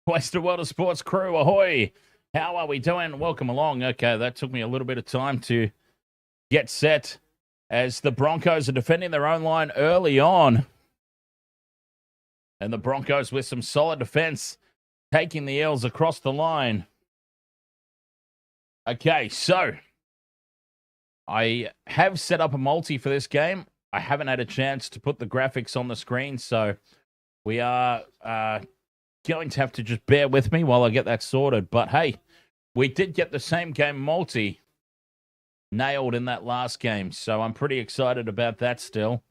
Western World of Sports crew, ahoy! How are we doing? Welcome along. Okay, that took me a little bit of time to get set as the Broncos are defending their own line early on. And the Broncos with some solid defense, taking the Eels across the line. Okay, so I have set up a multi for this game. I haven't had a chance to put the graphics on the screen, so we are going to have to just bear with me while I get that sorted. But hey, we did get the same game multi nailed in that last game, so I'm pretty excited about that still.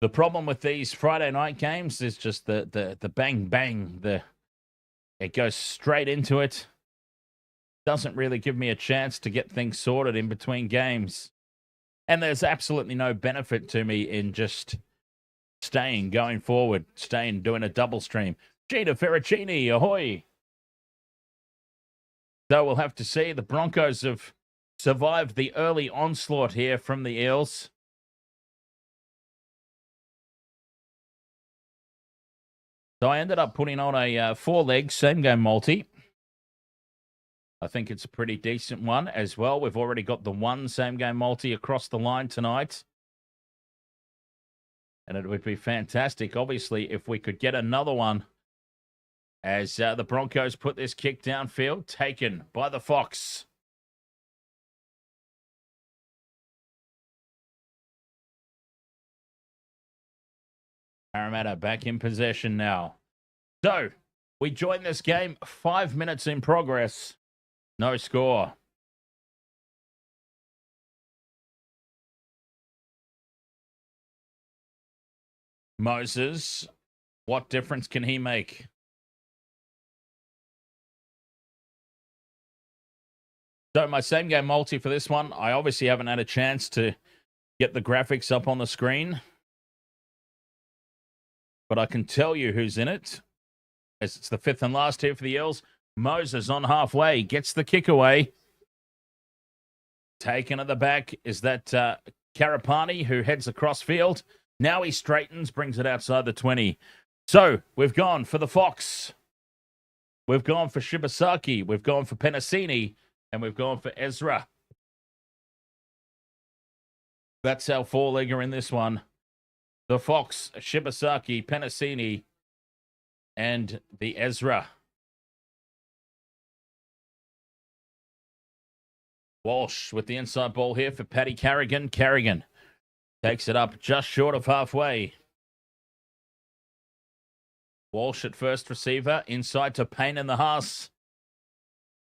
The problem with these Friday night games is just the bang bang, it goes straight into it. Doesn't really give me a chance to get things sorted in between games. And there's absolutely no benefit to me in just going forward, doing a double stream. Gina Ferracini, ahoy! So we'll have to see. The Broncos have survived the early onslaught here from the Eels. So I ended up putting on a 4-leg same-game multi. I think it's a pretty decent one as well. We've already got the one same-game multi across the line tonight. And it would be fantastic, obviously, if we could get another one as the Broncos put this kick downfield, taken by the Fox. Parramatta back in possession now. So, we join this game 5 minutes in progress. No score. Moses, what difference can he make? So my same game multi for this one, I obviously haven't had a chance to get the graphics up on the screen. But I can tell you who's in it, as it's the fifth and last here for the Eels. Moses on halfway, gets the kick away. Taken at the back is that Karapani, who heads across field. Now he straightens, brings it outside the 20. So we've gone for the Fox. We've gone for Shibasaki. We've gone for Penisini. And we've gone for Ezra. That's our 4-legger in this one. The Fox, Shibasaki, Penisini, and the Ezra. Walsh with the inside ball here for Paddy Carrigan. Carrigan takes it up just short of halfway. Walsh at first receiver. Inside to Payne and the Haas.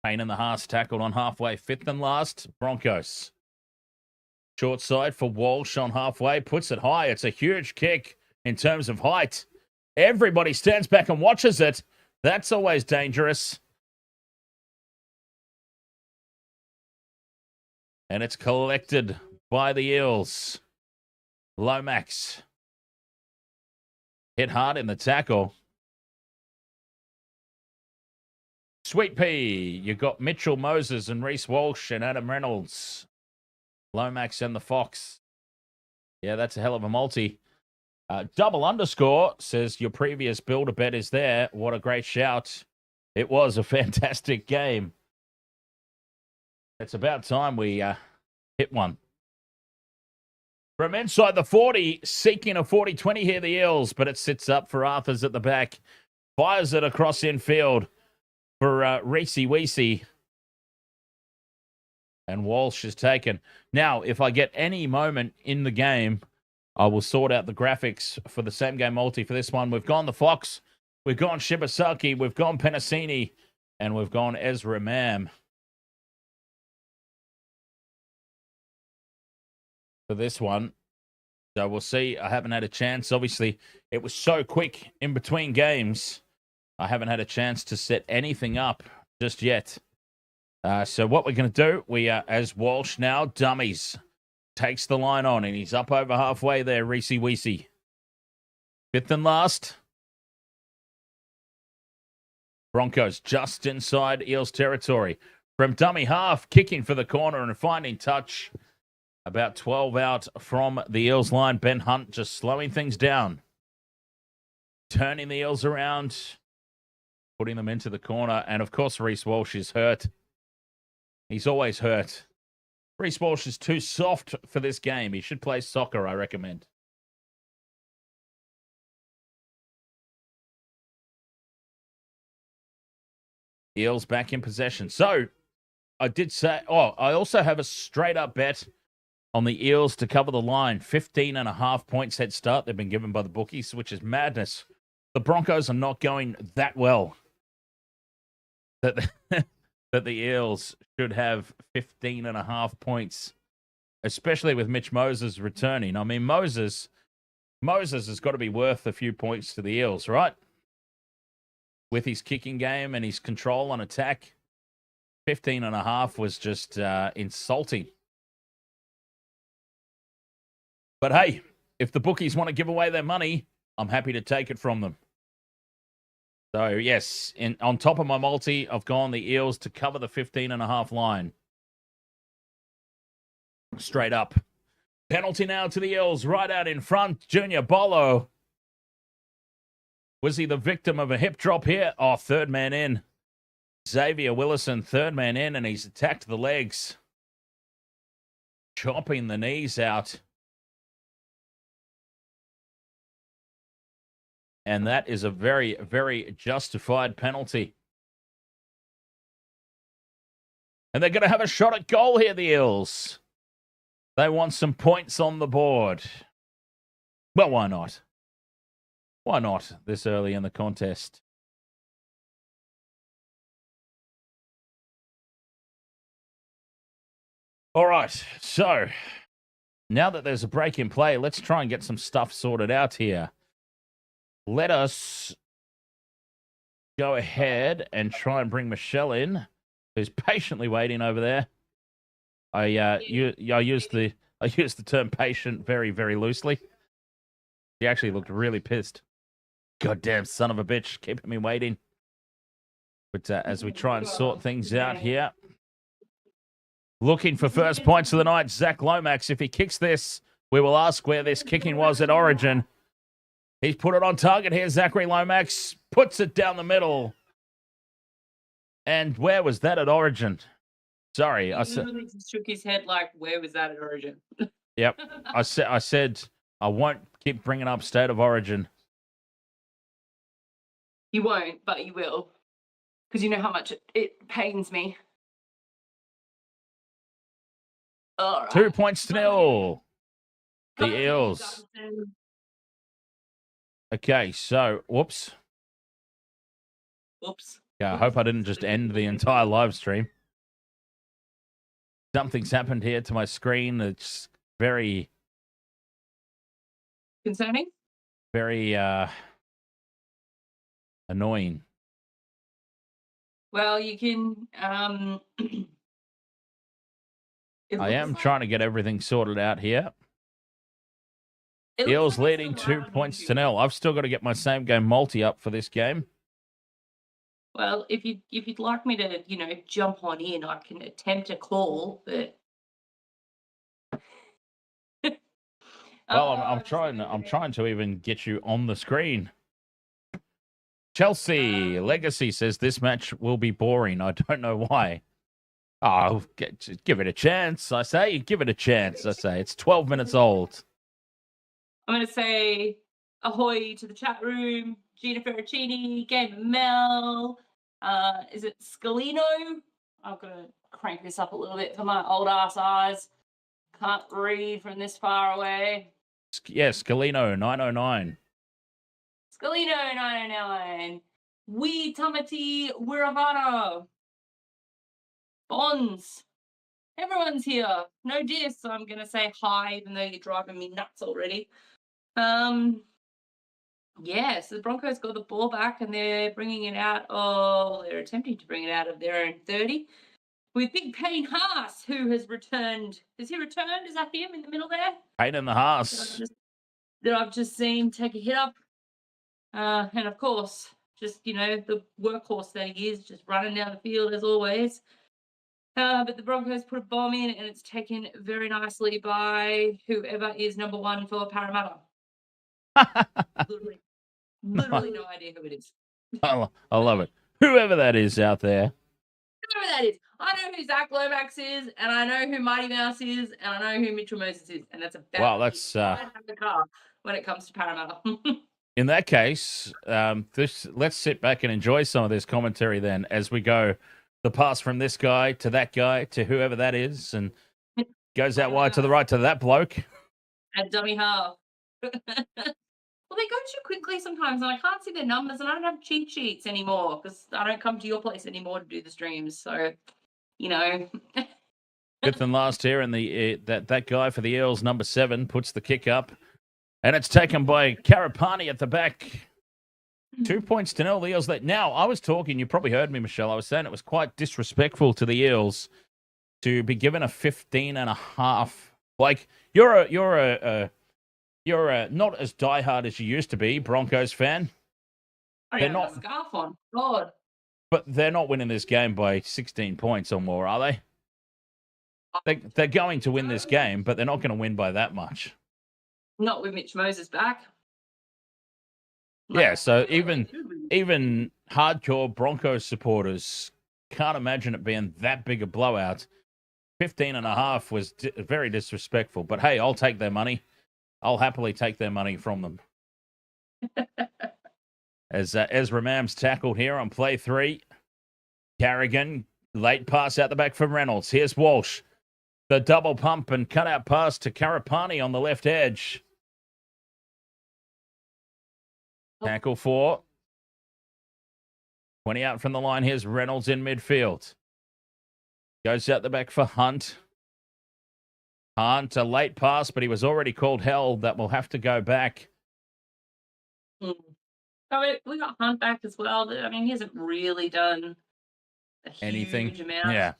Payne and the Haas tackled on halfway. Fifth and last, Broncos. Short side for Walsh on halfway. Puts it high. It's a huge kick in terms of height. Everybody stands back and watches it. That's always dangerous. And it's collected by the Eels. Lomax hit hard in the tackle. Sweet Pea, you got Mitchell Moses and Reece Walsh and Adam Reynolds. Lomax and the Fox. Yeah, that's a hell of a multi. Double underscore says your previous builder bet is there. What a great shout. It was a fantastic game. It's about time we hit one. From inside the 40, seeking a 40-20 here, the Eels, but it sits up for Arthars at the back. Fires it across infield for Reese Weesey. And Walsh is taken. Now, if I get any moment in the game, I will sort out the graphics for the same game multi for this one. We've gone the Fox, we've gone Shibasaki, we've gone Penisini, and we've gone Ezra Mam. For this one. So we'll see. I haven't had a chance. Obviously, it was so quick in between games. I haven't had a chance to set anything up just yet. So what we're going to do, we are, as Walsh now, dummies. Takes the line on, and he's up over halfway there, Reese Weesey. Fifth and last. Broncos just inside Eels territory. From dummy half, kicking for the corner and finding touch. About 12 out from the Eels line. Ben Hunt just slowing things down. turning the Eels around, putting them into the corner. And, of course, Reece Walsh is hurt. He's always hurt. Reece Walsh is too soft for this game. He should play soccer, I recommend. Eels back in possession. So, I did say, I also have a straight-up bet on the Eels to cover the line. 15.5 points head start they've been given by the bookies, which is madness. The Broncos are not going that well. That the Eels should have 15.5 points, especially with Mitch Moses returning. I mean, Moses has got to be worth a few points to the Eels, right? With his kicking game and his control on attack, 15.5 was just insulting. But hey, if the bookies want to give away their money, I'm happy to take it from them. So, yes, on top of my multi, I've gone the Eels to cover the 15.5 line. Straight up. Penalty now to the Eels, right out in front. Junior Bolo. Was he the victim of a hip drop here? Oh, third man in. Xavier Willison, third man in, and he's attacked the legs. Chopping the knees out. And that is a very, very justified penalty. And they're going to have a shot at goal here, the Eels. They want some points on the board. Well, why not? Why not this early in the contest? All right, so now that there's a break in play, let's try and get some stuff sorted out here. Let us go ahead and try and bring Michelle in, who's patiently waiting over there. I used the term patient very, very loosely. She actually looked really pissed. Goddamn son of a bitch, keeping me waiting. But as we try and sort things out here, looking for first points of the night, Zach Lomax. If he kicks this, we will ask where this kicking was at Origin. He's put it on target here. Zachary Lomax puts it down the middle. And where was that at Origin? Sorry, I literally just shook his head like, where was that at Origin? Yep, I said I won't keep bringing up State of Origin. You won't, but you will, because you know how much it pains me. All right. 2 points to nil. The Eels. Okay, so, whoops. Whoops. Yeah, I hope I didn't just end the entire live stream. Something's happened here to my screen. It's very concerning. Very annoying. Well, you can. I am trying to get everything sorted out here. Eels leading 2 points to nil. I've still got to get my same game multi up for this game. Well, if you'd like me to, jump on in, I can attempt a call, but. Well, I'm trying to even get you on the screen. Chelsea Legacy says this match will be boring. I don't know why. Oh, give it a chance. I say, give it a chance. I say, it's 12 minutes old. I'm going to say ahoy to the chat room. Gina Ferracini, Gabe Mel. Is it Scalino? I'm going to crank this up a little bit for my old ass eyes. Can't read from this far away. Yeah, Scalino 909. Scalino 909. Wee Tamati Wiravana. Bonds. Everyone's here. No diss. So I'm going to say hi, even though you're driving me nuts already. Yeah, so the Broncos got the ball back and they're bringing it out. They're attempting to bring it out of their own 30. With big Payne Haas, who has returned. Has he returned? Is that him in the middle there? Payne and the Haas. That I've just seen take a hit up. And of course, just, the workhorse that he is, just running down the field as always. But the Broncos put a bomb in and it's taken very nicely by whoever is number one for Parramatta. Literally no idea who it is. I love it. Whoever that is out there. Whoever that is. I know who Zach Lomax is, and I know who Mighty Mouse is, and I know who Mitchell Moses is, and that's about Wow, that's the car when it comes to Parramatta. in that case, let's sit back and enjoy some of this commentary then as we go the pass from this guy to whoever that is, and goes out wide to the right to that bloke. At dummy half. Well, they go too quickly sometimes, and I can't see their numbers, and I don't have cheat sheets anymore because I don't come to your place anymore to do the streams. So, you know. Fifth and last here, and that guy for the Eels, number 7, puts the kick up, and it's taken by Karapani at the back. 2 points to 0, the Eels. Now, I was talking, you probably heard me, Michelle. I was saying it was quite disrespectful to the Eels to be given a 15.5. Like, you're not as diehard as you used to be, Broncos fan. They're not a scarf on. God. But they're not winning this game by 16 points or more, are they? They're going to win this game, but they're not going to win by that much. Not with Mitch Moses back. Yeah, so even hardcore Broncos supporters can't imagine it being that big a blowout. 15.5 was very disrespectful. But hey, I'll take their money. I'll happily take their money from them. As Ezra Mam's tackled here on play 3. Carrigan, late pass out the back from Reynolds. Here's Walsh. The double pump and cutout pass to Karapani on the left edge. Tackle 4. 20 out from the line. Here's Reynolds in midfield. Goes out the back for Hunt. Hunt, a late pass, but he was already called held. That will have to go back. So we got Hunt back as well. I mean, he hasn't really done anything. Huge amount. Yeah.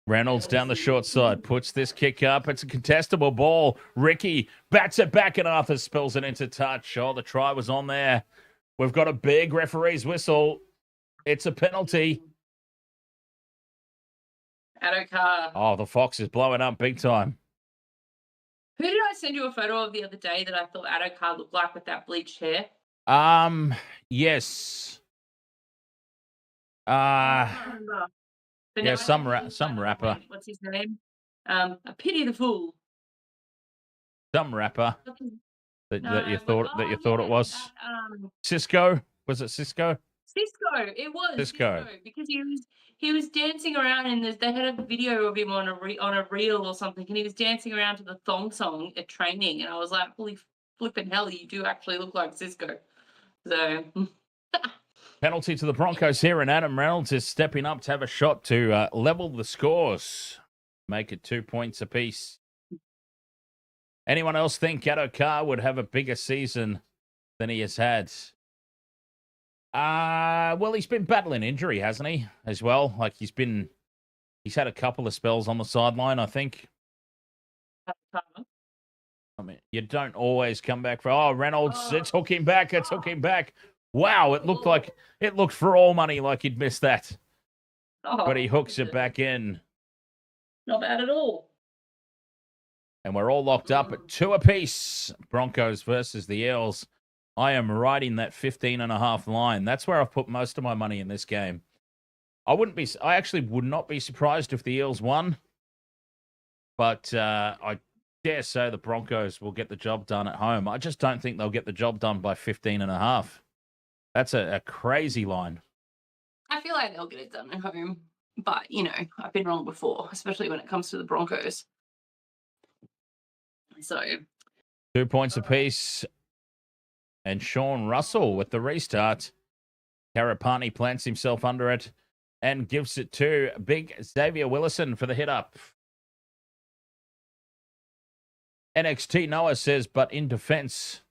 Reynolds down the short side, puts this kick up. It's a contestable ball. Ricky bats it back and Arthars spills it into touch. Oh, the try was on there. We've got a big referee's whistle. It's a penalty. Adokar. Oh, the Fox is blowing up big time. Who did I send you a photo of the other day that I thought Adokar looked like with that bleached hair? Yes. I can't remember. But Yeah, now some rapper. What's his name? A pity the fool. Some rapper that you thought it was. That, Cisco? Was it Cisco? Cisco. It was Cisco. because he was dancing around, and they had a video of him on a reel or something, and he was dancing around to the thong song at training, and I was like, holy flipping hell, you do actually look like Cisco. So. Penalty to the Broncos here, and Adam Reynolds is stepping up to have a shot to level the scores. Make it 2 points apiece. Anyone else think Adokar would have a bigger season than he has had? Well, he's been battling injury, hasn't he, as well? Like, he's had a couple of spells on the sideline, I think. I mean, you don't always come back Reynolds, it took him back. Wow, it looked for all money like he'd missed that. But he hooks it back in. Not bad at all. And we're all locked up at 2 apiece. Broncos versus the Eels. I am riding that 15.5 line. That's where I've put most of my money in this game. I actually would not be surprised if the Eels won. But I dare say the Broncos will get the job done at home. I just don't think they'll get the job done by 15.5. That's a crazy line. I feel like they'll get it done at home. But, I've been wrong before, especially when it comes to the Broncos. So 2 points apiece. And Sean Russell with the restart. Karapani plants himself under it and gives it to big Xavier Willison for the hit up. NXT Noah says, but in defense,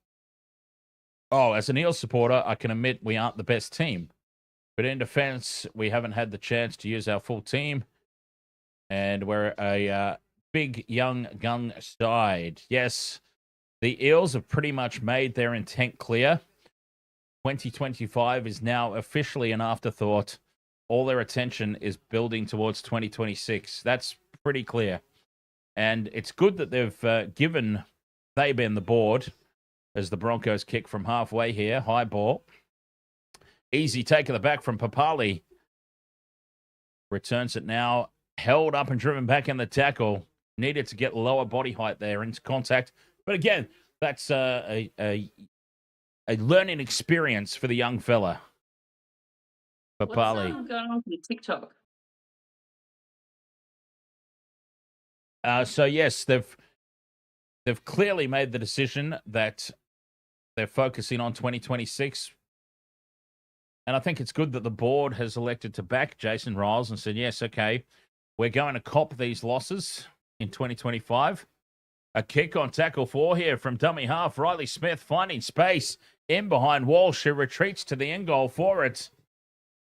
as an Eels supporter, I can admit we aren't the best team. But in defense, we haven't had the chance to use our full team. And we're a big young gun side. Yes, the Eels have pretty much made their intent clear. 2025 is now officially an afterthought. All their attention is building towards 2026. That's pretty clear. And it's good that they've given Fabian the board as the Broncos kick from halfway here. High ball. Easy take of the back from Papali. Returns it now. Held up and driven back in the tackle. Needed to get lower body height there into contact. But again, that's a learning experience for the young fella. Papali. What's going on with TikTok? So yes, they've clearly made the decision that they're focusing on 2026. And I think it's good that the board has elected to back Jason Riles and said, yes, okay, we're going to cop these losses in 2025. A kick on tackle 4 here from dummy half. Riley Smith finding space in behind Walsh, who retreats to the end goal for it.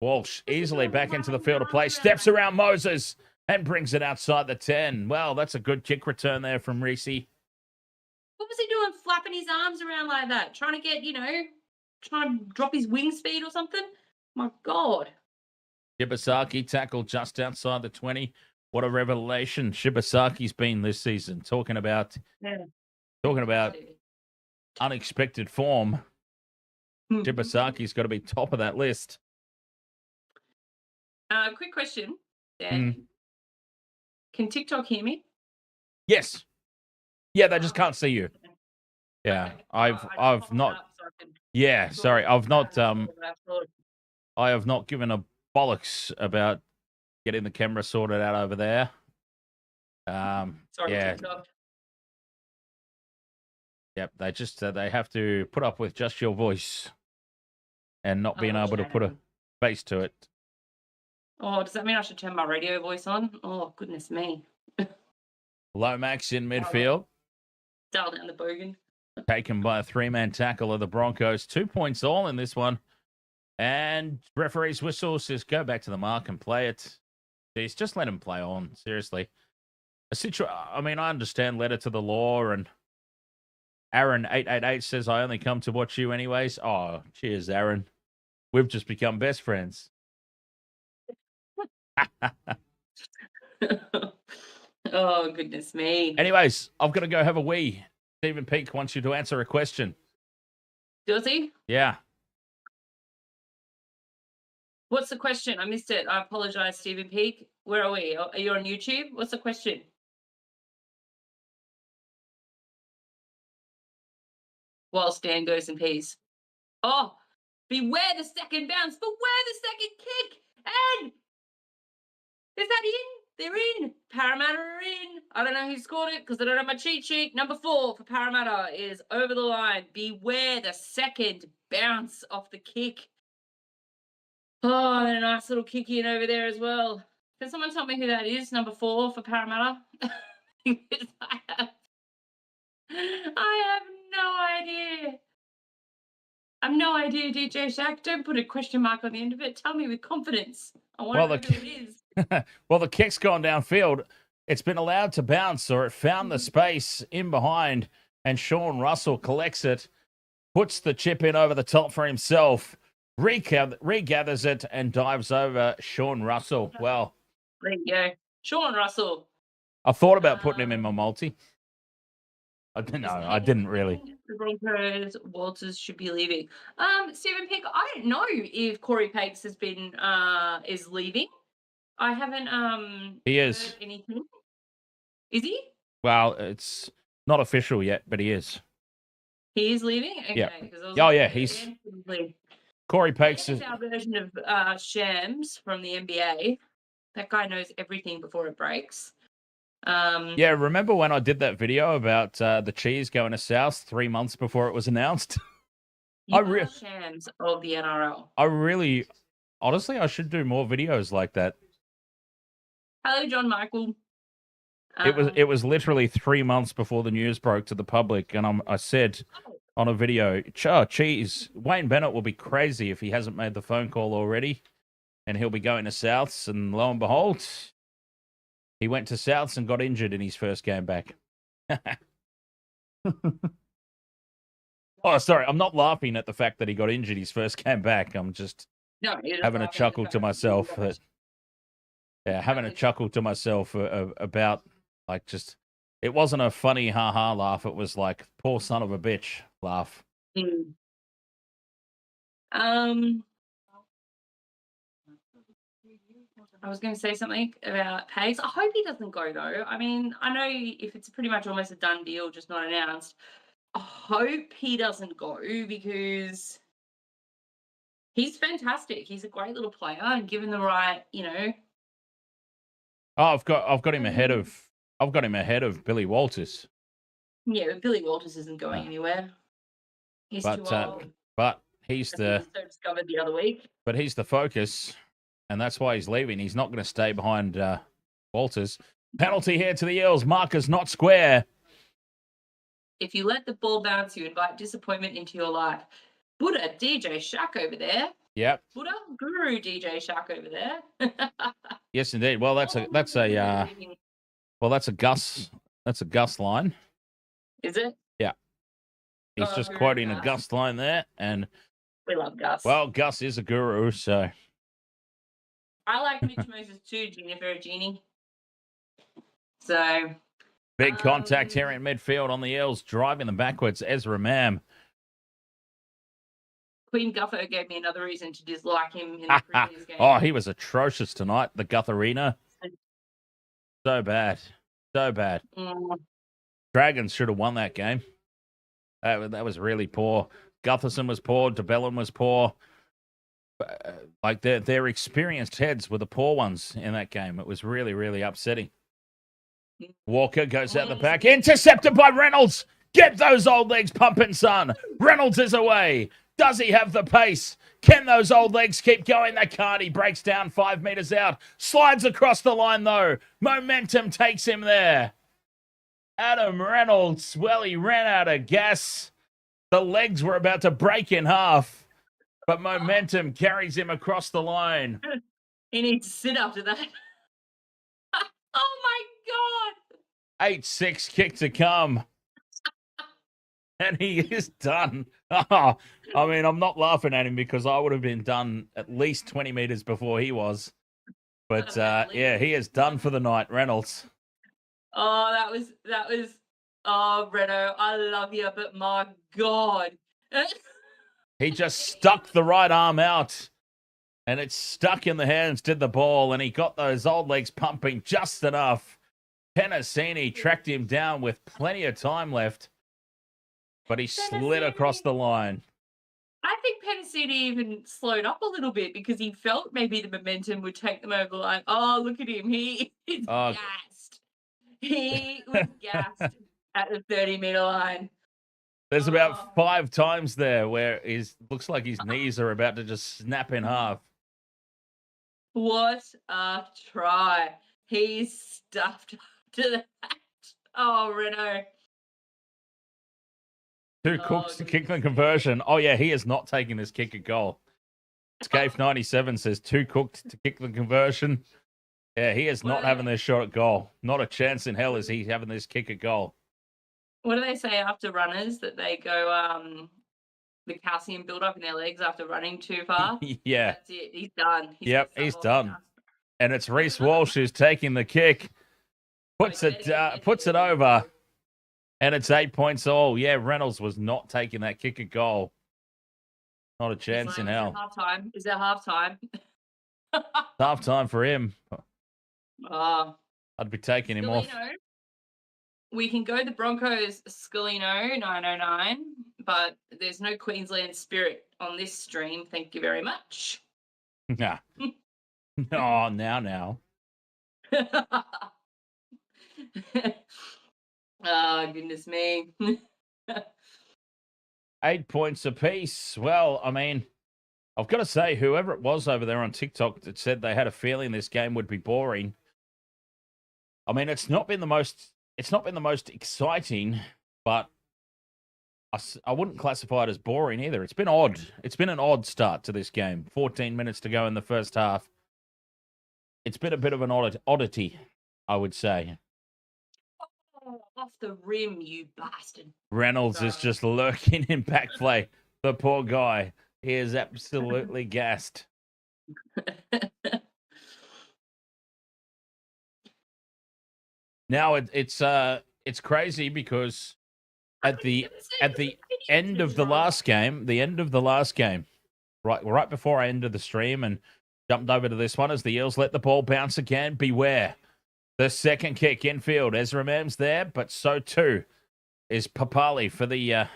Walsh easily back into the field of play, steps around Moses and brings it outside the 10. Well, that's a good kick return there from Reese. What was he doing, flapping his arms around like that? Trying to get, trying to drop his wing speed or something? My God. Shibasaki tackled just outside the 20. What a revelation Shibasaki's been this season. Talking about unexpected form. Shibasaki's got to be top of that list. Quick question, Dan. Can TikTok hear me? Yes. Yeah, they just can't see you. Yeah, okay. I've not. Yeah, sorry, I've not. I have not given a bollocks about getting the camera sorted out over there. Sorry, yeah. TikTok. Yep, they just they have to put up with just your voice and not being able to put a face to it. Oh, does that mean I should turn my radio voice on? Oh, goodness me. Lomax in midfield. Dial down the bogan. Taken by a 3-man tackle of the Broncos. 2 points all in this one. And referee's whistle says go back to the mark and play it. Jeez, just let him play on. Seriously. I mean, I understand letter to the law, and Aaron888 says, I only come to watch you anyways. Oh, cheers, Aaron. We've just become best friends. Oh, goodness me. Anyways, I've got to go have a wee. Stephen Peake wants you to answer a question. Does he? Yeah. What's the question? I missed it. I apologize, Stephen Peake. Where are we? Are you on YouTube? What's the question? While Stan goes in peace. Oh, beware the second bounce. Beware the second kick. And is that in? They're in. Parramatta are in. I don't know who scored it because I don't have my cheat sheet. Number 4 for Parramatta is over the line. Beware the second bounce off the kick. Oh, and a nice little kick in over there as well. Can someone tell me who that is? Number 4 for Parramatta? I have no idea. I have no idea, DJ Shaq. Don't put a question mark on the end of it. Tell me with confidence. I want to know who it is. Well, the kick's gone downfield. It's been allowed to bounce, or it found the space in behind, and Sean Russell collects it, puts the chip in over the top for himself, regathers it, and dives over Sean Russell. Well, there you go. Sean Russell. I thought about putting him in my multi. I didn't really. The Broncos, Walters should be leaving. Stephen Peake, I don't know if Corey Pakes has been is leaving. I haven't he heard is anything. Is he? Well, it's not official yet, but he is. He is leaving? Okay. Yeah. Oh yeah, he's Corey Pakes is our version of Shams from the NBA. That guy knows everything before it breaks. Yeah, remember when I did that video about the cheese going to South 3 months before it was announced? Shams of the NRL. Honestly, I should do more videos like that. Hello, John Michael. It was literally 3 months before the news broke to the public, and I said on a video, cheese, Wayne Bennett will be crazy if he hasn't made the phone call already, and he'll be going to Souths, and lo and behold, he went to Souths and got injured in his first game back. Oh, sorry, I'm not laughing at the fact that he got injured his first game back. I'm just having a chuckle to myself. Having a chuckle to myself about, like, just, It wasn't a funny ha-ha laugh. It was like, poor son of a bitch laugh. Mm. I was going to say something about Pace. I hope he doesn't go, though. I mean, I know if it's pretty much almost a done deal, just not announced, I hope he doesn't go because he's fantastic. He's a great little player, and given the right, Oh, I've got him ahead of Billy Walters. Yeah, but Billy Walters isn't going anywhere. He's too old. But he's so discovered the other week. But he's the focus, and that's why he's leaving. He's not going to stay behind Walters. Penalty here to the Eels. Marker's not square. If you let the ball bounce, you invite disappointment into your life. Buddha DJ Shack over there. Yep. Buddha Guru DJ Shack over there. Yes, indeed. Well, that's a Gus. That's a Gus line. Is it? Yeah. He's just quoting a Gus line there, and we love Gus. Well, Gus is a guru, so I like Mitch Moses too, Gina Veragini. So big contact here in midfield on the Eels, driving them backwards. Ezra Mam. Queen Gutho gave me another reason to dislike him in the previous game. Oh, he was atrocious tonight, the Gutharina. So bad. So bad. Dragons should have won that game. That was really poor. Gutherson was poor. DeBellin was poor. Like their experienced heads were the poor ones in that game. It was really, really upsetting. Walker goes out the back. Intercepted by Reynolds. Get those old legs pumping, son. Reynolds is away. Does he have the pace? Can those old legs keep going? They can't. He breaks down 5 meters out. Slides across the line, though. Momentum takes him there. Adam Reynolds, well, he ran out of gas. The legs were about to break in half, but momentum carries him across the line. He needs to sit after that. Oh, my God. 8-6 kick to come. And he is done. Oh, I mean, I'm not laughing at him because I would have been done at least 20 meters before he was. But, yeah, he is done for the night, Reynolds. Oh, that was, oh, Reno, I love you, but my God. He just stuck the right arm out, and it stuck in the hands, did the ball, and he got those old legs pumping just enough. Penisini tracked him down with plenty of time left, but he slid across the line. I think Penisini even slowed up a little bit because he felt maybe the momentum would take them over the line. Oh, look at him. He is gassed. He was gassed at the 30-meter line. There's about 5 times there where looks like his knees are about to just snap in half. What a try. He's stuffed to that. Oh, Reno. 2 cooks to kick the conversion. Oh, yeah, he is not taking this kick at goal. Scaife 97 says 2 cooked to kick the conversion. Yeah, he is not having this shot at goal. Not a chance in hell is he having this kick at goal. What do they say after runners? That they go, the calcium build up in their legs after running too far? Yeah. That's it. He's done. He's done. And it's Reece Walsh who's taking the kick. Puts it over. And it's 8 points all. Yeah, Reynolds was not taking that kick at goal. Not a chance in hell. Is there halftime? Halftime for him. I'd be taking him off. We can go the Broncos Scalino 909, but there's no Queensland spirit on this stream. Thank you very much. Nah. Oh, now. Oh, goodness me. 8 points apiece. Well, I mean, I've got to say, whoever it was over there on TikTok that said they had a feeling this game would be boring. I mean, it's not been the most exciting, but I wouldn't classify it as boring either. It's been odd. It's been an odd start to this game. 14 minutes to go in the first half. It's been a bit of an oddity, I would say. Oh, off the rim, you bastard. Reynolds is just lurking in back play. The poor guy. He is absolutely gassed. Now it's it's crazy because at the end of the last game, right before I ended the stream and jumped over to this one, as the Eels let the ball bounce again. Beware. The second kick infield. Ezra Mam's there, but so too is Papali for the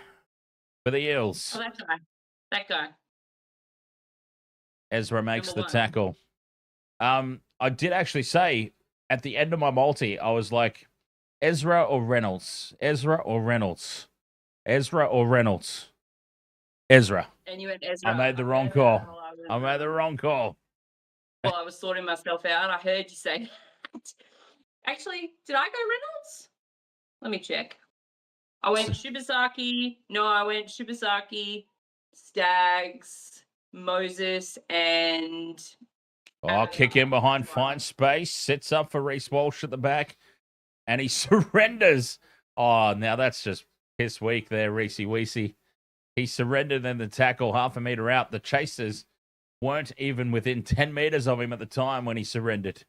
Eels. Oh, that guy. Ezra makes Number the one. tackle. I did actually say at the end of my multi, I was like, Ezra or Reynolds? Ezra or Reynolds? Ezra or Reynolds? Ezra. And you went Ezra. I made the wrong call. I made the wrong call. Well, I was sorting myself out. I heard you say that. Actually, did I go Reynolds? Let me check. I went Shibazaki. No, I went Shibazaki, Stags, Moses, and... Oh, kick in behind, fine space. Sits up for Reece Walsh at the back. And he surrenders. Oh, now that's just piss weak there, Reese Weesey. He surrendered in the tackle, half a metre out. The chasers weren't even within 10 metres of him at the time when he surrendered.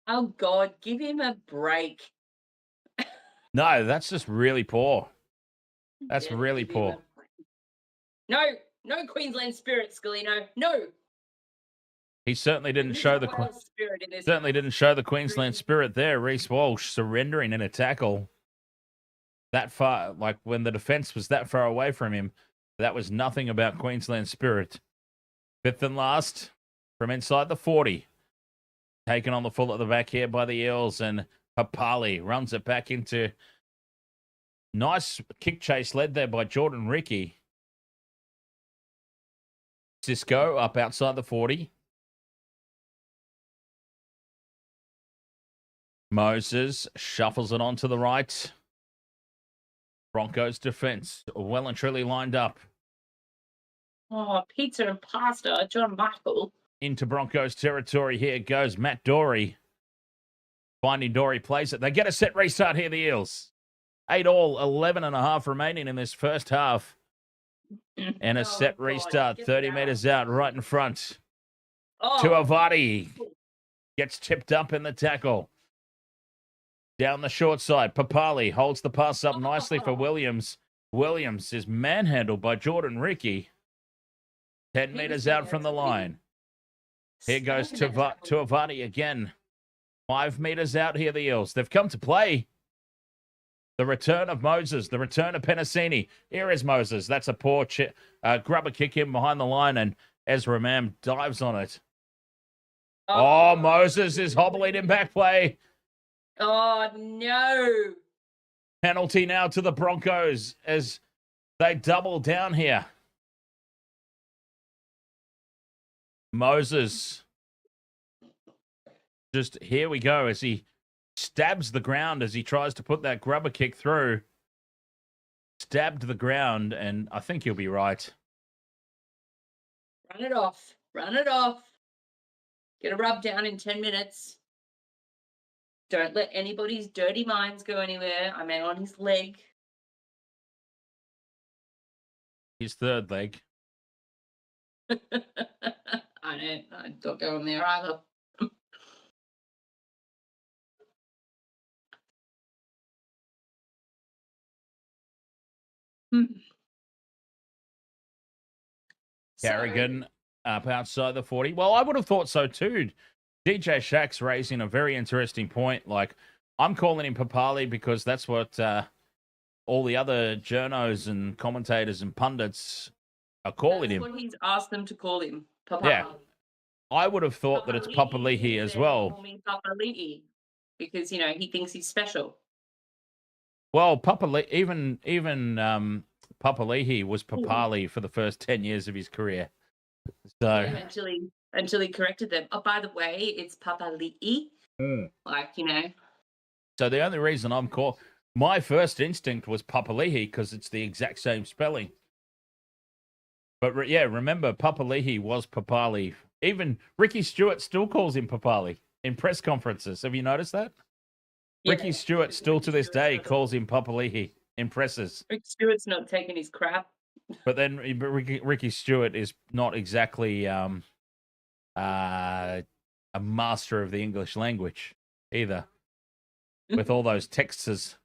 Oh, God, give him a break. No, that's just really poor. That's Yeah, really give him poor. a break. No Queensland spirit, Scalino. No. He certainly didn't There's show no the Wales spirit in this certainly house. didn't show the Queensland spirit there. Reece Walsh surrendering in a tackle that far, like when the defence was that far away from him. That was nothing about Queensland spirit. Fifth and last from inside the 40. Taken on the full at the back here by the Eels, and Papali runs it back into nice kick chase led there by Jordan Ricky. Cisco up outside the 40. Moses shuffles it onto the right. Broncos defense well and truly lined up. Oh, pizza and pasta, John Michael. Into Broncos territory here goes Matt Dory. Finding Dory plays it. They get a set restart here, the Eels. 8 all, 11 and a half remaining in this first half. And a set restart, 30 metres out, right in front. To Avati. Gets tipped up in the tackle. Down the short side, Papali holds the pass up nicely for Williams. Williams is manhandled by Jordan Ricky. 10 metres out from the line. Here goes to Avati again. 5 metres out here, the Eels. They've come to play. The return of Moses, the return of Penisini. Here is Moses. That's a poor grubber kick in behind the line, and Ezra Mam dives on it. Oh, Moses is hobbling in back play. Oh, no. Penalty now to the Broncos as they double down here. Moses. Just here we go as he stabs the ground as he tries to put that grubber kick through. Stabbed the ground, and I think you'll be right. Run it off. Run it off. Get a rub down in 10 minutes. Don't let anybody's dirty minds go anywhere. I'm out on his leg. His third leg. I don't go in there either. Carrigan up outside the 40. Well, I would have thought so too. DJ Shack's raising a very interesting point. Like, I'm calling him Papali because that's what all the other journos and commentators and pundits are calling him. That's what he's asked them to call him. Papali. Yeah. I would have thought that it's Papali'i as well. Call me Papali'i because, you know, he thinks he's special. Well, even Papali'i was Papali for the first 10 years of his career. So Yeah, until he corrected them. Oh, by the way, it's Papali'i. Like, you know. So the only reason I'm called, my first instinct was Papali'i because it's the exact same spelling. But yeah, remember, Papali'i was Papali. Even Ricky Stewart still calls him Papali in press conferences. Have you noticed that? Yeah. Ricky Stewart still to this day calls him Papali'i in presses. Ricky Stewart's not taking his crap. But then Ricky Stewart is not exactly a master of the English language either, with all those texts.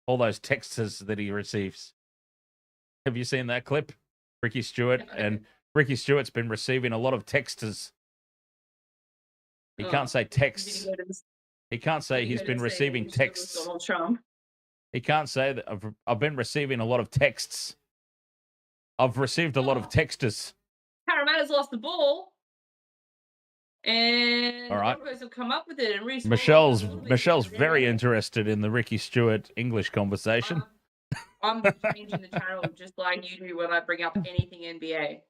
all those texts that he receives. Have you seen that clip? Ricky Stewart, and Ricky Stewart's been receiving a lot of texters. He can't say texts. He can't say he's been receiving texts. Donald Trump. He can't say that I've been receiving a lot of texts. I've received a lot of texters. Parramatta's lost the ball. And all right. the Broncos have come up with it. And Michelle's very interested in the Ricky Stewart English conversation. I'm changing the channel just like you do when I bring up anything NBA.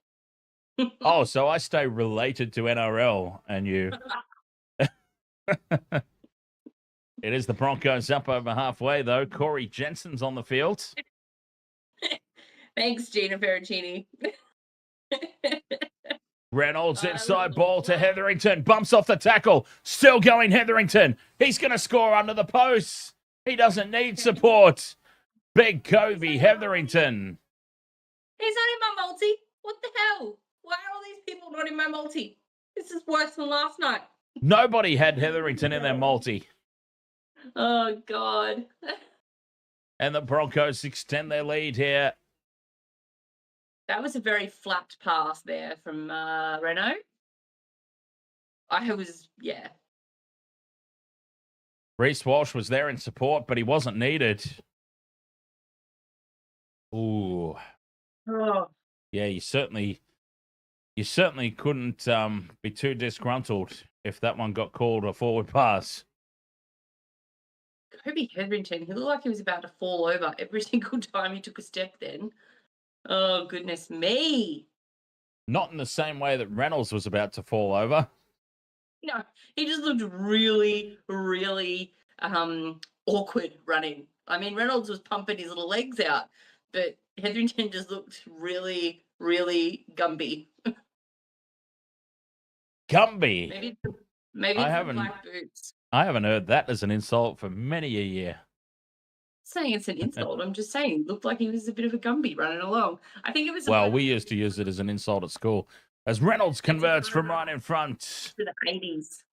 Oh, so I stay related to NRL and you. It is the Broncos up over halfway, though. Corey Jensen's on the field. Thanks, Gina Ferracini. Reynolds inside ball to Hetherington. Bumps off the tackle. Still going Hetherington. He's going to score under the post. He doesn't need support. Big Covey Hetherington. He's not in my multi. What the hell? Why are all these people not in my multi? This is worse than last night. Nobody had Hetherington in their multi. Oh, God. And the Broncos extend their lead here. That was a very flat pass there from Renault. Yeah. Reece Walsh was there in support, but he wasn't needed. Ooh. Oh. Yeah, you certainly couldn't be too disgruntled if that one got called a forward pass. Kobe Hetherington, he looked like he was about to fall over every single time he took a step then. Oh, goodness me. Not in the same way that Reynolds was about to fall over. No, he just looked really, really awkward running. I mean, Reynolds was pumping his little legs out, but Hetherington just looked really, really Gumby. Gumby? Maybe it's black boots. I haven't heard that as an insult for many a year. Saying it's an insult. I'm just saying, looked like he was a bit of a Gumby running along. I think it was. Well, we used to use it as an insult at school. As Reynolds converts from right in front. To the 80s.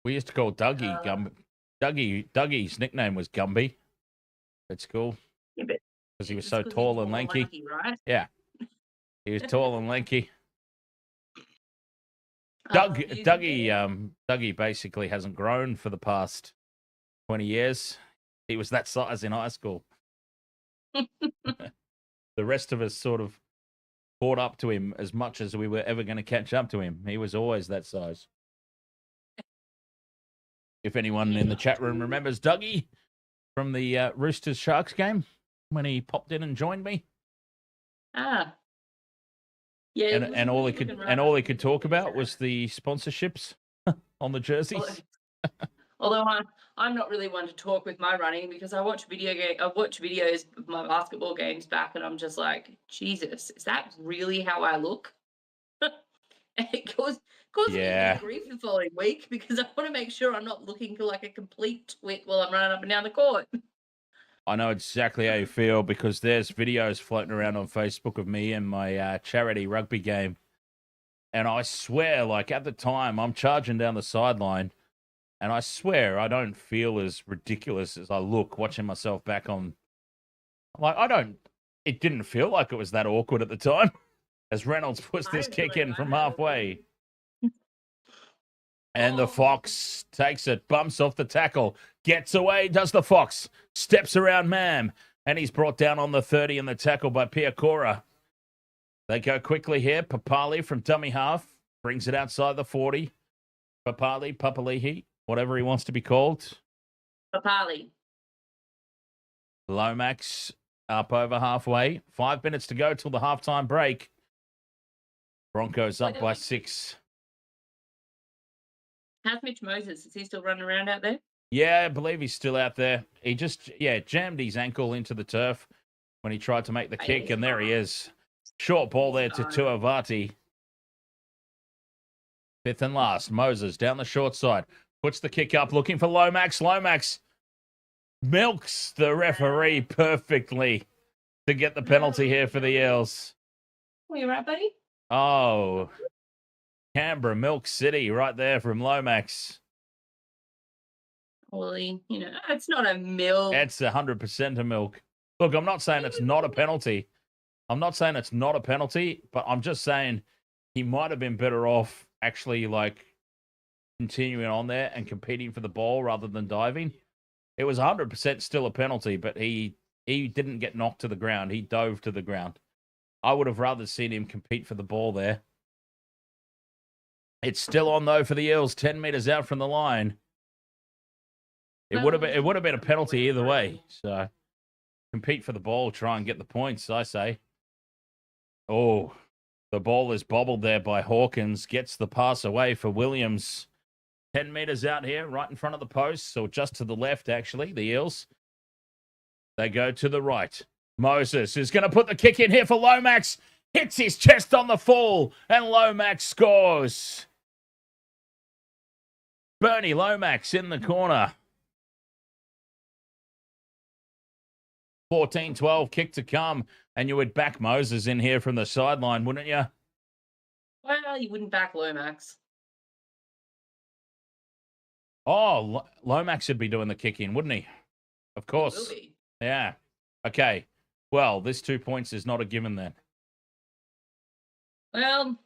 We used to call Dougie Gumby. Dougie's nickname was Gumby at school. Yeah, but because he was so tall and lanky. Right? Yeah. He was tall and lanky. Dougie basically hasn't grown for the past 20 years. He was that size in high school. The rest of us sort of caught up to him as much as we were ever going to catch up to him. He was always that size. If anyone in the chat room remembers Dougie from the Roosters Sharks game when he popped in and joined me. Ah. Yeah, and all he could talk about was the sponsorships on the jerseys. Although I'm not really one to talk with my running because I watch videos of my basketball games back, and I'm just like, Jesus, is that really how I look? And it causes me grief the following week because I want to make sure I'm not looking like a complete twit while I'm running up and down the court. I know exactly how you feel because there's videos floating around on Facebook of me and my charity rugby game. And I swear, like at the time, I'm charging down the sideline and I swear I don't feel as ridiculous as I look watching myself back on. Like, it didn't feel like it was that awkward at the time as Reynolds puts this kick in from halfway. And the Fox takes it, bumps off the tackle, gets away, does the Fox, steps around Mam, and he's brought down on the 30 in the tackle by Piakora. They go quickly here. Papali from dummy half brings it outside the 40. Papali'i, whatever he wants to be called. Papali. Lomax up over halfway. 5 minutes to go till the halftime break. Broncos up by 6. How's Mitch Moses? Is he still running around out there? Yeah, I believe he's still out there. He just, jammed his ankle into the turf when he tried to make the kick, and there he is. Short ball there to Tuavati. 5th and last. Moses down the short side. Puts the kick up, looking for Lomax. Lomax milks the referee perfectly to get the penalty here for the Eels. Are you right, buddy? Oh, Canberra, Milk City, right there from Lomax. Ollie, it's not a milk. It's 100% a milk. Look, I'm not saying it's not a penalty. I'm not saying it's not a penalty, but I'm just saying he might have been better off actually like continuing on there and competing for the ball rather than diving. It was 100% still a penalty, but he didn't get knocked to the ground. He dove to the ground. I would have rather seen him compete for the ball there. It's still on though for the Eels, 10 meters out from the line. It would have been a penalty either way. So compete for the ball, try and get the points, I say. Oh, the ball is bobbled there by Hawkins. Gets the pass away for Williams. 10 meters out here, right in front of the post. So just to the left, actually, the Eels. They go to the right. Moses is going to put the kick in here for Lomax. Hits his chest on the fall, and Lomax scores. Bernie Lomax in the corner. 14-12, kick to come. And you would back Moses in here from the sideline, wouldn't you? Well, you wouldn't back Lomax. Oh, Lomax should be doing the kick in, wouldn't he? Of course. Yeah. Okay. Well, this 2 points is not a given then. Well,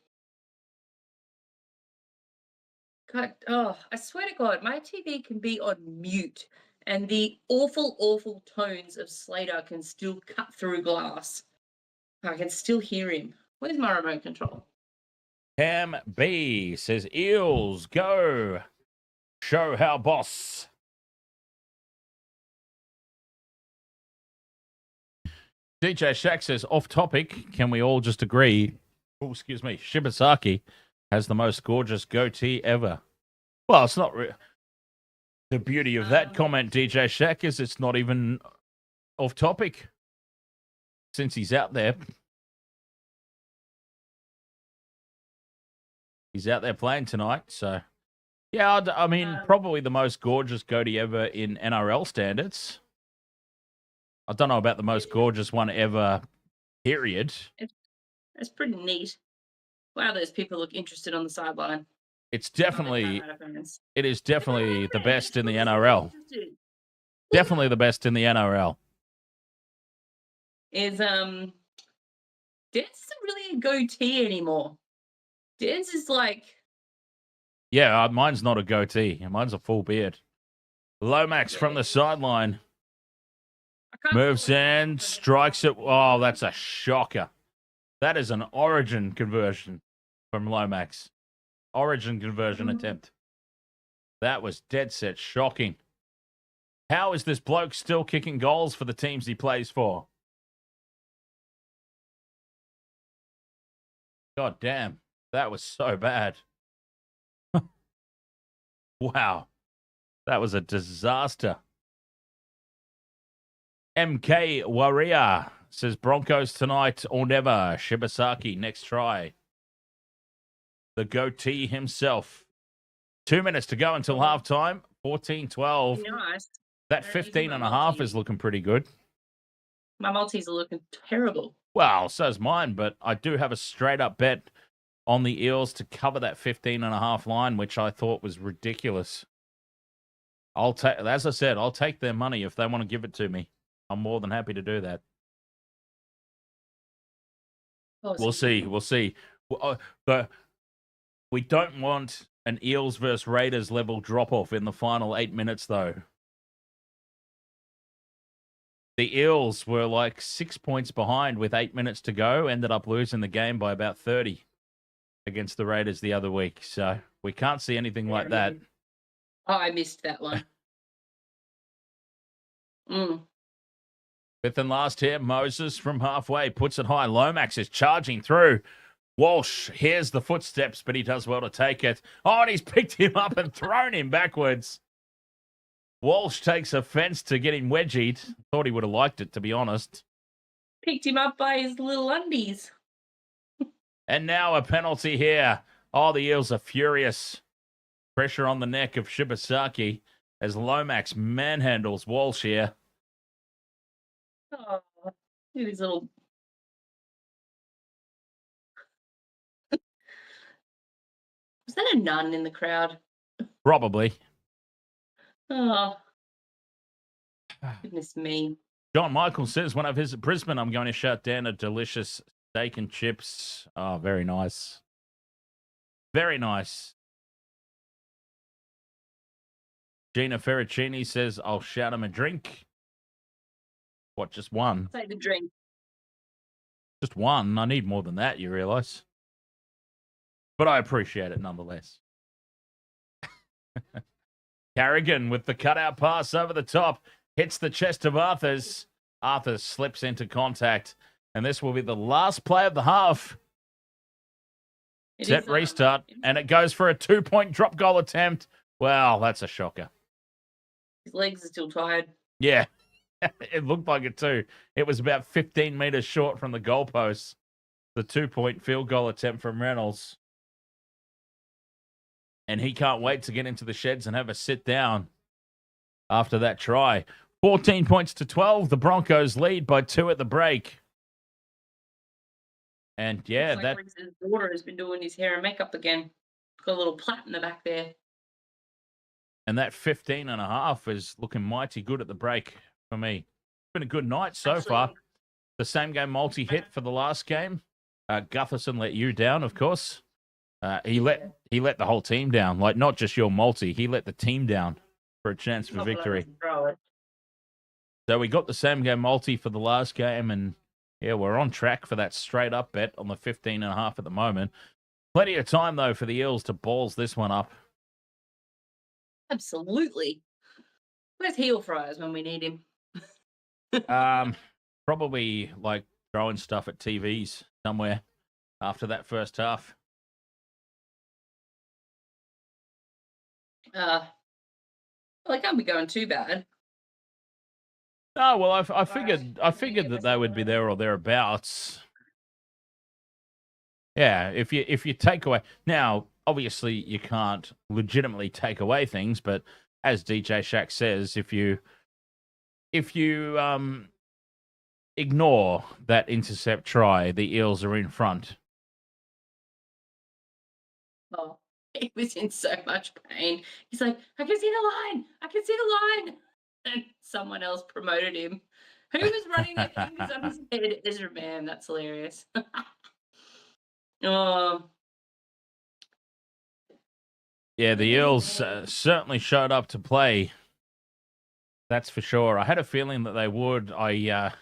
God, I swear to God, my TV can be on mute and the awful, awful tones of Slater can still cut through glass. I can still hear him. Where's my remote control? Cam B says, Eels, go. Show how boss. DJ Shack says, off topic, can we all just agree? Oh, excuse me. Shibasaki has the most gorgeous goatee ever. Well, it's not. The beauty of that comment, DJ Shack, is it's not even off topic since he's out there. He's out there playing tonight, so. Yeah, I mean, probably the most gorgeous goatee ever in NRL standards. I don't know about the most gorgeous one ever, period. It's pretty neat. Wow, those people look interested on the sideline. It's definitely, it is definitely the best in the NRL. Definitely the best in the NRL. Is Dance isn't really a goatee anymore. Dance is like. Yeah, mine's not a goatee. Mine's a full beard. Lomax from the sideline. Moves in, strikes it. Oh, that's a shocker. That is an origin conversion from Lomax. Origin conversion attempt. That was dead set shocking. How is this bloke still kicking goals for the teams he plays for? God damn. That was so bad. Wow. That was a disaster. MK Warrior says Broncos tonight or never. Shibasaki next try. The goatee himself. 2 minutes to go until halftime. 14-12. Nice. That 15.5 is looking pretty good. My multis are looking terrible. Well, so's mine, but I do have a straight up bet on the Eels to cover that 15.5 line, which I thought was ridiculous. As I said, I'll take their money if they want to give it to me. I'm more than happy to do that. We'll see. We'll see. But we don't want an Eels versus Raiders level drop-off in the final 8 minutes, though. The Eels were like 6 points behind with 8 minutes to go, ended up losing the game by about 30 against the Raiders the other week. So we can't see anything like that. Oh, I missed that one. Fifth and last here, Moses from halfway puts it high. Lomax is charging through. Walsh hears the footsteps, but he does well to take it. Oh, and he's picked him up and thrown him backwards. Walsh takes offense to getting wedgied. Thought he would have liked it, to be honest. Picked him up by his little undies. And now a penalty here. Oh, the Eels are furious. Pressure on the neck of Shibasaki as Lomax manhandles Walsh here. Oh, these little. Was that a nun in the crowd? Probably. Oh, goodness me. John Michael says, when I visit Brisbane, I'm going to shut down a delicious steak and chips. Oh, very nice. Very nice. Gina Ferracini says, I'll shout him a drink. What, just one? Take the drink. Just one. I need more than that, you realise. But I appreciate it nonetheless. Carrigan with the cutout pass over the top. Hits the chest of Arthars. Arthars slips into contact. And this will be the last play of the half. Set restart. And it goes for a 2-point drop goal attempt. Wow, that's a shocker. His legs are still tired. Yeah, it looked like it too. It was about 15 metres short from the goalpost. The 2-point field goal attempt from Reynolds. And he can't wait to get into the sheds and have a sit down after that try. 14 points to 12. The Broncos lead by 2 at the break. And yeah, looks like Reese's daughter has been doing his hair and makeup again. Got a little plait in the back there. And that 15 and a half is looking mighty good at the break for me. It's been a good night so far. The same game multi-hit for the last game. Gutherson let you down, of course. He let the whole team down. Like, not just your multi. He let the team down for a chance for victory. So we got the same game multi for the last game. And, yeah, we're on track for that straight-up bet on the 15 and a half at the moment. Plenty of time, though, for the Eels to balls this one up. Absolutely. Where's heel fries when we need him? Probably like throwing stuff at TVs somewhere after that first half. Well, they can't be going too bad. Oh well, I figured that they would be there or thereabouts. Yeah, if you take away now, obviously you can't legitimately take away things, but as DJ Shack says, if you ignore that intercept try, the Eels are in front. Oh, he was in so much pain. He's like, I can see the line. I can see the line. And someone else promoted him. Who was running their fingers on his head? Ezra Man. That's hilarious. Oh. Yeah, the Eels certainly showed up to play. That's for sure. I had a feeling that they would. Yeah.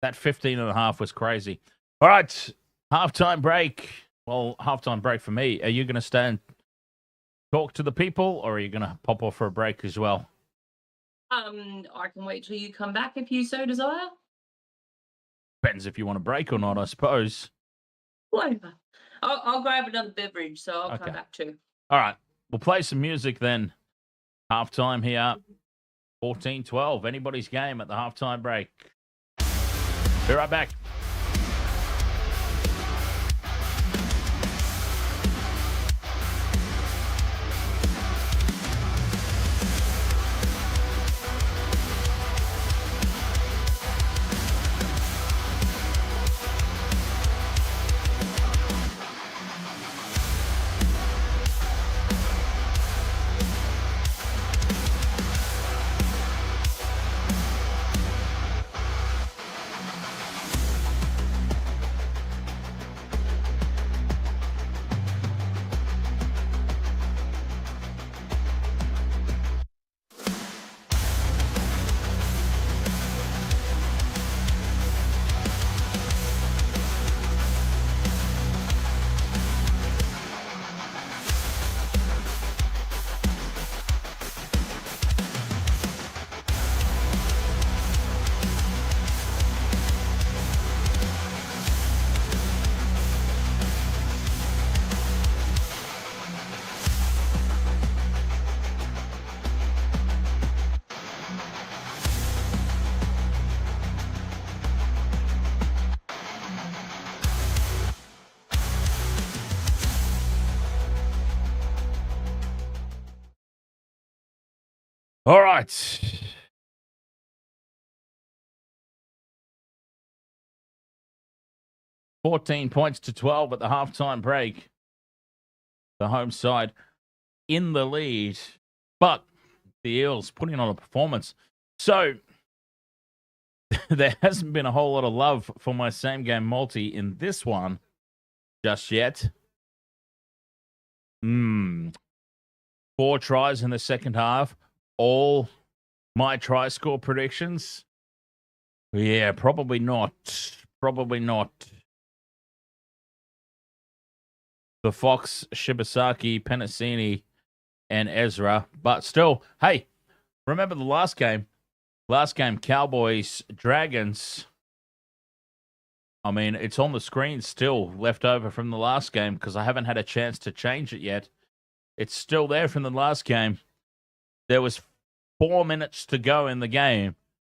That 15 and a half was crazy. All right, halftime break. Well, halftime break for me. Are you going to stay and talk to the people, or are you going to pop off for a break as well? I can wait till you come back if you so desire. Depends if you want a break or not, I suppose. Whatever. I'll grab another beverage, so I'll come back too. All right. We'll play some music then. Halftime here. 14-12. Anybody's game at the halftime break. Be right back. All right. $14 to 12 at the halftime break. The home side. in the lead, but the Eels putting on a performance. So there hasn't been a whole lot of love for my same game multi in this one just yet. 4 tries in the second half. All my try score predictions. Yeah, probably not. Probably not. The Fox, Shibasaki, Penisini, and Ezra. But still, hey, remember the last game? Last game, Cowboys, Dragons. I mean, it's on the screen still, left over from the last game, because I haven't had a chance to change it yet. It's still there from the last game. There was 4 minutes to go in the game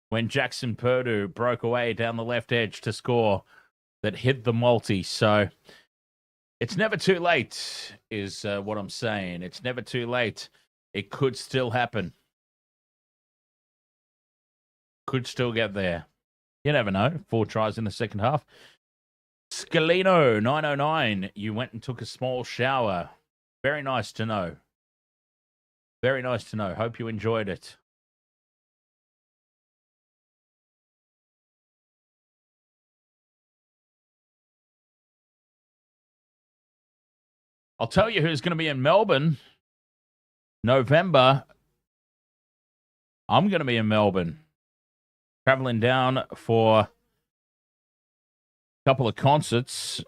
when Jackson Purdue broke away down the left edge to score that hit the multi. So it's never too late, is what I'm saying. It's never too late. It could still happen. Could still get there. You never know. 4 tries in the second half. Scalino, 909. You went and took a small shower. Very nice to know. Very nice to know. Hope you enjoyed it. I'll tell you who's going to be in Melbourne. November. I'm going to be in Melbourne. Traveling down for a couple of concerts.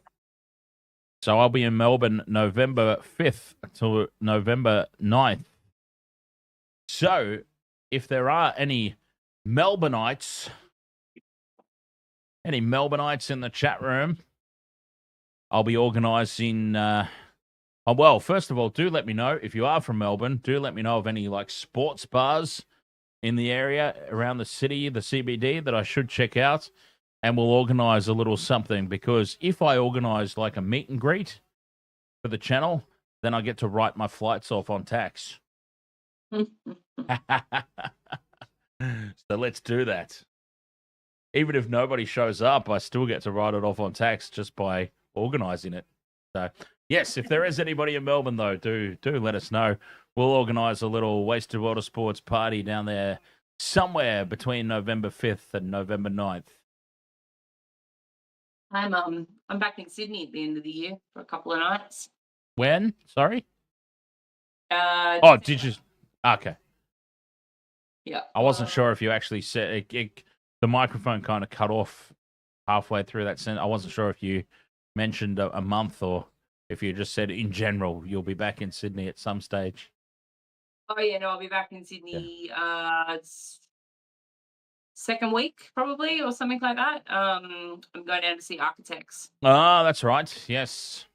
So I'll be in Melbourne November 5th to November 9th. So if there are any Melbourneites in the chat room, I'll be organising... well, first of all, do let me know if you are from Melbourne. Do let me know of any like sports bars in the area around the city, the CBD, that I should check out, and we'll organise a little something. Because if I organise like a meet and greet for the channel, then I get to write my flights off on tax. So let's do that. Even if nobody shows up, I still get to write it off on tax just by organising it. So yes, if there is anybody in Melbourne, though, do let us know. We'll organise a little Wasted Water Sports party down there somewhere between November 5th and November 9th. I'm back in Sydney at the end of the year for a couple of nights. When? Sorry? Did you? Okay. Yeah. I wasn't sure if you actually said it. The microphone kind of cut off halfway through that sentence. I wasn't sure if you mentioned a month or if you just said in general you'll be back in Sydney at some stage. Oh yeah, no, I'll be back in Sydney second week probably, or something like that. I'm going down to see Architects. Oh, that's right. Yes.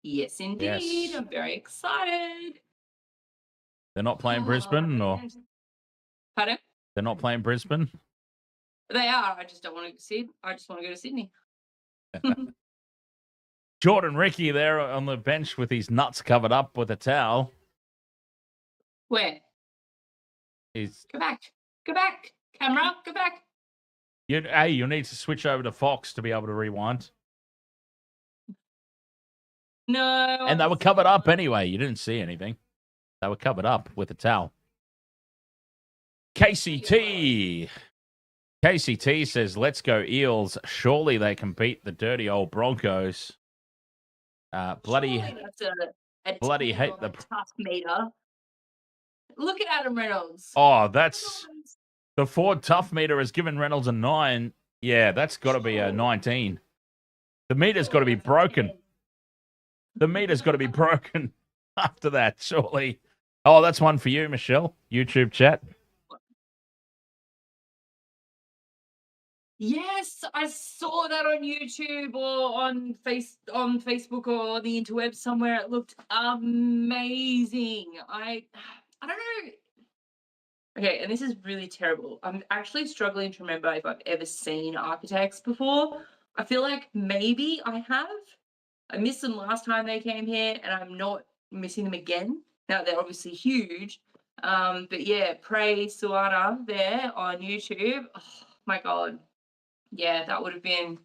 Yes, indeed. Yes. I'm very excited. They're not playing Brisbane, or pardon? They're not playing Brisbane. They are. I just don't want to see. I just want to go to Sydney. Jordan Ricky there on the bench with his nuts covered up with a towel. Where? Go back. Go back. Camera, go back. You need to switch over to Fox to be able to rewind. No. And they were covered up anyway. You didn't see anything. They were covered up with a towel. KCT says, let's go Eels. Surely they can beat the dirty old Broncos. Bloody hate the tough meter. Look at Adam Reynolds. Oh, that's the Ford tough meter has given Reynolds a 9. Yeah, that's got to be a 19. The meter's got to be broken. The meter's got to be broken after that, surely. Oh, that's one for you, Michelle. YouTube chat. Yes, I saw that on YouTube or on Facebook or the interweb somewhere. It looked amazing. I don't know. Okay, and this is really terrible. I'm actually struggling to remember if I've ever seen Architects before. I feel like maybe I have. I missed them last time they came here, and I'm not missing them again. Now, they're obviously huge. But yeah, Prey Suana there on YouTube. Oh, my God. Yeah, that would have been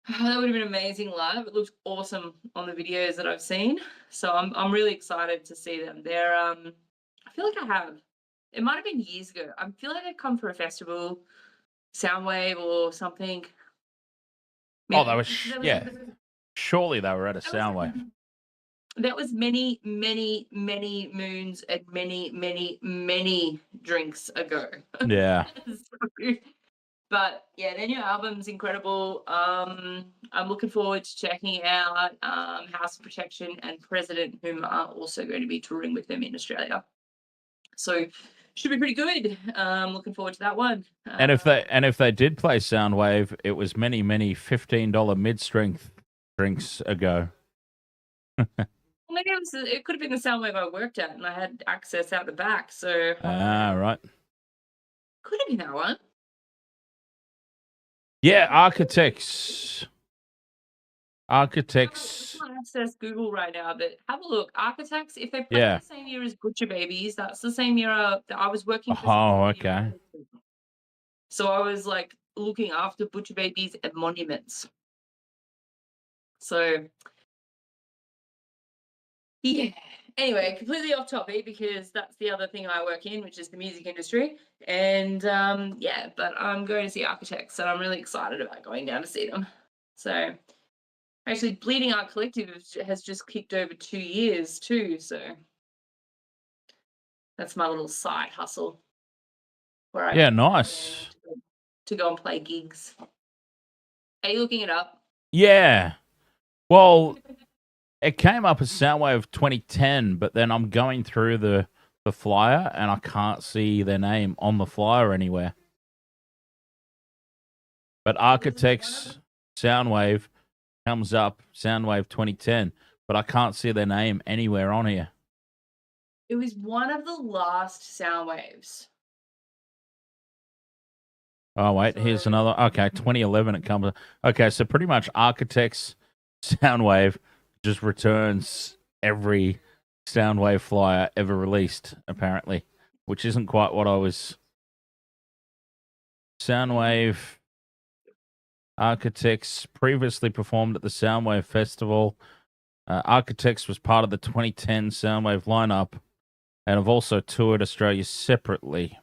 That would have been amazing live. It looks awesome on the videos that I've seen. So I'm really excited to see them. They're I feel like I have. It might have been years ago. I feel like they've come for a festival, Soundwave or something. Oh, There was, yeah. Surely they were at a Soundwave. that was many, many, many moons and many, many, many drinks ago. Yeah. But yeah, their new album's incredible. I'm looking forward to checking it out. House of Protection and President, whom are also going to be touring with them in Australia. So should be pretty good. Looking forward to that one. And if they did play Soundwave, it was many, many $15 mid-strength drinks ago. Maybe it could have been the Soundwave I worked at, and I had access out the back. So Right. could have been that one. Yeah, Architects. I can't access Google right now, but have a look. Architects, if they play the same year as Butcher Babies, that's the same year that I was working for. Oh, okay. So I was like looking after Butcher Babies and Monuments. So yeah. Anyway, completely off topic because that's the other thing I work in, which is the music industry. And yeah, but I'm going to see Architects, and I'm really excited about going down to see them. So actually, Bleeding Art Collective has just kicked over 2 years too. So that's my little side hustle. Yeah, nice. To go and play gigs. Are you looking it up? Yeah. Well, it came up as Soundwave 2010, but then I'm going through the flyer and I can't see their name on the flyer anywhere. But Architects Soundwave comes up Soundwave 2010, but I can't see their name anywhere on here. It was one of the last Soundwaves. Oh, wait, here's another. Okay, 2011 it comes. Okay, so pretty much Architects Soundwave just returns every Soundwave flyer ever released, apparently, which isn't quite what I was. Soundwave Architects previously performed at the Soundwave Festival. Architects was part of the 2010 Soundwave lineup and have also toured Australia separately.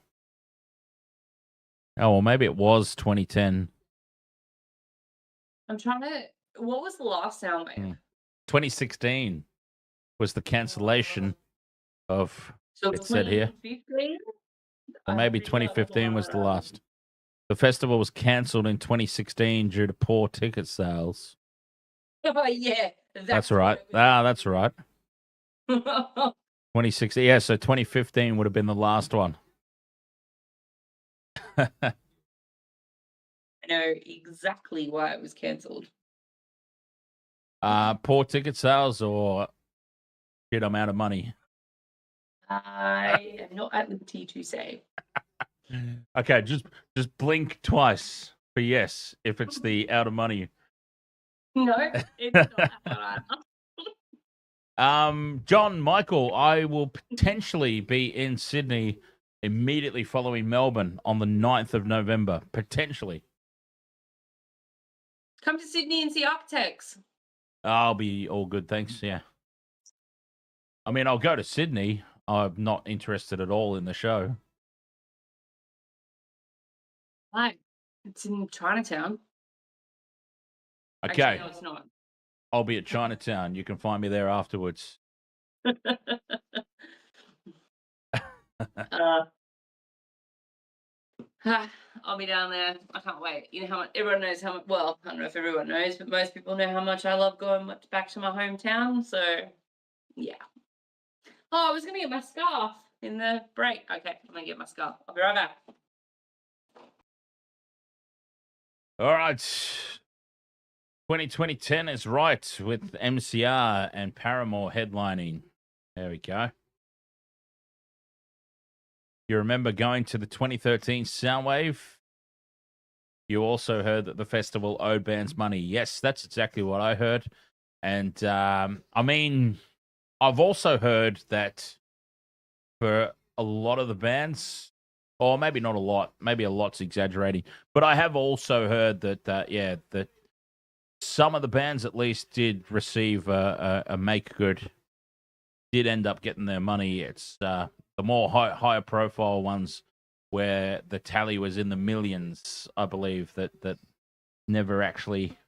Oh, well, maybe it was 2010. I'm trying to. What was the last Soundwave? 2016 was the cancellation of. So it said here. 2015? Or maybe 2015 was the last. The festival was cancelled in 2016 due to poor ticket sales. Oh yeah, that's right. That's right. 2016. Yeah, so 2015 would have been the last one. I know exactly why it was cancelled. Poor ticket sales or shit, I'm out of money. I am not at liberty to say. Okay, just blink twice for yes if it's the out of money. No, it's not that one. John Michael, I will potentially be in Sydney immediately following Melbourne on the 9th of November. Potentially. Come to Sydney and see Architects. I'll be all good, thanks. Yeah. I mean, I'll go to Sydney. I'm not interested at all in the show. Right. It's in Chinatown. Okay. Actually, no, it's not. I'll be at Chinatown. You can find me there afterwards. I'll be down there. I can't wait. You know how much everyone knows how much. Well, I don't know if everyone knows, but most people know how much I love going back to my hometown. So, yeah. Oh, I was gonna get my scarf in the break. Okay, I'm gonna get my scarf. I'll be right back. All right. 2010 is right with MCR and Paramore headlining. There we go. You remember going to the 2013 Soundwave? You also heard that the festival owed bands money. Yes, that's exactly what I heard. And, I mean, I've also heard that for a lot of the bands, or maybe not a lot, maybe a lot's exaggerating, but I have also heard that, that some of the bands at least did receive a make good, did end up getting their money. It's the more higher profile ones where the tally was in the millions, I believe, that never actually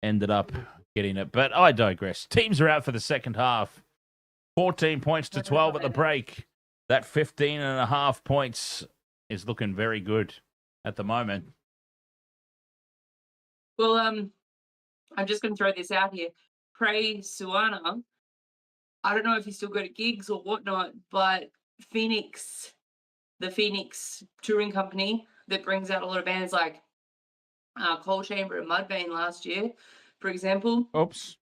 ended up getting it. But I digress. Teams are out for the second half. 14 points to 12 at the break. That 15.5 points is looking very good at the moment. Well, I'm just going to throw this out here. Pray Suana, I don't know if he's still got gigs or whatnot, but the Phoenix touring company that brings out a lot of bands like Coal Chamber and Mudvayne last year, for example. Oops.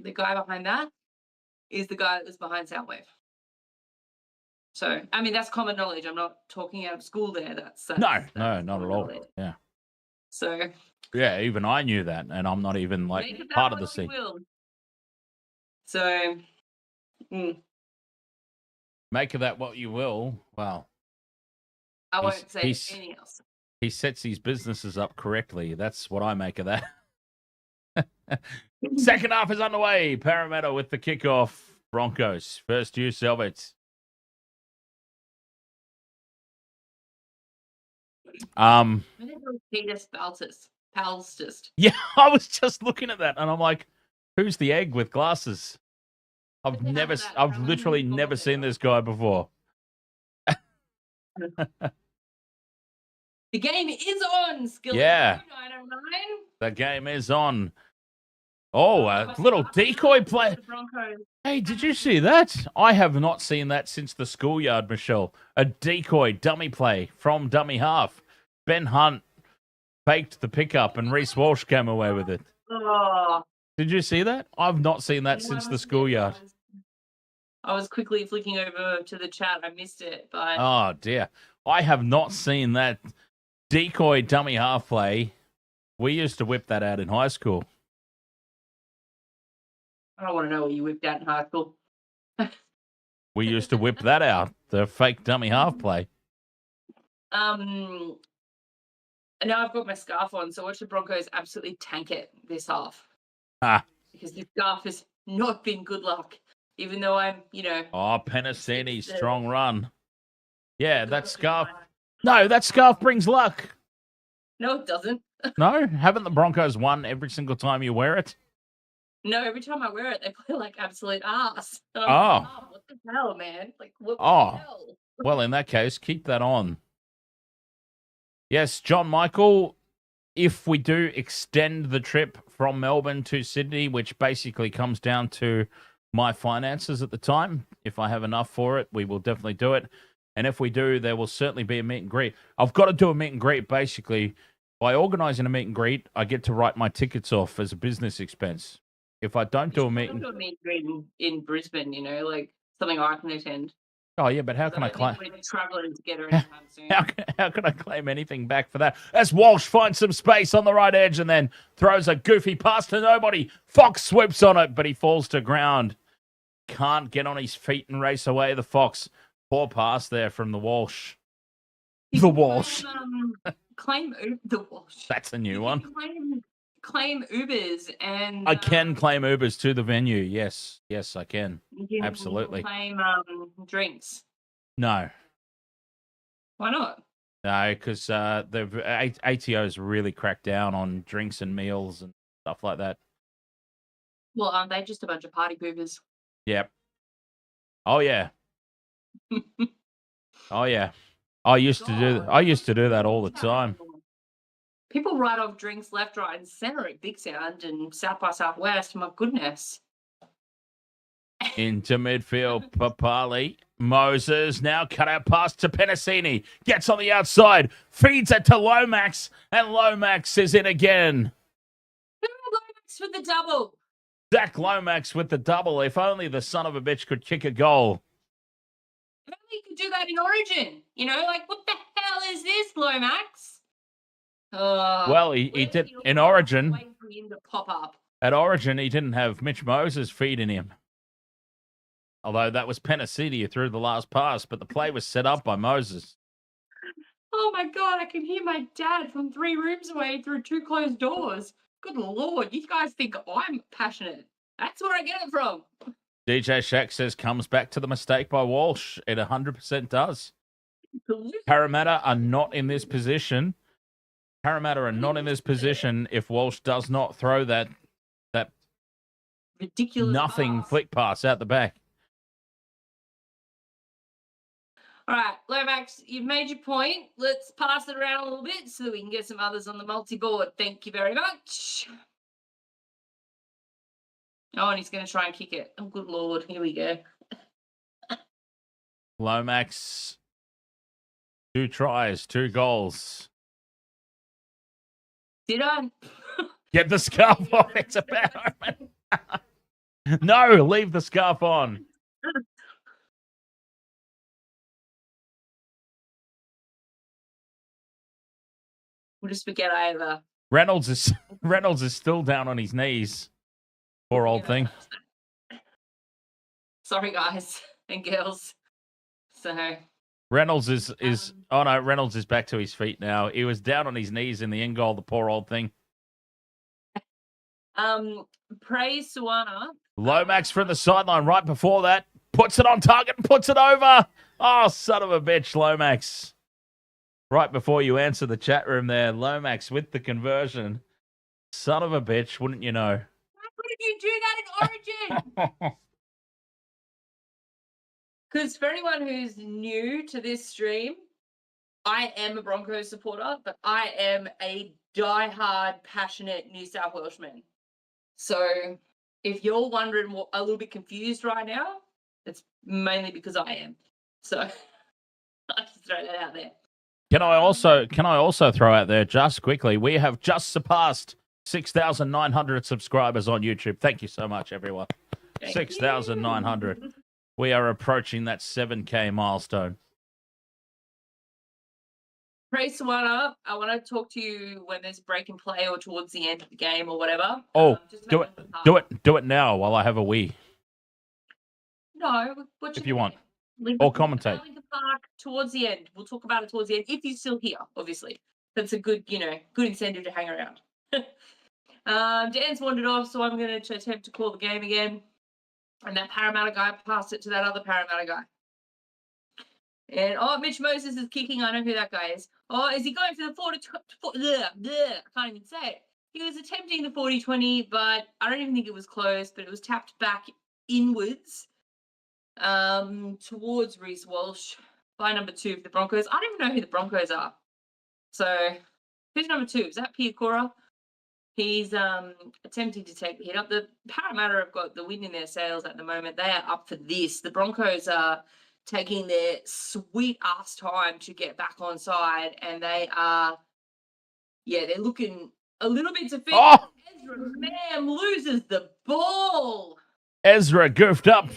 The guy behind that is the guy that was behind Soundwave. So, I mean, that's common knowledge. I'm not talking out of school there. That's no, not at all. Knowledge. Yeah. So. Yeah, even I knew that, and I'm not even like part of the scene. So. Make of that what you will. Wow. I won't say anything else. He sets his businesses up correctly. That's what I make of that. Second half is underway. Parramatta with the kickoff. Broncos. First use of it. Yeah, I was just looking at that and I'm like, who's the egg with glasses? I've literally never seen this guy before. The game is on, Skill. Yeah. 909. The game is on. Oh, a little decoy play. Hey, did you see that? I have not seen that since the schoolyard, Michelle. A decoy dummy play from dummy half. Ben Hunt faked the pickup and Reece Walsh came away with it. Oh. Did you see that? I've not seen that since the schoolyard. I was quickly flicking over to the chat. I missed it. But oh, dear. I have not seen that decoy dummy half play. We used to whip that out in high school. I don't want to know what you whipped out in high school. We used to whip that out, the fake dummy half play. Now I've got my scarf on, so watch the Broncos absolutely tank it this half. Because this scarf has not been good luck, even though I'm, Oh, Penisini, strong run. Yeah, that scarf. No, that scarf brings luck. No, it doesn't. No? Haven't the Broncos won every single time you wear it? No, every time I wear it, they play like absolute ass. Oh. What the hell, man? Like, what the hell? Well, in that case, keep that on. Yes, John Michael, if we do extend the trip from Melbourne to Sydney, which basically comes down to my finances at the time, if I have enough for it, we will definitely do it. And if we do, there will certainly be a meet and greet. I've got to do a meet and greet, basically. By organising a meet and greet, I get to write my tickets off as a business expense. If I don't do a meet and greet in Brisbane, like something I can attend. Oh, yeah, but how can I claim? Traveling together anytime soon. How can I claim anything back for that? As Walsh finds some space on the right edge and then throws a goofy pass to nobody. Fox swoops on it, but he falls to ground. Can't get on his feet and race away. The Fox. Poor pass there from the Walsh. The Walsh. Claim the Walsh. That's a new one. Claim Ubers and I can claim Ubers to the venue. Yes, I can. Absolutely. Claim drinks. No. Why not? No, because the ATO's really cracked down on drinks and meals and stuff like that. Well, aren't they just a bunch of party poopers? Yep. Oh yeah. Oh yeah. I used to do that all the time. People write off drinks left, right, and centre at Big Sound and South by Southwest. My goodness. Into midfield, Papali. Moses now cut out pass to Penisini. Gets on the outside. Feeds it to Lomax. And Lomax is in again. Lomax with the double. Zach Lomax with the double. If only the son of a bitch could kick a goal. If only he could do that in Origin. What the hell is this, Lomax? Well, he did in Origin. Waiting for him to pop up. At Origin, he didn't have Mitch Moses feeding him. Although that was Penisini who threw the last pass, but the play was set up by Moses. Oh my God, I can hear my dad from 3 rooms away through 2 closed doors. Good Lord, you guys think I'm passionate. That's where I get it from. DJ Shack says comes back to the mistake by Walsh. It 100% does. Absolutely. Parramatta are not in this position. Parramatta are not in this position if Walsh does not throw that Ridiculous nothing pass. flick pass out the back. All right, Lomax, you've made your point. Let's pass it around a little bit so that we can get some others on the multi-board. Thank you very much. Oh, and he's going to try and kick it. Oh, good Lord. Here we go. Lomax, 2 tries, 2 goals. Did I? Get the scarf off. It's a bad omen. No, leave the scarf on. We'll just forget I ever. Reynolds is still down on his knees. Poor old thing. Sorry, guys and girls. So Reynolds is oh no, Reynolds is back to his feet now. He was down on his knees in the end goal, the poor old thing. Praise Suana. Lomax from the sideline right before that. Puts it on target and puts it over. Oh, son of a bitch, Lomax. Right before you answer the chat room there, Lomax with the conversion. Son of a bitch, wouldn't you know? Why did you do that in Origin? Because for anyone who's new to this stream, I am a Broncos supporter, but I am a diehard, passionate New South Welshman. So if you're wondering, a little bit confused right now, it's mainly because I am. So I just throw that out there. Can I also throw out there just quickly, we have just surpassed 6,900 subscribers on YouTube. Thank you so much, everyone. 6,900. We are approaching that 7K milestone. Praise one up. I want to talk to you when there's break and play or towards the end of the game or whatever. Oh, do it now while I have a wee. No, if you want. Or commentate. The park towards the end. We'll talk about it towards the end if you're still here, obviously. That's a good, good incentive to hang around. Dan's wandered off, so I'm going to attempt to call the game again. And that Parramatta guy passed it to that other Parramatta guy. And, Mitch Moses is kicking. I know who that guy is. Oh, is he going for the 40-20? I can't even say it. He was attempting the 40-20, but I don't even think it was close, but it was tapped back inwards towards Reece Walsh by number 2 for the Broncos. I don't even know who the Broncos are. So, who's number 2? Is that Piacora? He's attempting to take the hit up. The Parramatta have got the wind in their sails at the moment. They are up for this. The Broncos are taking their sweet-ass time to get back on side, and they are, they're looking a little bit defeated. Oh! Ezra Mam loses the ball. Ezra goofed up.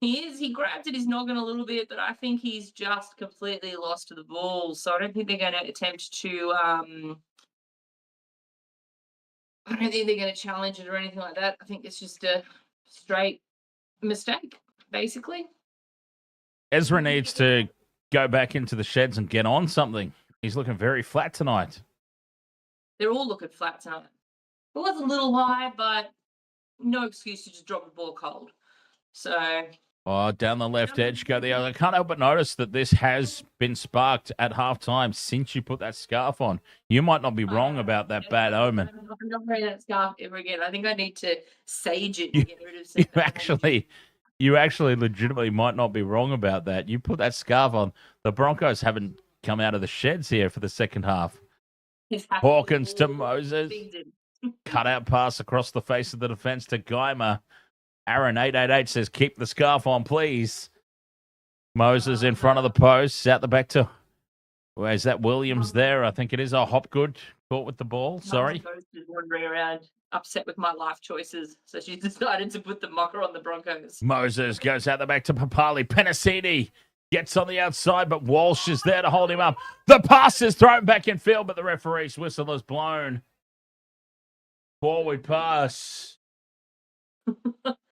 He is. He grabbed at his noggin a little bit, but I think he's just completely lost to the ball. So I don't think they're going to attempt to. I don't think they're going to challenge it or anything like that. I think it's just a straight mistake, basically. Ezra needs to go back into the sheds and get on something. He's looking very flat tonight. They're all looking flat tonight. It was a little high, but no excuse to just drop the ball cold. So. Oh, down the left edge, go the other. I can't help but notice that this has been sparked at halftime since you put that scarf on. You might not be wrong about that bad omen. I'm not wearing that scarf ever again. I think I need to sage it and get rid of You actually legitimately might not be wrong about that. You put that scarf on. The Broncos haven't come out of the sheds here for the second half. Hawkins to Moses. Cut out pass across the face of the defense to Geimer. Aaron 888 says, keep the scarf on, please. Moses in front of the post. Out the back to, where's that Williams there? I think it is. Hopgood caught with the ball. Sorry. She's wandering around, upset with my life choices. So she decided to put the mocker on the Broncos. Moses goes out the back to Papali. Penisini gets on the outside, but Walsh is there to hold him up. The pass is thrown back in field, but the referee's whistle is blown. Forward pass.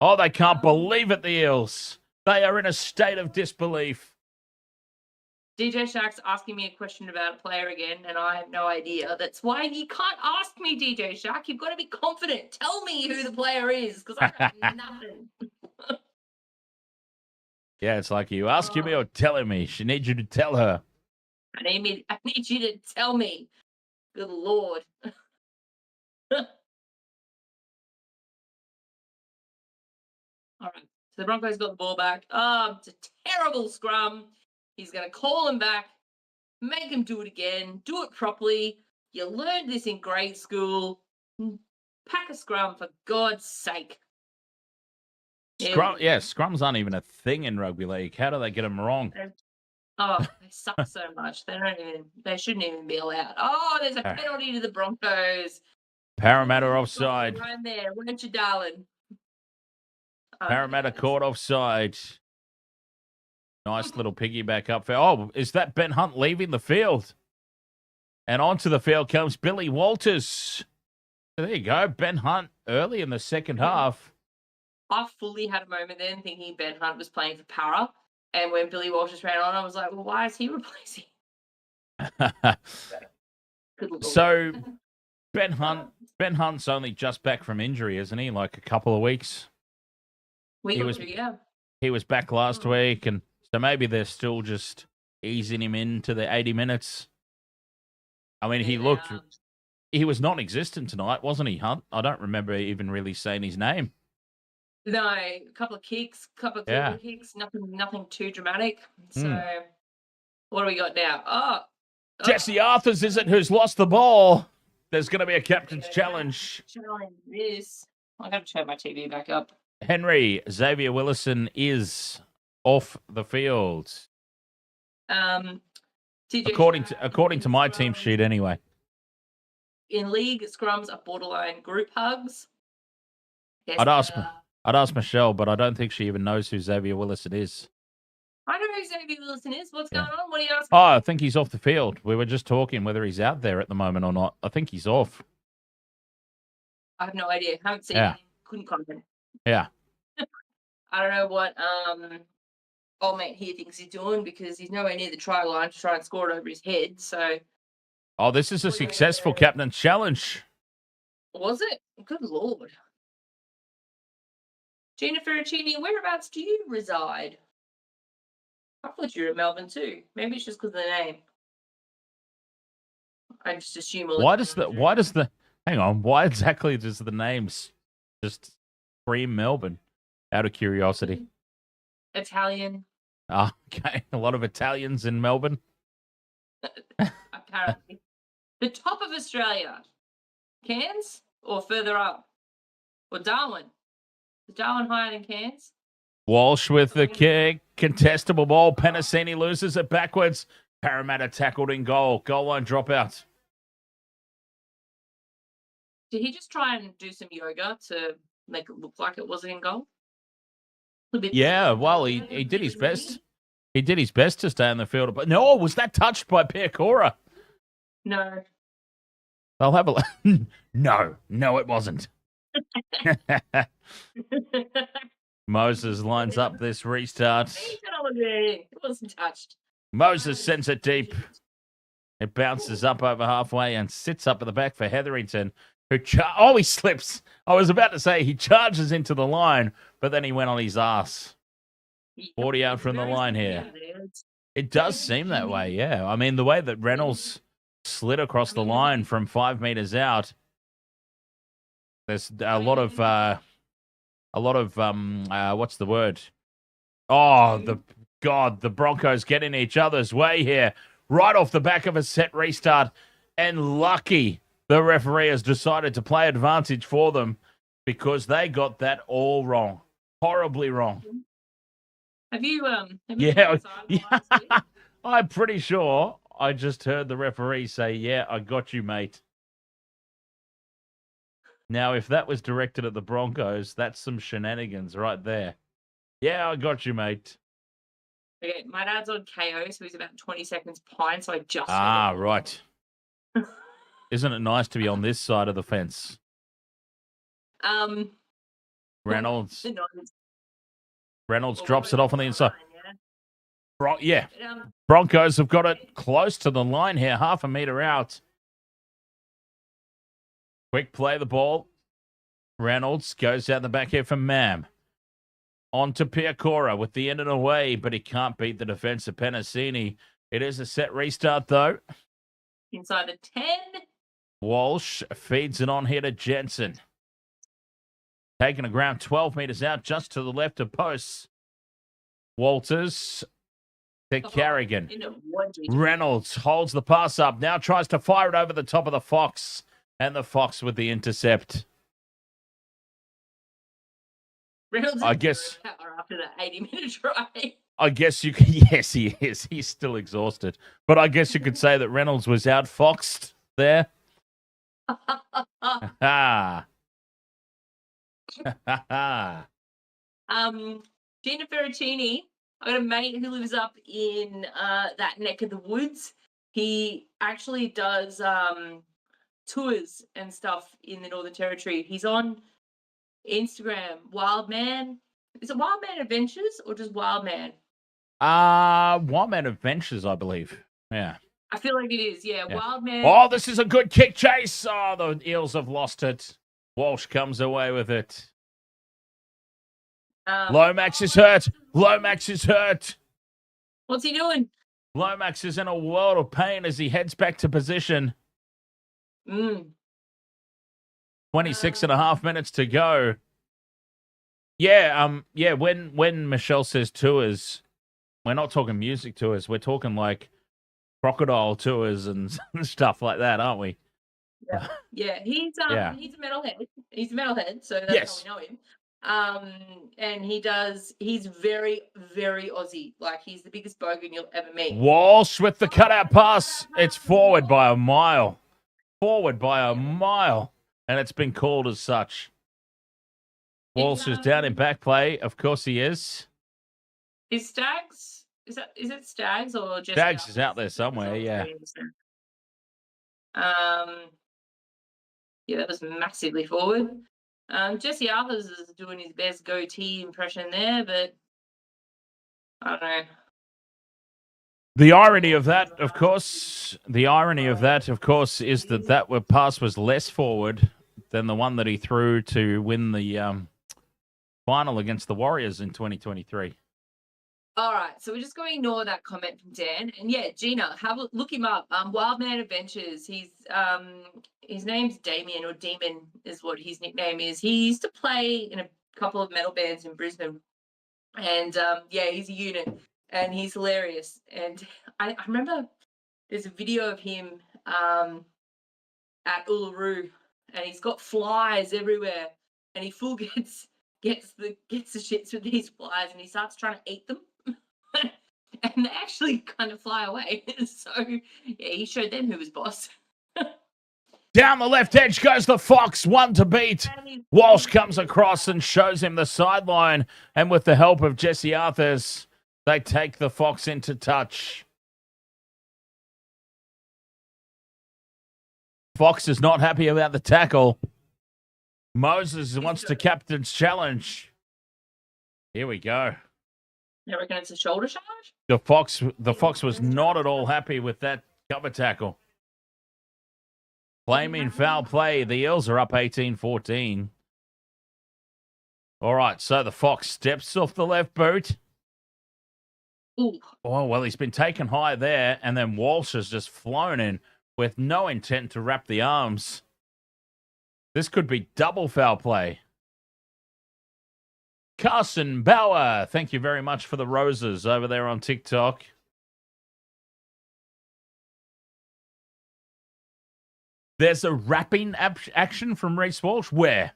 Oh, they can't believe it, the Eels. They are in a state of disbelief. DJ Shark's asking me a question about a player again, and I have no idea. That's why you can't ask me, DJ Shark. You've got to be confident. Tell me who the player is, because I got nothing. Yeah, it's like you asking me or telling me. She needs you to tell her. I need you to tell me. Good Lord. All right. So the Broncos got the ball back. It's a terrible scrum. He's going to call him back, make him do it again, do it properly. You learned this in grade school. Pack a scrum, for God's sake. Scrums aren't even a thing in rugby league. How do they get them wrong? Oh, they suck so much. They shouldn't even be allowed. Oh, there's a penalty to the Broncos. Parramatta offside. Right there, weren't you, darling? Parramatta caught offside. Nice little piggyback up. Oh, is that Ben Hunt leaving the field? And onto the field comes Billy Walters. There you go. Ben Hunt early in the second half. I fully had a moment then thinking Ben Hunt was playing for Parra. And when Billy Walters ran on, I was like, well, why is he replacing? So Ben Hunt's only just back from injury, isn't he? Like a couple of weeks. He was back last week, and so maybe they're still just easing him into the 80 minutes. I mean, he was non-existent tonight, wasn't he, Hunt? I don't remember even really saying his name. No, a couple of kicks, kicks, nothing too dramatic. So what do we got now? Jesse Arthars is it who's lost the ball. There's going to be a captain's challenge. Yes. I got to turn my TV back up. Henry Xavier Willison is off the field. According to my team sheet, anyway. In league, scrums are borderline group hugs. Yes, I'd ask Michelle, but I don't think she even knows who Xavier Willison is. I know who Xavier Willison is. What's going on? What are you asking? Oh, I think he's off the field. We were just talking whether he's out there at the moment or not. I think he's off. I have no idea. Haven't seen him. Couldn't comment. Yeah. I don't know what old mate here thinks he's doing because he's nowhere near the try line to try and score it over his head. So. Oh, this is a successful captain's challenge. Was it? Good Lord. Gina Ferracini, whereabouts do you reside? I thought you were in Melbourne too. Maybe it's just because of the name. I just assume. Why exactly does the names just scream Melbourne? Out of curiosity. Italian. Ah, okay. A lot of Italians in Melbourne. Apparently. The top of Australia. Cairns or further up? Or Darwin? Is Darwin higher than Cairns? Walsh with the kick. Contestable ball. Penisini loses it backwards. Parramatta tackled in goal. Goal line dropout. Did he just try and do some yoga to make it look like it wasn't in goal? Yeah, well, he did his best. He did his best to stay on the field. But no, was that touched by Piakora? No. I'll have a look. No, it wasn't. Moses lines up this restart. It wasn't touched. Moses sends it deep. It bounces up over halfway and sits up at the back for Hetherington, who he slips. I was about to say he charges into the line, but then he went on his ass. 40 out from the line here. It does seem that way, yeah. I mean, the way that Reynolds slid across the line from 5 meters out, there's a lot of what's the word? Oh, the Broncos get in each other's way here, right off the back of a set restart, and lucky the referee has decided to play advantage for them because they got that all wrong, horribly wrong. Have you yeah. I'm pretty sure I just heard the referee say, "Yeah, I got you, mate." Now, if that was directed at the Broncos, that's some shenanigans right there. Yeah, I got you, mate. Okay, my dad's on KO, so he's about 20 seconds behind, so I just... right. Isn't it nice to be on this side of the fence? Reynolds drops it off on the inside. Yeah. But, Broncos have got it close to the line here, half a metre out. Quick play the ball. Reynolds goes down the back here for Mam. On to Piacora with the end and away, but he can't beat the defence of Penisini. It is a set restart, though. Inside the 10. Walsh feeds it on here to Jensen. Taking a ground 12 metres out, just to the left of posts. Walters to Carrigan. Reynolds holds the pass up. Now tries to fire it over the top of the Fox. And the Fox with the intercept. Reynolds I guess after that 80-minute try. I guess you can. Yes, he is. He's still exhausted. But I guess you could say that Reynolds was outfoxed there. Ha ha. Gina Ferracini, I got a mate who lives up in that neck of the woods. He actually does tours and stuff in the Northern Territory. He's on Instagram, Wildman. Is it Wildman Adventures or just Wildman? Wildman Adventures, I believe. Yeah. I feel like it is, yeah. Wildman. Oh, this is a good kick chase. Oh, the Eels have lost it. Walsh comes away with it. Lomax is hurt. Lomax is hurt. What's he doing? Lomax is in a world of pain as he heads back to position. 26 and a half minutes to go. Yeah, when Michelle says tours, we're not talking music tours. We're talking like crocodile tours and stuff like that, aren't we? Yeah. He's a metalhead. He's a metalhead, so that's how we know him. And he's very, very Aussie. Like, he's the biggest bogan you'll ever meet. Walsh with the cutout pass. It's forward by a mile. Forward by a mile. And it's been called as such. Walsh is down in back play. Of course he is. Is Stags? Is it Stags or just Stags is out there somewhere, yeah. Yeah, that was massively forward. Jesse Arthars is doing his best goatee impression there, but I don't know. The irony of that, of course, is that pass was less forward than the one that he threw to win the final against the Warriors in 2023. All right, so we're just going to ignore that comment from Dan. And yeah, Gina, look him up. Wildman Adventures. His name's Damien, or Demon is what his nickname is. He used to play in a couple of metal bands in Brisbane. And he's a unit and he's hilarious. And I remember there's a video of him at Uluru, and he's got flies everywhere, and he full gets the shits with these flies, and he starts trying to eat them. And they actually kind of fly away. So, yeah, he showed them who was boss. Down the left edge goes the Fox, one to beat. Walsh comes across and shows him the sideline. And with the help of Jesse Arthars, they take the Fox into touch. Fox is not happy about the tackle. Moses wants to captain's challenge. Here we go. You reckon it's a shoulder charge? The Fox was not at all happy with that cover tackle. Claiming foul play. The Eels are up 18-14. All right, so the Fox steps off the left boot. Ooh. Oh, well, he's been taken high there, and then Walsh has just flown in with no intent to wrap the arms. This could be double foul play. Carson Bauer, thank you very much for the roses over there on TikTok. There's a wrapping action from Reece Walsh. Where?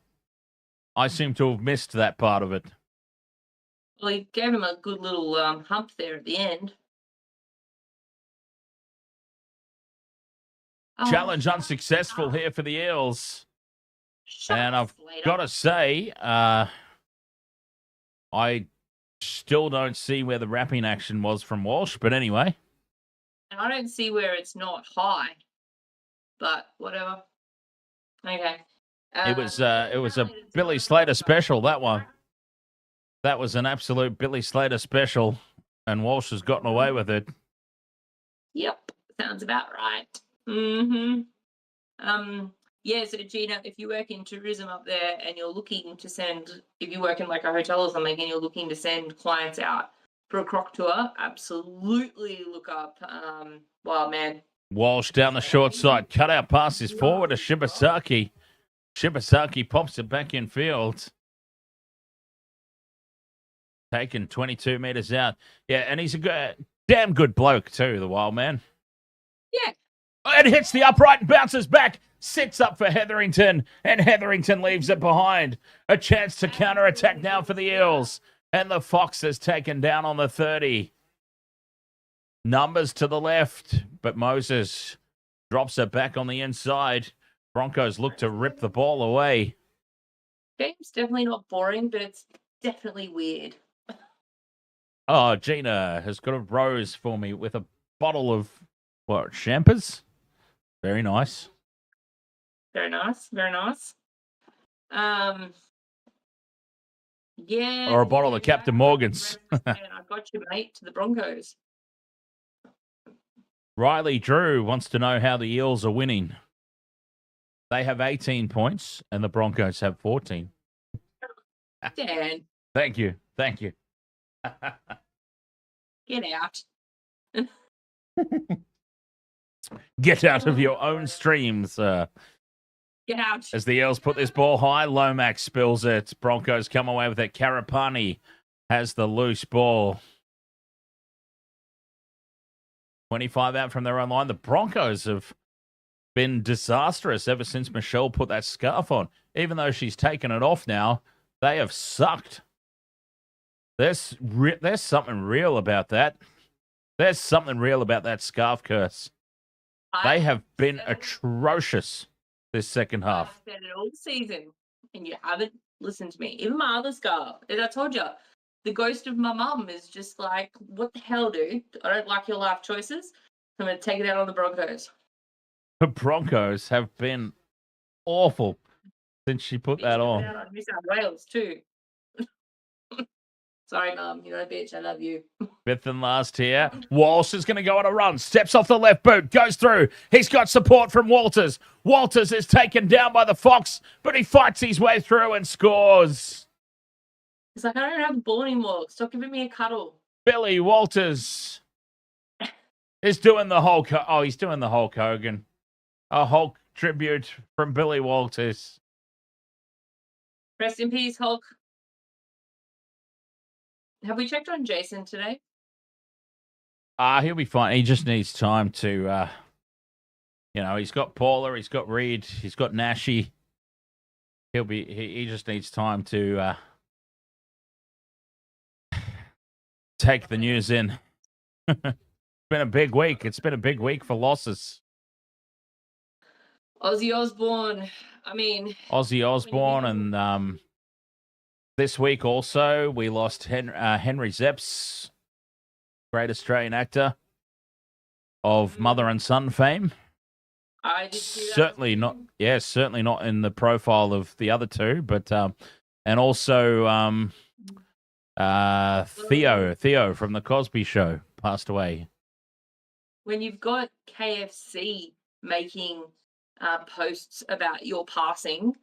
I seem to have missed that part of it. Well, he gave him a good little hump there at the end. Challenge unsuccessful here for the Eels. And I've got to say, I still don't see where the wrapping action was from Walsh, but anyway. And I don't see where it's not high, but whatever. Okay. It was a Billy Slater special, that one. That was an absolute Billy Slater special. And Walsh has gotten away with it. Yep, sounds about right. Mm-hmm. Yeah, so Gina, if you work in tourism up there and you're looking to send, if you work in like a hotel or something and you're looking to send clients out for a croc tour, absolutely look up Wild Man. Walsh down the short side. Cut out pass is forward to Shibasaki. Shibasaki pops it back in field. Taken 22 metres out. Yeah, and he's a damn good bloke too, the Wild Man. Yeah. It hits the upright and bounces back. Sits up for Hetherington, and Hetherington leaves it behind. A chance to counter-attack now for the Eels. And the Fox is taken down on the 30. Numbers to the left, but Moses drops it back on the inside. Broncos look to rip the ball away. Game's definitely not boring, but it's definitely weird. Oh, Gina has got a rose for me with a bottle of, what, champers? Very nice. Very nice, very nice. Yeah. Or a bottle of Captain Morgan's. I got you, mate, to the Broncos. Riley Drew wants to know how the Eels are winning. They have 18 points and the Broncos have 14. Dan. Thank you. Get out. Get out of your own streams. Get out. As the Eels put this ball high, Lomax spills it. Broncos come away with it. Karapani has the loose ball. 25 out from their own line. The Broncos have been disastrous ever since Michelle put that scarf on. Even though she's taken it off now, they have sucked. There's something real about that. There's something real about that scarf curse. They have been atrocious this second half. I've said it all season, and you haven't listened to me. Even my other scarf. As I told you, the ghost of my mum is just like, what the hell, dude? I don't like your life choices. I'm going to take it out on the Broncos. The Broncos have been awful since she put that on. New South Wales, too. Sorry, Mum. You're a bitch. I love you. Fifth and last here. Walsh is going to go on a run. Steps off the left boot. Goes through. He's got support from Walters. Walters is taken down by the Fox, but he fights his way through and scores. He's like, I don't have a ball anymore. Stop giving me a cuddle. Billy Walters is doing the Hulk. He's doing the Hulk Hogan. A Hulk tribute from Billy Walters. Rest in peace, Hulk. Have we checked on Jason today? He'll be fine. He just needs time to, he's got Paula, he's got Reed, he's got Nashi. He just needs time to take the news in. It's been a big week. It's been a big week for losses. Ozzy Osbourne. Ozzy Osbourne, and this week also we lost Henry Zepps, great Australian actor of mother and son fame. I did see that. Certainly not. Yeah, certainly not in the profile of the other two, but and also Theo from the Cosby Show passed away. When you've got KFC making posts about your passing,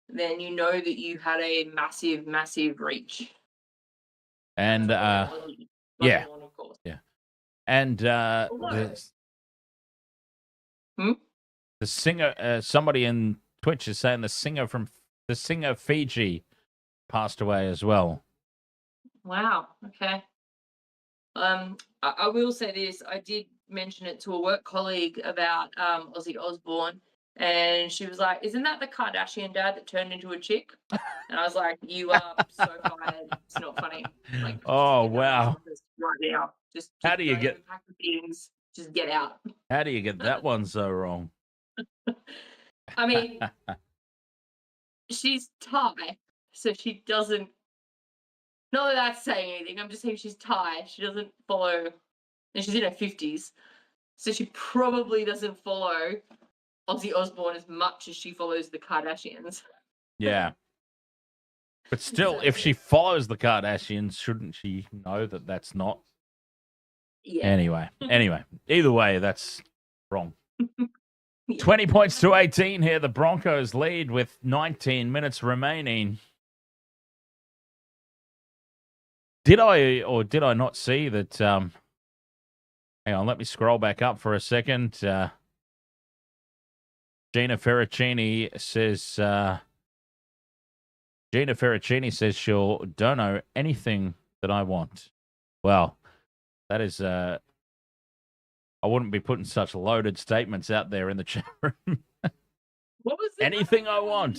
then you know that you had a massive, massive reach. And yeah, of course. Yeah, and the singer, somebody in Twitch is saying the singer Fiji passed away as well. Wow. Okay. I will say this. I did mention it to a work colleague about Ozzy Osbourne, and she was like, "Isn't that the Kardashian dad that turned into a chick?" And I was like, "You are so fired. It's not funny." Like, oh wow! Right now, just how do you get? Just get out. How do you get that one so wrong? I mean, she's Thai, so she doesn't. Not that that's saying anything. I'm just saying she's Thai. She doesn't follow, and she's in her 50s, so she probably doesn't follow Ozzy Osbourne as much as she follows the Kardashians. Yeah. But still, if she follows the Kardashians, shouldn't she know that that's not Yeah. Anyway, either way, that's wrong. Yeah. 20 points to 18 here. The Broncos lead with 19 minutes remaining. Did I or did I not see that? Hang on, let me scroll back up for a second. Gina Ferracini says she'll dono anything that I want. Well, that is I wouldn't be putting such loaded statements out there in the chat room. What was the Anything I want.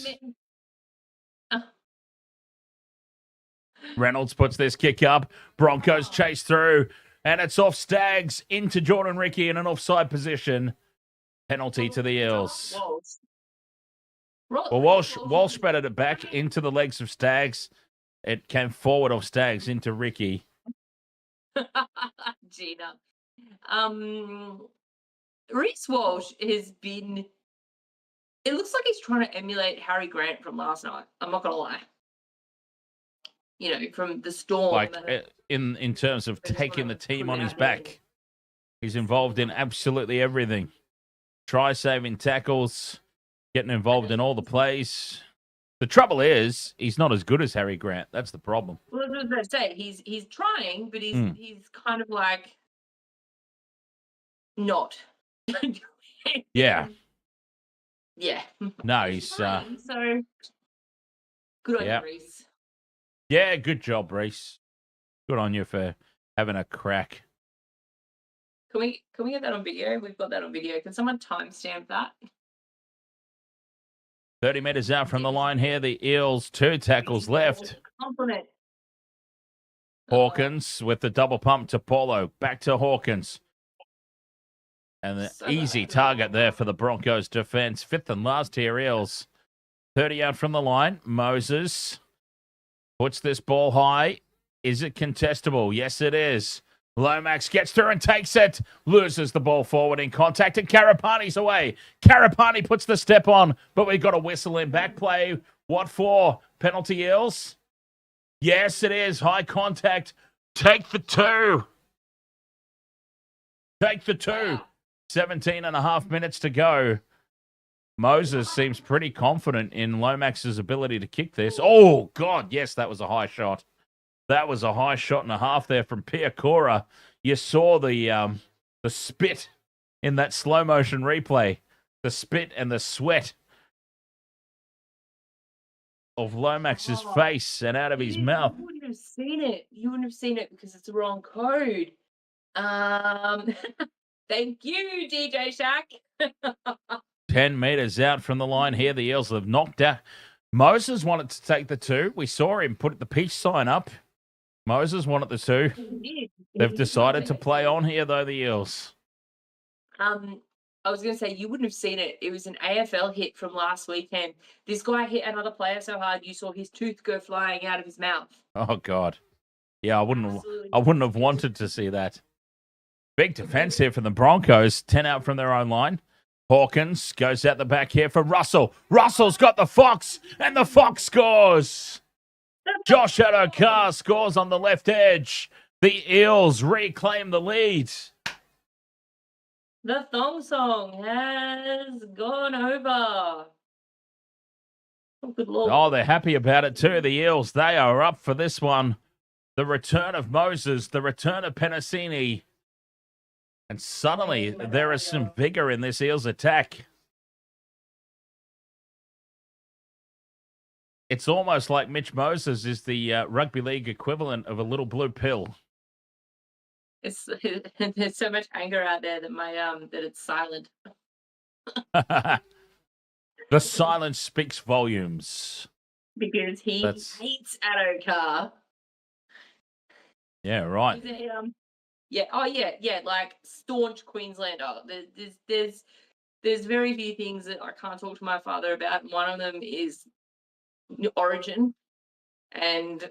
Reynolds puts this kick up. Broncos chase through, and it's off Staggs into Jordan Ricky in an offside position. Penalty to the Eels. Well, Walsh batted it back into the legs of Staggs. It came forward of Staggs into Ricky. Gina. Reece Walsh has been. It looks like he's trying to emulate Harry Grant from last night. I'm not gonna lie. You know, from the Storm. Like in terms of taking the team on his back. He's involved in absolutely everything. Try saving tackles, getting involved in all the plays. The trouble is, he's not as good as Harry Grant. That's the problem. Well, I was going to say, he's trying, but he's kind of like not. Yeah. Yeah. No, he's trying, so good on you, Reece. Yeah, good job, Reece. Good on you for having a crack. Can we get that on video? We've got that on video. Can someone timestamp that? 30 metres out from the line here. The Eels, 2 tackles left. Compliment. Hawkins with the double pump to Paulo. Back to Hawkins. And the easy target there for the Broncos defense. 5th and last here, Eels. 30 out from the line. Moses puts this ball high. Is it contestable? Yes, it is. Lomax gets through and takes it. Loses the ball forward in contact, and Karapani's away. Karapani puts the step on, but we've got a whistle in back play. What for? Penalty Eels? Yes, it is. High contact. Take the 2. Take the 2. 17 and a half minutes to go. Moses seems pretty confident in Lomax's ability to kick this. Oh, God, yes, that was a high shot. That was a high shot and a half there from Piakora. You saw the spit in that slow motion replay. The spit and the sweat of Lomax's face and out of his mouth. You wouldn't have seen it. You wouldn't have seen it because it's the wrong code. Thank you, DJ Shaq. 10 metres out from the line here. The Eels have knocked out. Moses wanted to take the 2. We saw him put the peace sign up. Moses wanted the 2. They've decided to play on here, though, the Eels. I was going to say, you wouldn't have seen it. It was an AFL hit from last weekend. This guy hit another player so hard, you saw his tooth go flying out of his mouth. Oh, God. Yeah, I wouldn't have wanted to see that. Big defense here for the Broncos. 10 out from their own line. Hawkins goes out the back here for Russell. Russell's got the Fox, and the Fox scores. Josh Adokar scores on the left edge. The Eels reclaim the lead. The thong song has gone over. Oh, good Lord. Oh, they're happy about it too, the Eels. They are up for this one. The return of Moses, the return of Penisini. And suddenly, there is some vigor in this Eels attack. It's almost like Mitch Moses is the rugby league equivalent of a little blue pill. There's so much anger out there that that it's silent. The silence speaks volumes. Because he hates Adokar. Yeah, right. Yeah, like staunch Queenslander. There's very few things that I can't talk to my father about. And one of them is Origin and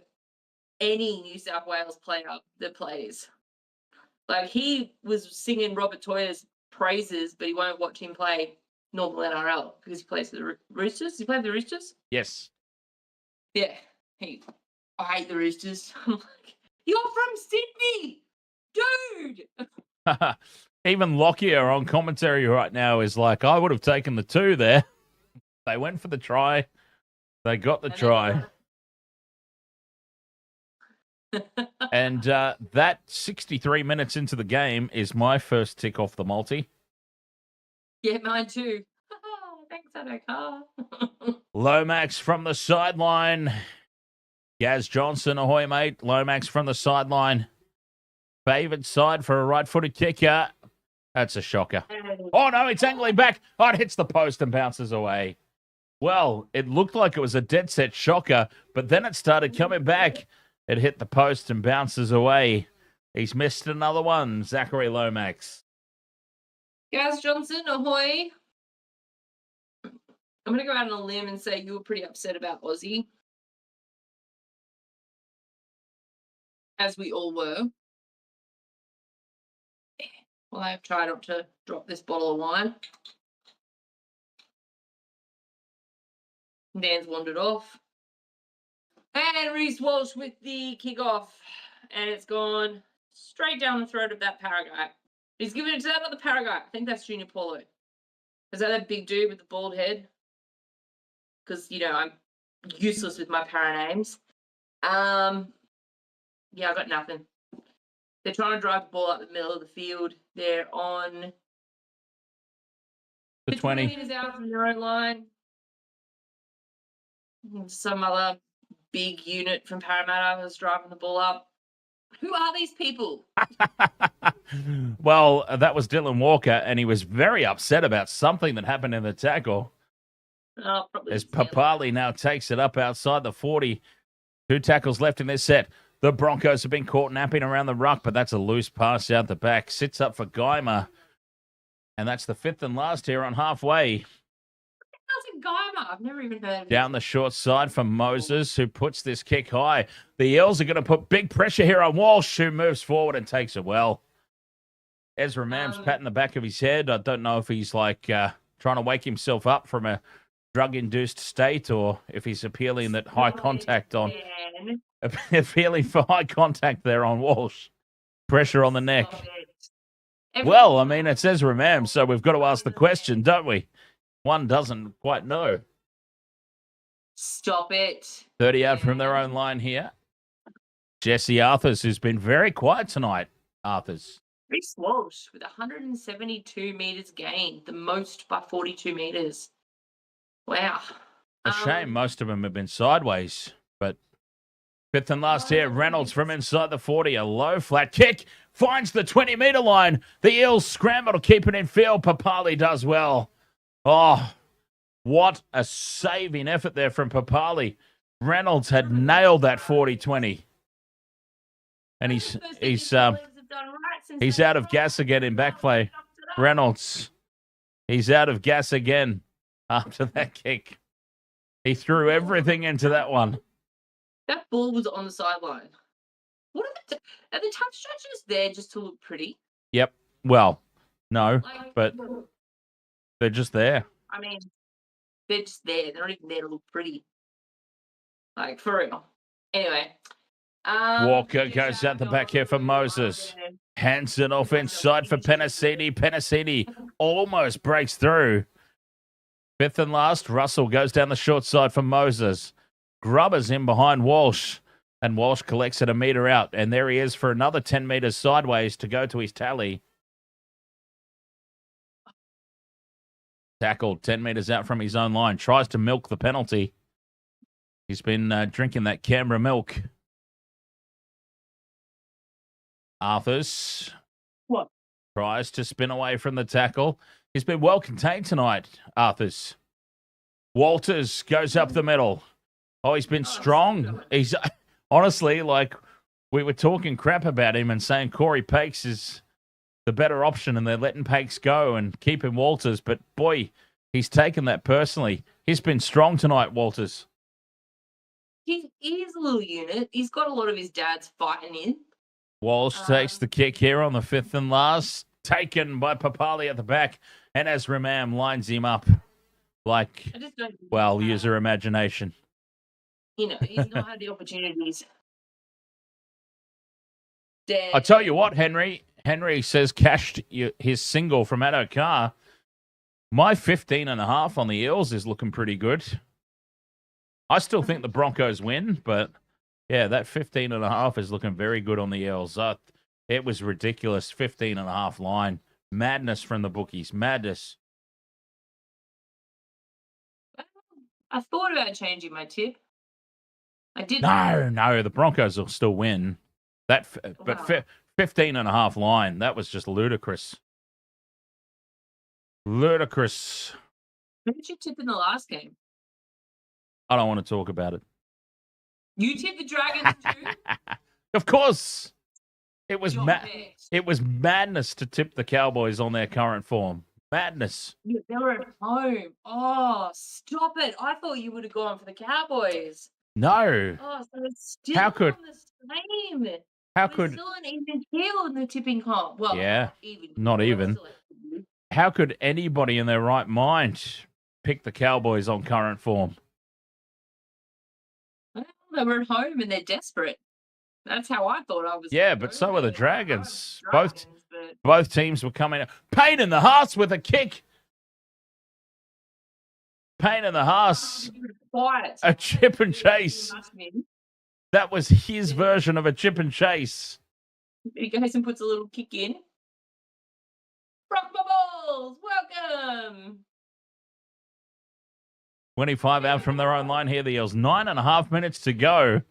any New South Wales player that plays. Like, he was singing Robert Toya's praises, but he won't watch him play normal NRL because he plays for the Roosters. Does he play for the Roosters? Yes. Yeah. I hate the Roosters. I'm like, you're from Sydney. Dude! Even Lockyer on commentary right now is like, I would have taken the 2 there. They went for the try. They got the try. And that 63 minutes into the game is my first tick off the multi. Yeah, mine too. Thanks, Adokar. Lomax from the sideline. Gaz Johnson, ahoy, mate. Lomax from the sideline. Favoured side for a right-footed kicker. That's a shocker. Oh, no, it's angling back. Oh, it hits the post and bounces away. Well, it looked like it was a dead set shocker, but then it started coming back. It hit the post and bounces away. He's missed another one, Zachary Lomax. Gaz Johnson, ahoy. I'm going to go out on a limb and say you were pretty upset about Aussie. As we all were. Well, I've tried not to drop this bottle of wine. Dan's wandered off. And Reece Walsh with the kickoff. And it's gone straight down the throat of that Parra guy. He's given it to that other Parra guy. I think that's Junior Paulo. Is that big dude with the bald head? Because, you know, I'm useless with my Parra names. Yeah, I got nothing. They're trying to drive the ball up the middle of the field. They're on the 20 meters out from their own line. Some other big unit from Parramatta was driving the ball up. Who are these people? Well, that was Dylan Walker, and he was very upset about something that happened in the tackle. Oh, probably as Papali now takes it up outside the 40. 2 tackles left in this set. The Broncos have been caught napping around the ruck, but that's a loose pass out the back. Sits up for Geimer. And that's the 5th and last here on halfway. How's it Geimer? I've never even heard of it. Down the short side for Moses, who puts this kick high. The Eels are going to put big pressure here on Walsh, who moves forward and takes it well. Ezra Mam's patting the back of his head. I don't know if he's like trying to wake himself up from a drug-induced state or if he's appealing that high contact on... Appealing for high contact there on Walsh. Pressure on the neck. Well, I mean, it says Ramam, so we've got to ask the question, don't we? One doesn't quite know. Stop it. 30 out from their own line here. Jesse Arthars, who's been very quiet tonight. Arthars. Reece Walsh with 172 metres gained, the most by 42 metres. Wow. A shame most of them have been sideways, but 5th and last here, Reynolds from inside the 40. A low flat kick finds the 20-metre line. The Eels scramble to keep it in field. Papali does well. Oh, what a saving effort there from Papali. Reynolds had nailed that 40-20. And he's out of gas again in back play. Reynolds, he's out of gas again after that kick. He threw everything into that one. That ball was on the sideline. What are the touch stretches there just to look pretty? Yep. Well, no, but they're just there. I mean, they're just there. They're not even there to look pretty. Like, for real. Anyway. Walker goes out the back here for Moses. Hands it off inside for Penisini. Penisini almost breaks through. 5th and last, Russell goes down the short side for Moses. Grubbers in behind Walsh, and Walsh collects it a metre out, and there he is for another 10 metres sideways to go to his tally. Tackled 10 metres out from his own line, tries to milk the penalty. He's been drinking that Canberra milk. Arthars tries to spin away from the tackle. He's been well contained tonight, Arthars. Walters goes up the middle. Oh, he's been strong. He's honestly, like, we were talking crap about him and saying Corey Pakes is the better option and they're letting Pakes go and keeping Walters. But, boy, he's taken that personally. He's been strong tonight, Walters. He is a little unit. He's got a lot of his dad's fighting in. Walsh takes the kick here on the 5th and last. Taken by Papali at the back. And as Ramam lines him up like, well, use your imagination. You know, he's not had the opportunities. Damn. I tell you what, Henry says cashed his single from Addo Carr. My 15.5 on the Eels is looking pretty good. I still think the Broncos win, but yeah, that 15.5 is looking very good on the Eels. It was ridiculous. 15.5 line. Madness from the bookies. Madness. I thought about changing my tip. I didn't. No, the Broncos will still win. But 15.5 line, that was just ludicrous. Ludicrous. Who did you tip in the last game? I don't want to talk about it. You tipped the Dragons too? Of course. It was madness to tip the Cowboys on their current form. Madness. Yeah, they were at home. Oh, stop it. I thought you would have gone for the Cowboys. No. Oh, so it's still How could- on the same. How We're could still an even keel in the tipping comp. Well, Yeah, not not even. Still at- how could anybody in their right mind pick the Cowboys on current form? Well, they were at home and they're desperate. That's how I thought I was. Yeah, gonna but go. so were the They were Dragons. but Both teams were coming out. Payne in the Haas with a kick. Payne in the Haas. quiet. A chip and chase. That was his version of a chip and chase. He goes and puts a little kick in. Rock my balls! Welcome! 25 out from their own line here. The Eels. 9.5 minutes to go.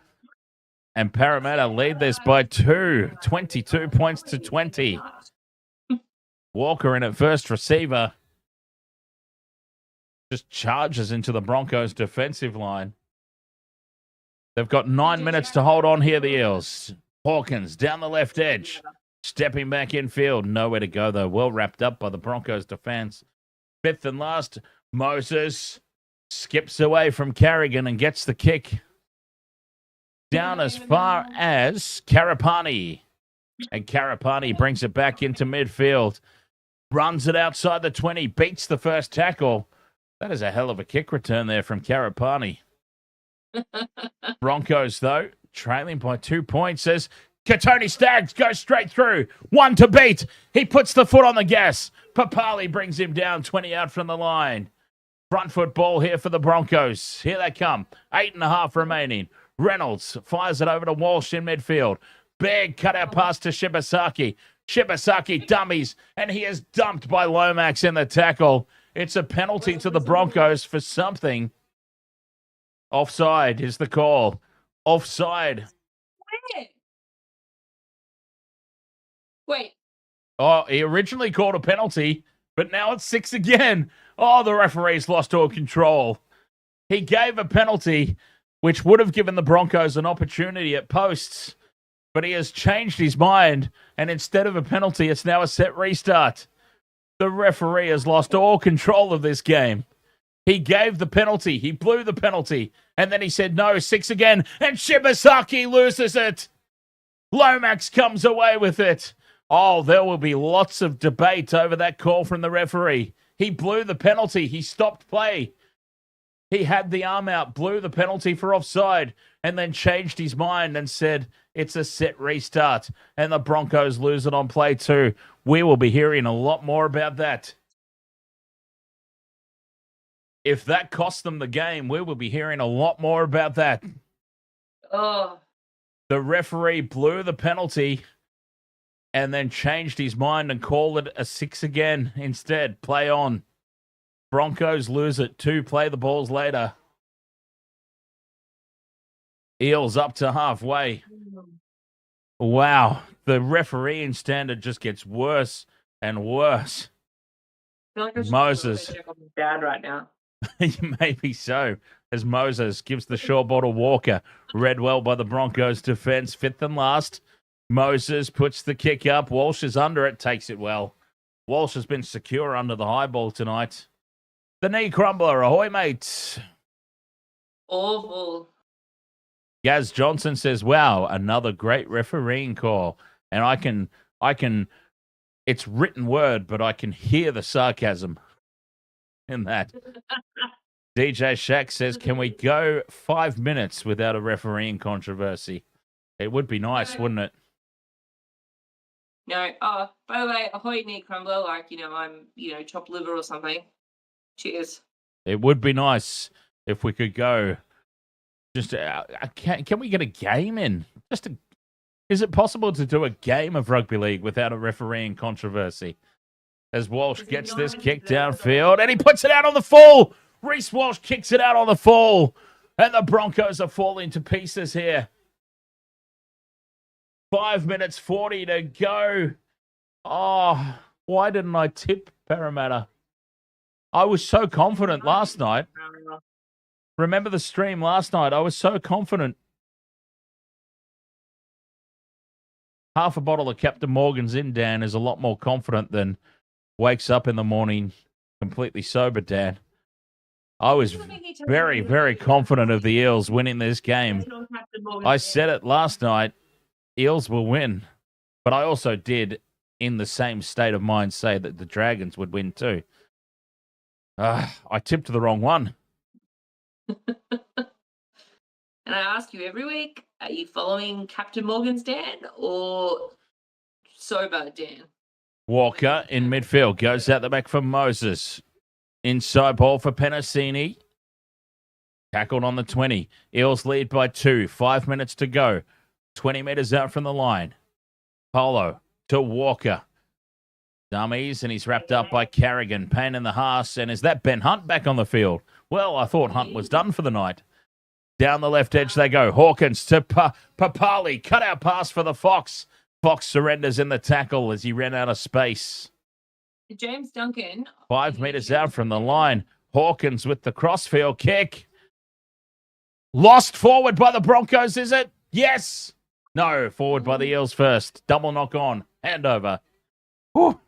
And Parramatta lead this by 2. 22 points to 20. Walker in at first receiver. Just charges into the Broncos' defensive line. They've got 9 minutes to hold on here, the Eels. Hawkins down the left edge. Stepping back infield. Nowhere to go, though. Well wrapped up by the Broncos' defense. Fifth and last, Moses skips away from Carrigan and gets the kick. Down as far as Karapani. And Karapani brings it back into midfield. Runs it outside the 20. Beats the first tackle. That is a hell of a kick return there from Karapani. Broncos, though, trailing by 2 points as Katoni Staggs goes straight through. One to beat. He puts the foot on the gas. Papali brings him down 20 out from the line. Front foot ball here for the Broncos. Here they come. 8.5 remaining. Reynolds fires it over to Walsh in midfield. Big cutout pass to Shibasaki. Shibasaki dummies, and he is dumped by Lomax in the tackle. It's a penalty to the Broncos for something. Offside is the call. Offside. Wait. Oh, he originally called a penalty, but now it's 6 again. Oh, the referee's lost all control. He gave a penalty, which would have given the Broncos an opportunity at posts, but he has changed his mind, and instead of a penalty, it's now a set restart. The referee has lost all control of this game. He gave the penalty. He blew the penalty. And then he said, no, 6 again. And Shibasaki loses it. Lomax comes away with it. Oh, there will be lots of debate over that call from the referee. He blew the penalty. He stopped play. He had the arm out, blew the penalty for offside, and then changed his mind and said, it's a set restart. And the Broncos lose it on play 2. We will be hearing a lot more about that. If that cost them the game, we will be hearing a lot more about that. Oh. The referee blew the penalty and then changed his mind and called it a 6 again instead. Play on. Broncos lose it 2. Play the balls later. Eels up to halfway. Wow. The refereeing standard just gets worse and worse. I feel like I should Moses. check on my dad right now. Maybe so. As Moses gives the short ball to Walker. Read well by the Broncos defense. 5th and last. Moses puts the kick up. Walsh is under it. Takes it well. Walsh has been secure under the high ball tonight. The knee crumbler. Ahoy, mates. Awful. Gaz Johnson says, wow, another great refereeing call. And I can, it's written word, but I can hear the sarcasm in that. DJ Shaq says, can we go 5 minutes without a refereeing controversy? It would be nice, wouldn't it? No. Oh, by the way, ahoy, meat crumbler. Like, I'm, chopped liver or something. Cheers. It would be nice if we could go. Just can we get a game in? Is it possible to do a game of rugby league without a refereeing controversy? As Walsh gets this kick downfield and he puts it out on the full. Reece Walsh kicks it out on the full. And the Broncos are falling to pieces here. 5 minutes 40 to go. Oh, why didn't I tip Parramatta? I was so confident last night. Remember the stream last night? I was so confident. Half a bottle of Captain Morgan's in, Dan, is a lot more confident than wakes up in the morning completely sober, Dan. I was very, very confident of the Eels winning this game. I said it last night, Eels will win. But I also did, in the same state of mind, say that the Dragons would win too. I tipped the wrong one. And I ask you every week, are you following Captain Morgan's Dan or sober Dan? Walker in midfield goes out the back for Moses. Inside ball for Penisini. Tackled on the 20. Eels lead by 2. 5 minutes to go. 20 metres out from the line. Polo to Walker. Dummies, and he's wrapped up by Carrigan. Payne in the Haas. And is that Ben Hunt back on the field? Well, I thought Hunt was done for the night. Down the left edge they go. Hawkins to Papali. Cut out pass for the Fox. Fox surrenders in the tackle as he ran out of space. James Duncan. 5 metres out from the line. Hawkins with the crossfield kick. Lost forward by the Broncos, is it? Yes. No, forward by the Eels first. Double knock on. Handover. Whew.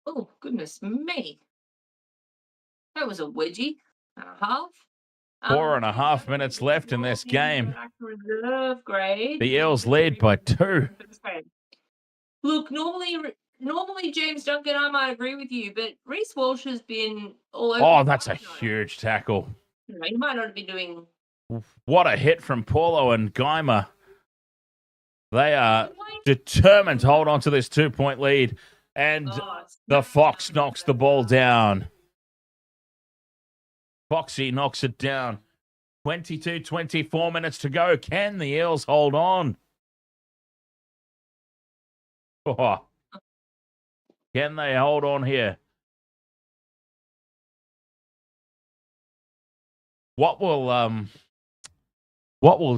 Oh, goodness me. That was a wedgie and a half. 4.5 minutes left in this game. Reserve grade. The Eels lead by 2. Look, normally James Duncan, I might agree with you, but Reece Walsh has been all over. Oh, that's a huge tackle. He might not have been doing. What a hit from Paulo and Geimer. They are determined to hold on to this 2-point lead. And the Fox knocks the ball down. Foxy knocks it down. 24 minutes to go. Can the Eels hold on? Oh. Can they hold on here? What will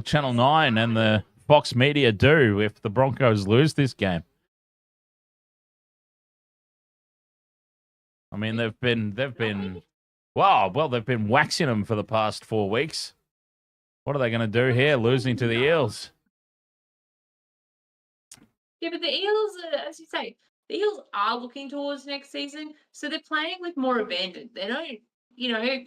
Channel 9 and the Fox Media do if the Broncos lose this game? I mean, they've been waxing them for the past 4 weeks. What are they going to do here, losing to the Eels? Yeah, but the Eels, as you say, the Eels are looking towards next season, so they're playing with more abandon. They don't,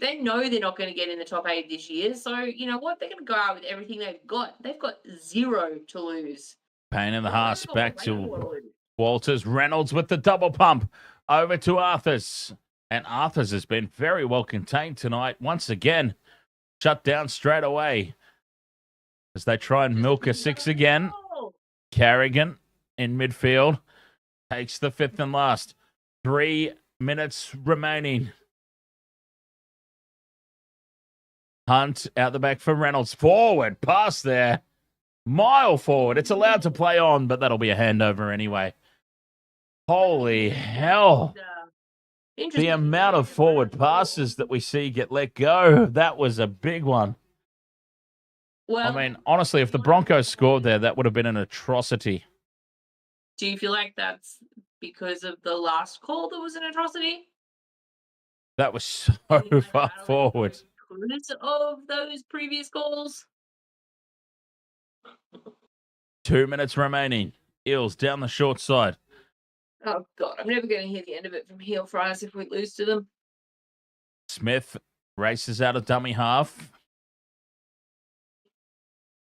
they know they're not going to get in the top 8 this year. So, you know what? They're going to go out with everything they've got. They've got 0 to lose. Payne in the Haas back to Walters. Reynolds with the double pump over to Arthars. And Arthars has been very well contained tonight. Once again, shut down straight away as they try and milk a 6 again. Carrigan in midfield takes the 5th and last. 3 minutes remaining. Hunt out the back for Reynolds. Forward pass there. Mile forward. It's allowed to play on, but that'll be a handover anyway. Holy hell. The amount of forward passes that we see get let go, that was a big one. Well, I mean, honestly, if the Broncos scored there, that would have been an atrocity. Do you feel like that's because of the last call that was an atrocity? That was so far forward. Because of those previous calls? 2 minutes remaining. Eels down the short side. Oh, God, I'm never going to hear the end of it from heel fries if we lose to them. Smith races out of dummy half.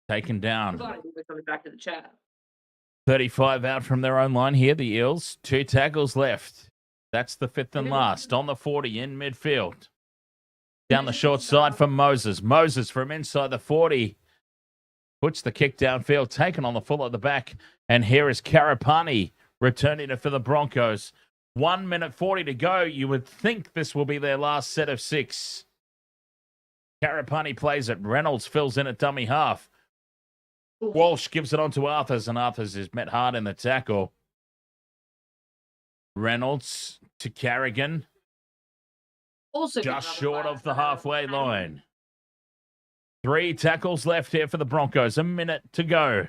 Taken down. We're coming back to the chat. 35 out from their own line here, the Eels. 2 tackles left. That's the 5th and last. On the 40 in midfield. Down the short side for Moses. Moses from inside the 40. Puts the kick downfield. Taken on the full at the back. And here is Karapani. returning it for the Broncos. 1 minute 40 to go. You would think this will be their last set of 6. Karapani plays it. Reynolds fills in at dummy half. Walsh gives it on to Arthars, and Arthars is met hard in the tackle. Reynolds to Carrigan. Also Just short of the halfway line. 3 tackles left here for the Broncos. 1 minute to go.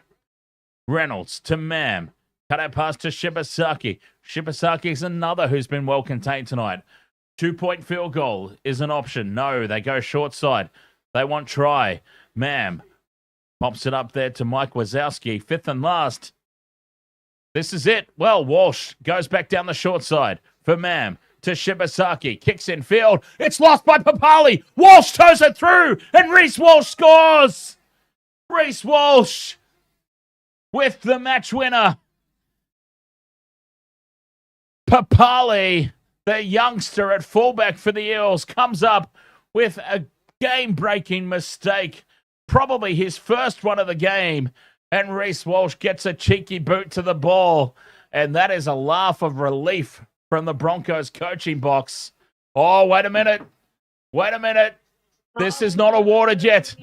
Reynolds to Mam. Cut out pass to Shibasaki. Shibasaki is another who's been well contained tonight. 2-point field goal is an option. No, they go short side. They want try. Mam pops it up there to Mike Wazowski. 5th and last. This is it. Well, Walsh goes back down the short side for Mam to Shibasaki. Kicks in field. It's lost by Papali. Walsh toes it through, and Reece Walsh scores. Reece Walsh with the match winner. Papali, the youngster at fullback for the Eels, comes up with a game-breaking mistake. Probably his first one of the game. And Reece Walsh gets a cheeky boot to the ball. And that is a laugh of relief from the Broncos coaching box. Oh, wait a minute. Wait a minute. This is not awarded yet.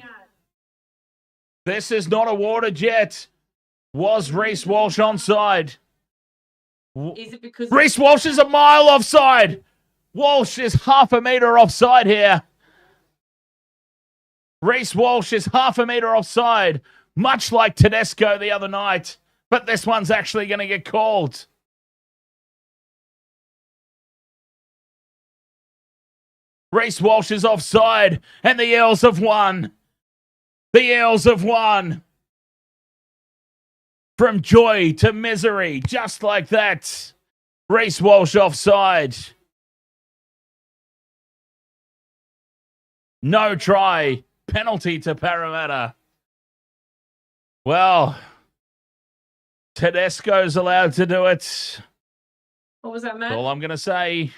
This is not awarded yet. Was Reece Walsh onside? Is it because Reece Walsh is a mile offside. Walsh is half a metre offside here. Reece Walsh is half a metre offside, much like Tedesco the other night. But this one's actually going to get called. Reece Walsh is offside, and the Eels have won. The Eels have won. From joy to misery, just like that. Reece Walsh offside. No try. Penalty to Parramatta. Well, Tedesco's allowed to do it. what was that, Matt? That's all I'm going to say.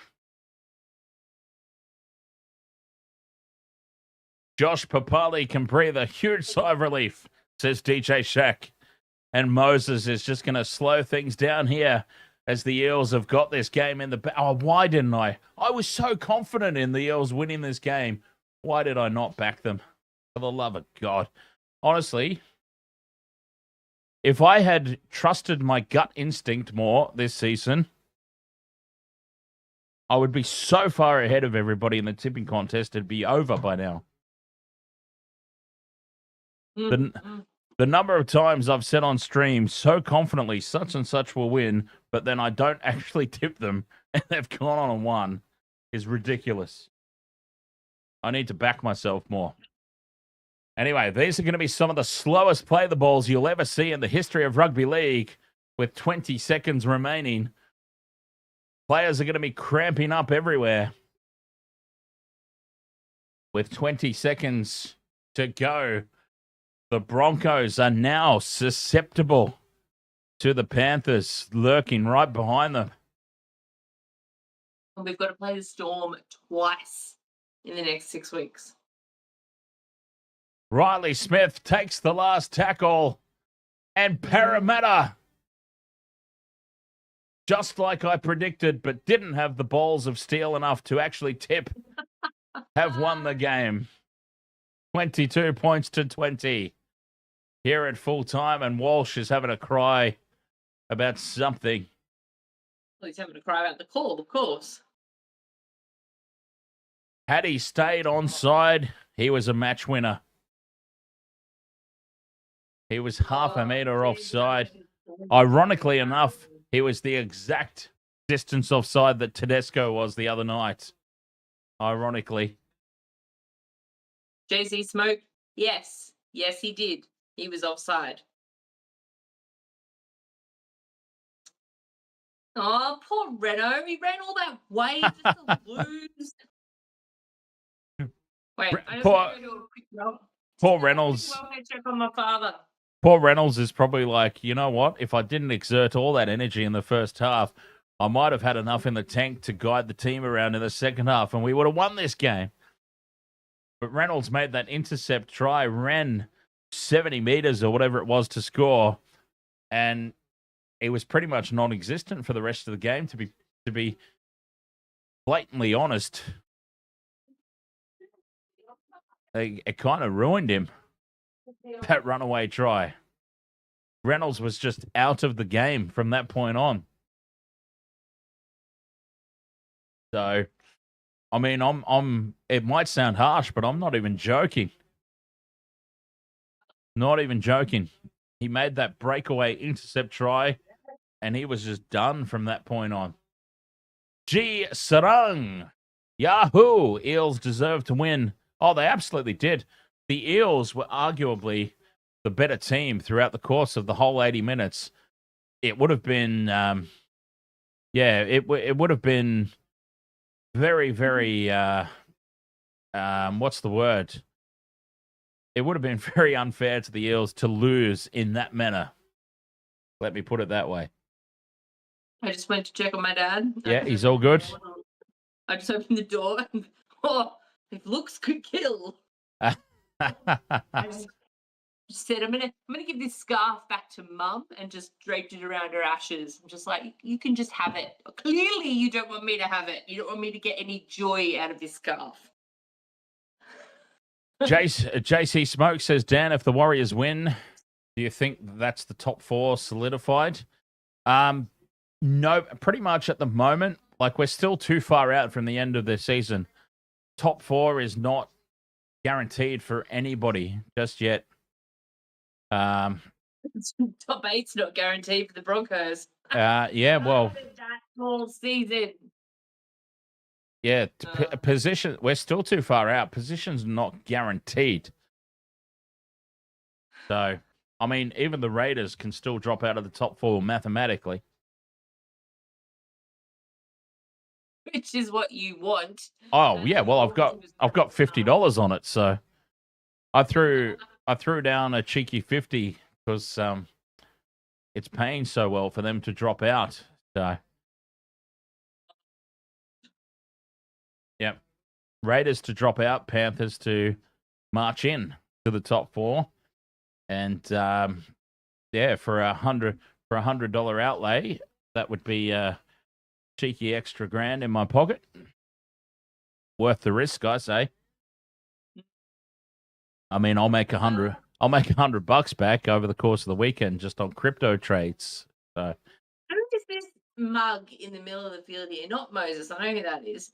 Josh Papali can breathe a huge sigh of relief, says DJ Shack. And Moses is just going to slow things down here as the Eels have got this game in the... Oh, why didn't I? I was so confident in the Eels winning this game. Why did I not back them? For the love of God. Honestly, if I had trusted my gut instinct more this season, I would be so far ahead of everybody in the tipping contest, it'd be over by now. The number of times I've said on stream so confidently, such and such will win, but then I don't actually tip them and they've gone on and won is ridiculous. I need to back myself more. Anyway, these are going to be some of the slowest play the balls you'll ever see in the history of rugby league with 20 seconds remaining. Players are going to be cramping up everywhere with 20 seconds to go. The Broncos are now susceptible to the Panthers lurking right behind them. We've got to play the Storm twice in the next 6 weeks. Riley Smith takes the last tackle, and Parramatta, just like I predicted, but didn't have the balls of steel enough to actually tip, have won the game. 22 points to 20 here at full time, and Walsh is having a cry about something. Well, he's having a cry about the call, of course. Had he stayed onside, he was a match winner. He was half a metre offside. Ironically enough, he was the exact distance offside that Tedesco was the other night. Ironically. Jay-Z smoked? Yes. Yes, he did. He was offside. Oh, poor Reno. He ran all that way just to lose. Wait, I just want to do a quick roll. Poor Reynolds. Check on my father. Poor Reynolds is probably like, you know what? If I didn't exert all that energy in the first half, I might have had enough in the tank to guide the team around in the second half, and we would have won this game. But Reynolds made that intercept try, ran 70 metres or whatever it was to score, and he was pretty much non-existent for the rest of the game. To be blatantly honest, it kind of ruined him. That runaway try. Reynolds was just out of the game from that point on. So, I mean, it might sound harsh, but I'm not even joking. Not even joking. He made that breakaway intercept try, and he was just done from that point on. G. Sarang. Yahoo! Eels deserve to win. Oh, they absolutely did. The Eels were arguably the better team throughout the course of the whole 80 minutes. It would have been, it would have been very, very, what's the word? It would have been very unfair to the Eels to lose in that manner. Let me put it that way. I just went to check on my dad. Yeah, he's all good. I just opened the door and, if looks could kill. I just said, I'm gonna give this scarf back to Mum and just draped it around her ashes. I'm just like, you can just have it. Clearly, you don't want me to have it. You don't want me to get any joy out of this scarf. JC Smoke says, Dan, if the Warriors win, do you think that's the top 4 solidified? No, pretty much at the moment. Like, we're still too far out from the end of the season. Top 4 is not guaranteed for anybody just yet. Top 8's not guaranteed for the Broncos. Yeah, well, all season. Yeah, position. We're still too far out. Position's not guaranteed. So, I mean, even the Raiders can still drop out of the top 4 mathematically. Which is what you want. Oh yeah, well I've got $50 on it, so I threw down a cheeky 50 because it's paying so well for them to drop out. So yeah, Raiders to drop out, Panthers to march in to the top 4, and yeah, for $100 outlay, that would be cheeky extra grand in my pocket. Worth the risk, I say. I mean, I'll make $100 back over the course of the weekend just on crypto trades. So, who is this mug in the middle of the field here? Not Moses. I know who that is.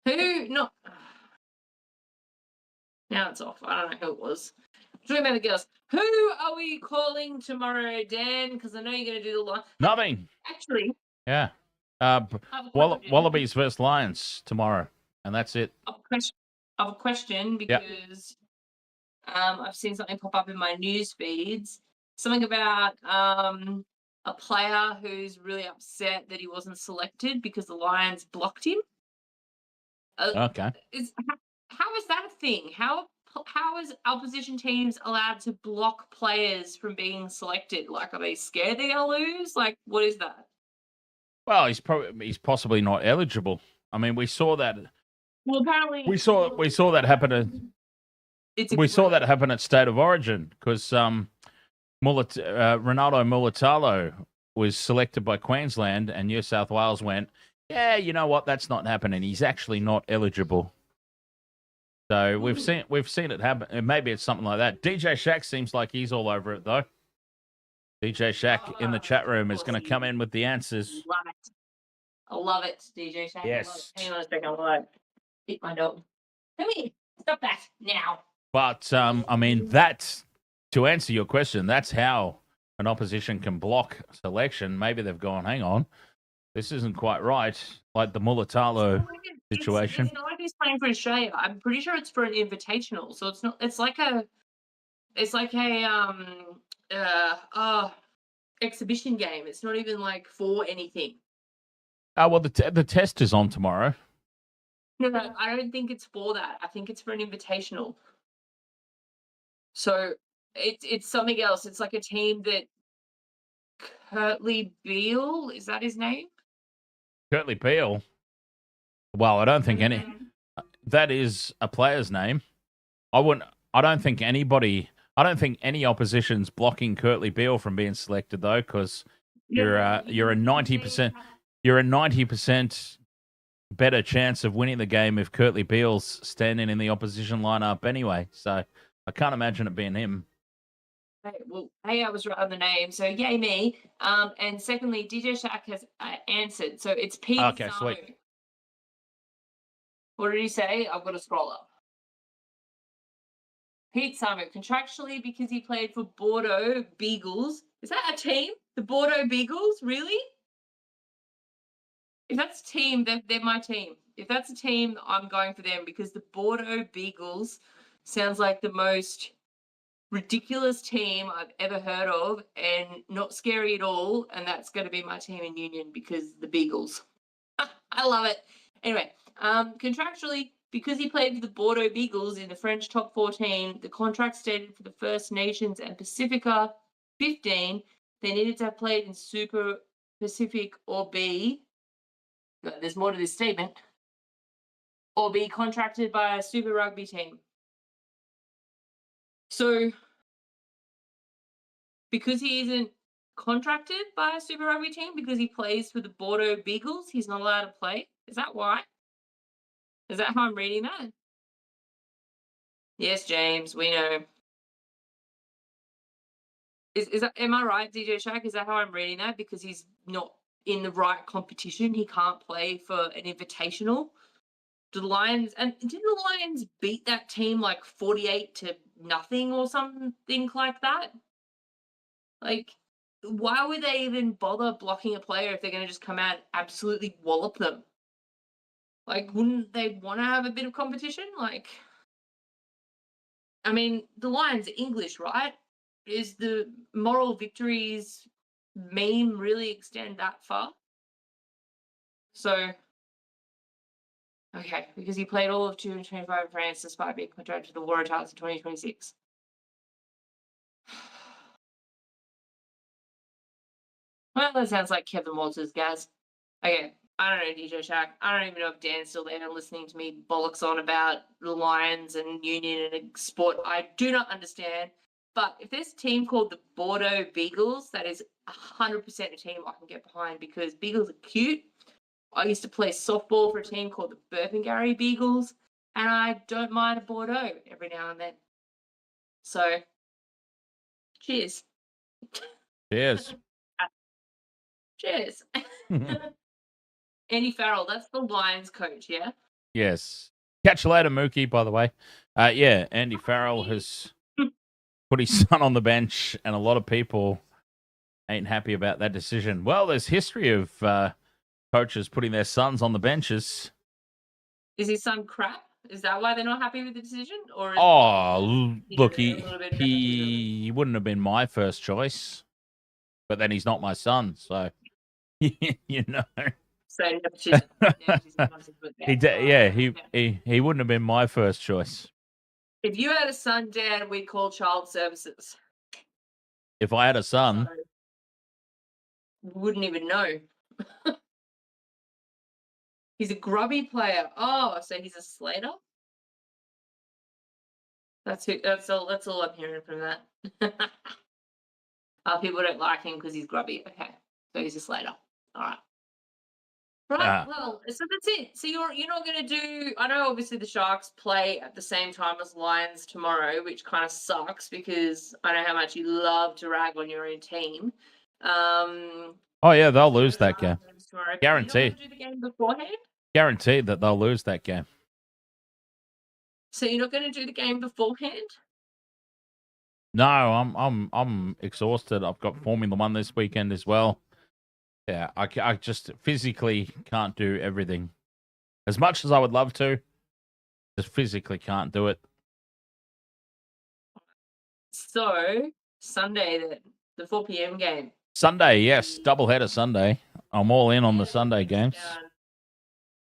Who? Not. Now it's off. I don't know who it was. Talking about the girls. Who are we calling tomorrow, Dan? Because I know you're going to do the line. Nothing. Actually. Yeah. Wallabies versus Lions tomorrow, and that's it. I have a question because I've seen something pop up in my news feeds. Something about a player who's really upset that he wasn't selected because the Lions blocked him. Okay. How is that a thing? How is opposition teams allowed to block players from being selected? Like, are they scared they're gonna lose? Like, what is that? Well, he's possibly not eligible. I mean, we saw that. Well, apparently we saw that happen. Saw that happen at State of Origin because Ronaldo Mulatalo was selected by Queensland, and New South Wales went, yeah, you know what? That's not happening. He's actually not eligible. So we've seen it happen. And maybe it's something like that. DJ Shack seems like he's all over it though. DJ Shack in the chat room is going to come in with the answers. I love it, DJ Shack. Yes. Hang on a second. I'll hit my dog. Come here. Stop that now. But, I mean, to answer your question, that's how an opposition can block selection. Maybe they've gone, hang on, this isn't quite right, like the Mulatalo situation. It's not like he's playing for Australia. I'm pretty sure it's for an invitational. So it's not. It's like a exhibition game. It's not even like for anything. Well, the test is on tomorrow. No, I don't think it's for that. I think it's for an invitational. So it's something else. It's like a team that Kurtley Beale, is that his name? Kurtley Beale. Well, I don't think that is a player's name. I don't think any opposition's blocking Kurtley Beale from being selected though, because You're a 90%. You're a 90% better chance of winning the game if Kurtley Beale's standing in the opposition lineup anyway. So I can't imagine it being him. Hey, I was right on the name, so yay me. And secondly, DJ Shack has answered, so it's Pete. Okay, Samo. sweet. What did he say? I've got to scroll up. Pete Samo, contractually because he played for Bordeaux Beagles. Is that a team? The Bordeaux Beagles? Really? If that's a team, they're my team. If that's a team, I'm going for them because the Bordeaux Beagles sounds like the most ridiculous team I've ever heard of and not scary at all. And that's going to be my team in Union because the Beagles. I love it. Anyway, contractually, because he played for the Bordeaux Beagles in the French top 14, the contract stated for the First Nations and Pacifica 15, they needed to have played in Super Pacific or B. There's more to this statement. Or be contracted by a Super Rugby team. So, because he isn't contracted by a Super Rugby team, because he plays for the Bordeaux Beagles, he's not allowed to play? Is that why? Is that how I'm reading that? Yes, James, we know. Is that, am I right, DJ Shack? Is that how I'm reading that? Because he's not in the right competition, he can't play for an invitational. The Lions, and didn't the Lions beat that team like 48-0 or something like that? Like, why would they even bother blocking a player if they're going to just come out and absolutely wallop them? Like, wouldn't they want to have a bit of competition? Like, I mean, the Lions are English, right? Is the moral victories meme really extend that far? So, okay, because he played all of 2025 in France despite being contracted to the Arthars in 2026. Well, that sounds like Kevin Walters, guys. Okay, I don't know, DJ Shack. I don't even know if Dan's still there listening to me bollocks on about the Lions and Union and a sport I do not understand. But if there's a team called the Bordeaux Beagles, that is 100% a team I can get behind because Beagles are cute. I used to play softball for a team called the Burpengary Beagles, and I don't mind a Bordeaux every now and then. So, cheers. Cheers. Cheers. Andy Farrell, that's the Lions coach, yeah? Yes. Catch you later, Mookie, by the way. Yeah, Andy Farrell has put his son on the bench, and a lot of people ain't happy about that decision. Well, there's history of coaches putting their sons on the benches. Is his son crap? Is that why they're not happy with the decision? Or look, he wouldn't have been my first choice, but then he's not my son, so you know. So he wouldn't have been my first choice. If you had a son, Dan, we'd call child services. If I had a son, wouldn't even know. He's a grubby player. Oh, so he's a Slater? That's all I'm hearing from that. People don't like him because he's grubby. Okay. So he's a Slater. All right. Right, well, so that's it. So you're not going to do. I know, obviously, the Sharks play at the same time as Lions tomorrow, which kind of sucks because I know how much you love to rag on your own team. Oh yeah, they'll lose that game. Guaranteed. Do the game beforehand? Guaranteed that they'll lose that game. So you're not going to do the game beforehand? No, I'm exhausted. I've got Formula One this weekend as well. Yeah, I just physically can't do everything. As much as I would love to, just physically can't do it. So, Sunday, the 4 p.m. game. Sunday, yes. Doubleheader Sunday. I'm all in on the Sunday games.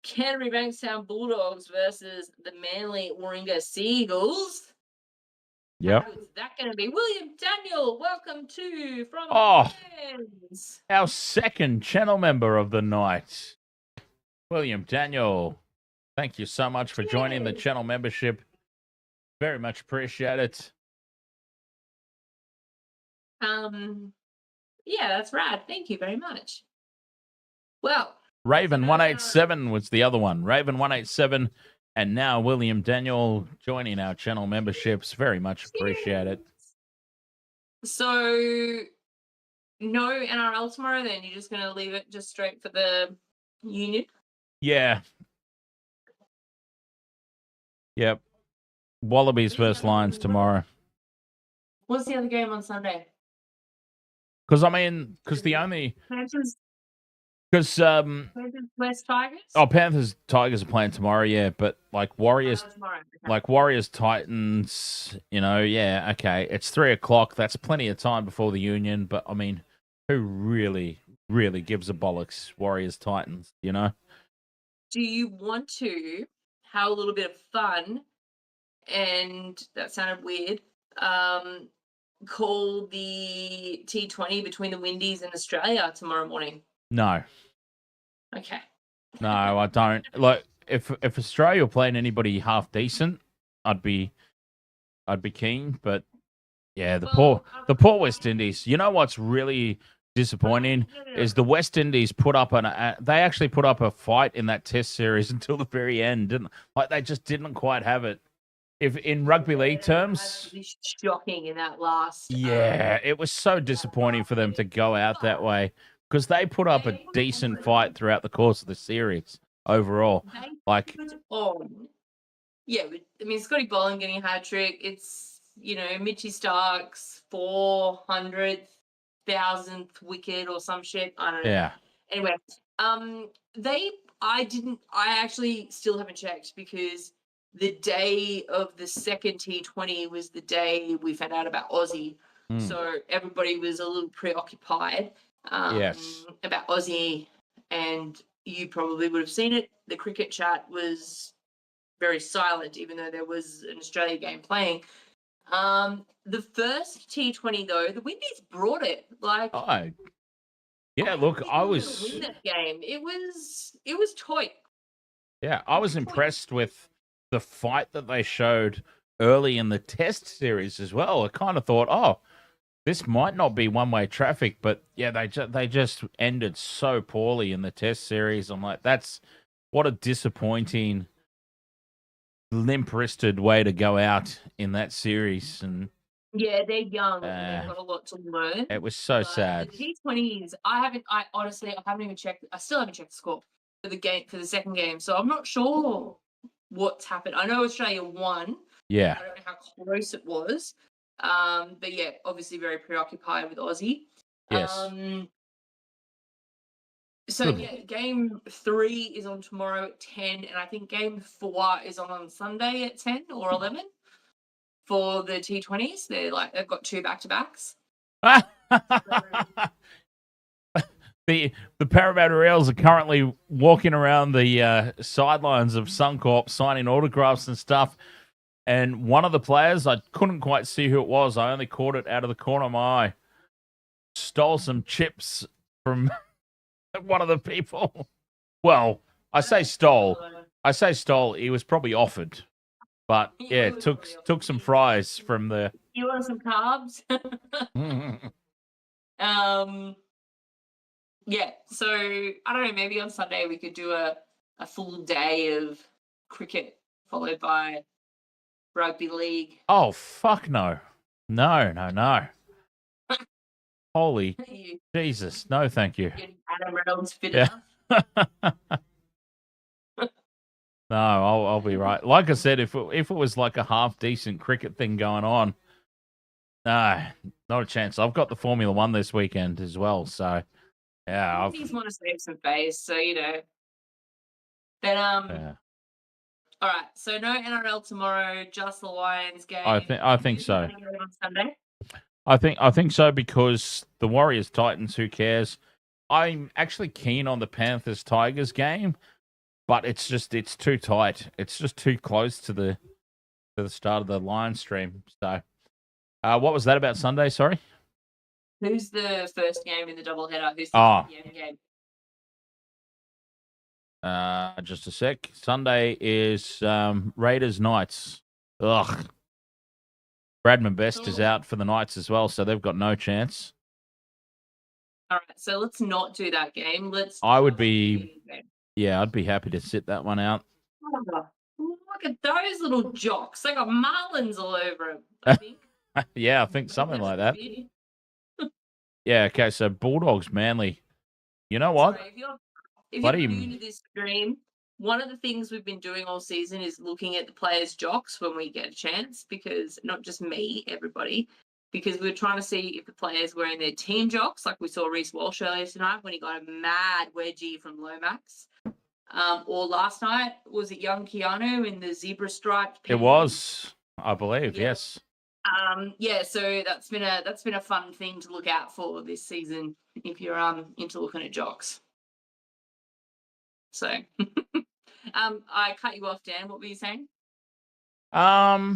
Canterbury Bankstown Bulldogs versus the Manly Warringah Seagulls. Yep. Who's that going to be? William Daniel, welcome to From Friends. Our second channel member of the night. William Daniel, thank you so much for joining the channel membership. Very much appreciate it. Yeah, that's rad. Thank you very much. Well, Raven 187 was the other one. Raven 187, and now William Daniel joining our channel memberships. Very much appreciate it. So, no NRL tomorrow. Then you're just gonna leave it just straight for the union. Yeah. Yep. Wallabies versus Lions tomorrow. What's the other game on Sunday? Because the only Panthers West Tigers. Panthers Tigers are playing tomorrow, yeah, but like Warriors, Tomorrow. Okay. like Warriors Titans, yeah, okay, it's 3:00. That's plenty of time before the Union, but I mean, who really gives a bollocks? Warriors Titans, Do you want to have a little bit of fun? And that sounded weird. Call the T20 between the Windies and Australia tomorrow morning. No, Okay. no, I don't. Like, if Australia were playing anybody half decent, I'd be keen. But yeah, the poor West Indies. You know what's really disappointing is the West Indies they actually put up a fight in that Test series until the very end, didn't they? Just didn't quite have it. If in rugby league terms, shocking in that last. Yeah, it was so disappointing for them to go out that way because they put up a decent fight throughout the course of the series overall. Yeah, I mean, Scotty Boland getting a hat trick. It's Mitchy Stark's 400,000th wicket or some shit. I don't know. Yeah. Anyway, I actually still haven't checked because the day of the second T20 was the day we found out about Aussie. So everybody was a little preoccupied about Aussie, and you probably would have seen it. The cricket chat was very silent, even though there was an Australia game playing. The first T20 though, the Windies brought it. Like, yeah, look, I was win that game. It was toy. Yeah, I was impressed with the fight that they showed early in the Test series as well. I kind of thought, this might not be one-way traffic, but yeah, they just ended so poorly in the Test series. I'm like, what a disappointing, limp-wristed way to go out in that series. And yeah, they're young and they've got a lot to learn. It was so sad. The T20s, I haven't even checked. I still haven't checked the score for the second game, so I'm not sure what's happened. I know Australia won. Yeah. I don't know how close it was. But yeah, obviously very preoccupied with Aussie. Yes. So yeah, game 3 is on tomorrow at 10, and I think game 4 is on Sunday at 10 or 11 for the T20s. They've got 2 back-to-backs. The Parramatta Eels are currently walking around the sidelines of Suncorp signing autographs and stuff. And one of the players, I couldn't quite see who it was. I only caught it out of the corner of my eye. Stole some chips from one of the people. Well, I say stole. He was probably offered. But yeah, took some fries from the. You want some carbs? Yeah, so I don't know, maybe on Sunday we could do a full day of cricket followed by rugby league. Oh, fuck no. No. Holy Jesus. No, thank you. Adam Reynolds fit enough. No, I'll be right. Like I said, if it was like a half decent cricket thing going on, no, not a chance. I've got the Formula 1 this weekend as well, so yeah. I just want to save some face, so But yeah. All right, so no NRL tomorrow, just the Lions game. I think so. On Sunday. I think so because the Warriors Titans. Who cares? I'm actually keen on the Panthers Tigers game, but it's too tight. It's just too close to the start of the Lions stream. So, what was that about Sunday? Sorry. Who's the first game in the doubleheader? Who's the PM game? Just a sec. Sunday is Raiders Knights. Ugh. Bradman Best is out for the Knights as well, so they've got no chance. All right, so let's not do that game. Let's. I would just be- do the game. Yeah, I'd be happy to sit that one out. Oh, look at those little jocks. They got marlins all over them, I think. Yeah, I think something like that. Stupid. Yeah, okay, so Bulldogs, Manly. You know what? Sorry, if Bloody- you're new to this stream, one of the things we've been doing all season is looking at the players' jocks when we get a chance, because not just me, everybody, because we're trying to see if the players were in their team jocks, like we saw Reece Walsh earlier tonight when he got a mad wedgie from Lomax. Or last night, was it young Keanu in the zebra striped? It was, I believe, Yeah. yes. Yeah, so that's been a fun thing to look out for this season if you're into looking at jocks. So I cut you off, Dan. What were you saying? Oh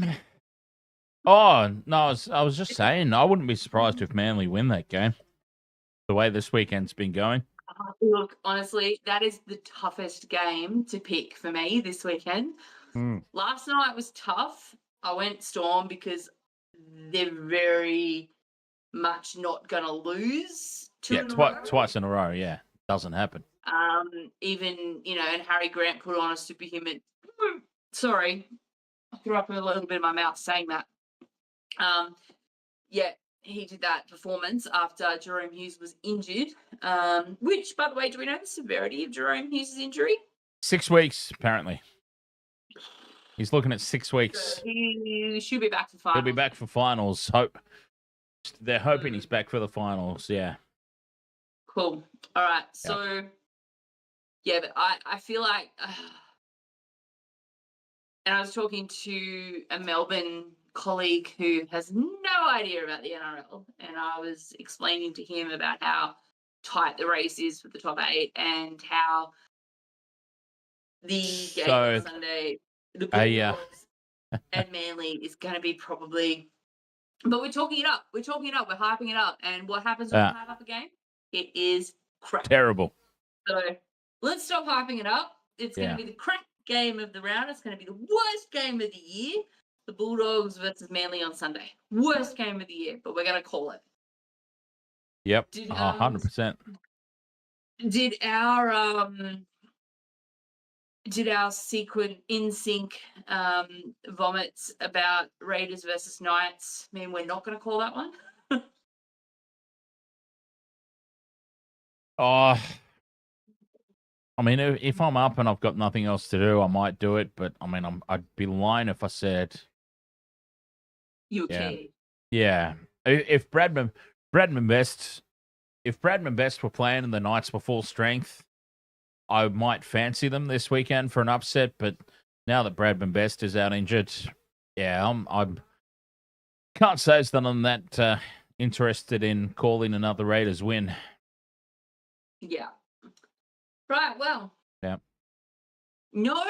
no, I was just saying I wouldn't be surprised if Manly win that game. The way this weekend's been going. Look, honestly, that is the toughest game to pick for me this weekend. Last night was tough. I went Storm because they're very much not going to lose. Twice in a row. Yeah, doesn't happen. Even, and Harry Grant put on a superhuman. Sorry, I threw up a little bit in my mouth saying that. Yeah, he did that performance after Jerome Hughes was injured. Which, by the way, do we know the severity of Jerome Hughes' injury? 6 weeks, apparently. He's looking at 6 weeks. So he should be back for finals. He'll be back for finals. They're hoping he's back for the finals. Yeah. Cool. All right. So, yeah, but I feel like, and I was talking to a Melbourne colleague who has no idea about the NRL, and I was explaining to him about how tight the race is for the top 8 and how the game on Sunday, the Bulldogs and Manly is going to be probably. But we're talking it up. We're hyping it up. And what happens when we hype up a game? It is crap. Terrible. So let's stop hyping it up. It's going to be the crap game of the round. It's going to be the worst game of the year. The Bulldogs versus Manly on Sunday. Worst game of the year, but we're going to call it. Yep, 100%. Did our in sync vomits about Raiders versus Knights mean we're not going to call that one? I mean, if I'm up and I've got nothing else to do, I might do it. But I mean, I'd be lying if I said you okay. Yeah, if Bradman Best were playing and the Knights were full strength, I might fancy them this weekend for an upset. But now that Bradman Best is out injured, I can't say that I'm that interested in calling another Raiders win. Yeah. Right. Well. Yeah. No.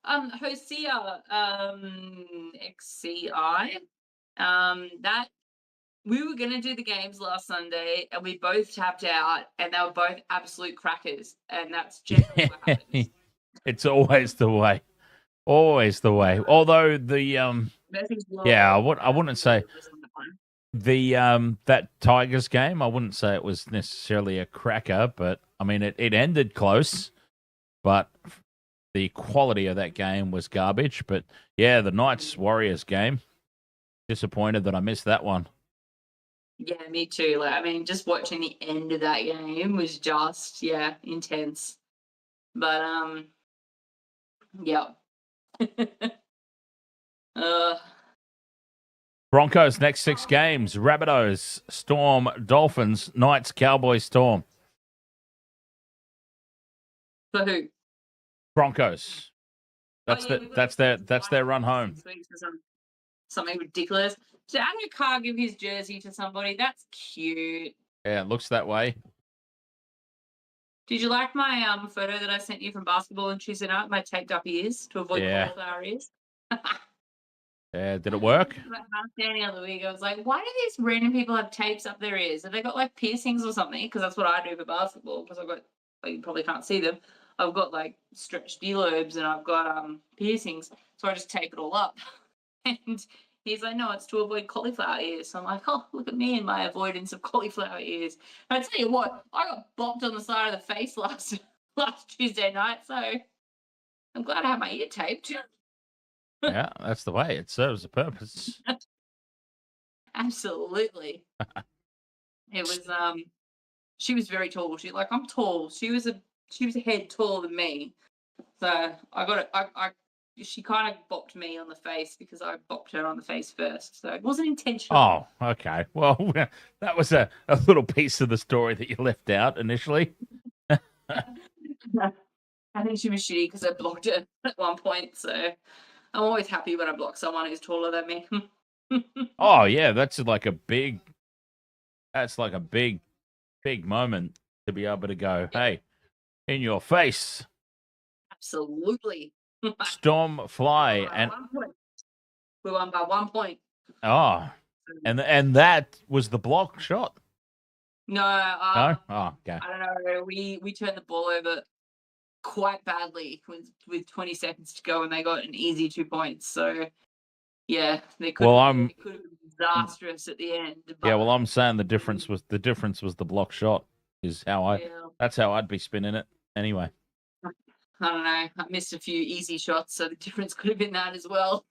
Hosea. XCI. That we were going to do the games last Sunday and we both tapped out and they were both absolute crackers. And that's generally what happens. It's always the way. Always the way. Although the I wouldn't say the that Tigers game, I wouldn't say it was necessarily a cracker, but I mean it ended close, but the quality of that game was garbage. But yeah, the Knights Warriors game. Disappointed that I missed that one. Yeah, me too. Like, I mean, just watching the end of that game was just intense. But yeah. Broncos next 6 games: Rabbitohs, Storm, Dolphins, Knights, Cowboys, Storm. For who? Broncos. That's their run home. Something ridiculous. Did Andrew Carr give his jersey to somebody? That's cute. Yeah, it looks that way. Did you like my photo that I sent you from basketball on Tuesday night? My taped up ears to avoid cauliflower ears. Yeah, did it work? Standing on the week, I was like, why do these random people have tapes up their ears? Have they got like piercings or something? Because that's what I do for basketball. Because I've got, you probably can't see them. I've got like stretched earlobes and I've got piercings. So I just tape it all up. And He's like, no, it's to avoid cauliflower ears. So I'm like, oh, look at me and my avoidance of cauliflower ears. And I tell you what, I got bopped on the side of the face last Tuesday night, so I'm glad I had my ear taped. Yeah, that's the way. It serves a purpose. Absolutely. It was she was very tall. I'm tall. She was a head taller than me. So I got it. She kind of bopped me on the face because I bopped her on the face first. So it wasn't intentional. Oh, okay. Well, that was a little piece of the story that you left out initially. I think she was shitty because I blocked her at one point. So I'm always happy when I block someone who's taller than me. Oh, yeah, that's like a big moment to be able to go, hey, in your face. Absolutely. Storm fly and We won by 1 point. oh, and that was the block shot. No, No? Oh, okay. I don't know. We turned the ball over quite badly with 20 seconds to go, and they got an easy 2 points. So yeah, it could have been disastrous at the end. But, yeah, well, I'm saying the difference was the block shot is how that's how I'd be spinning it anyway. I don't know. I missed a few easy shots, so the difference could have been that as well.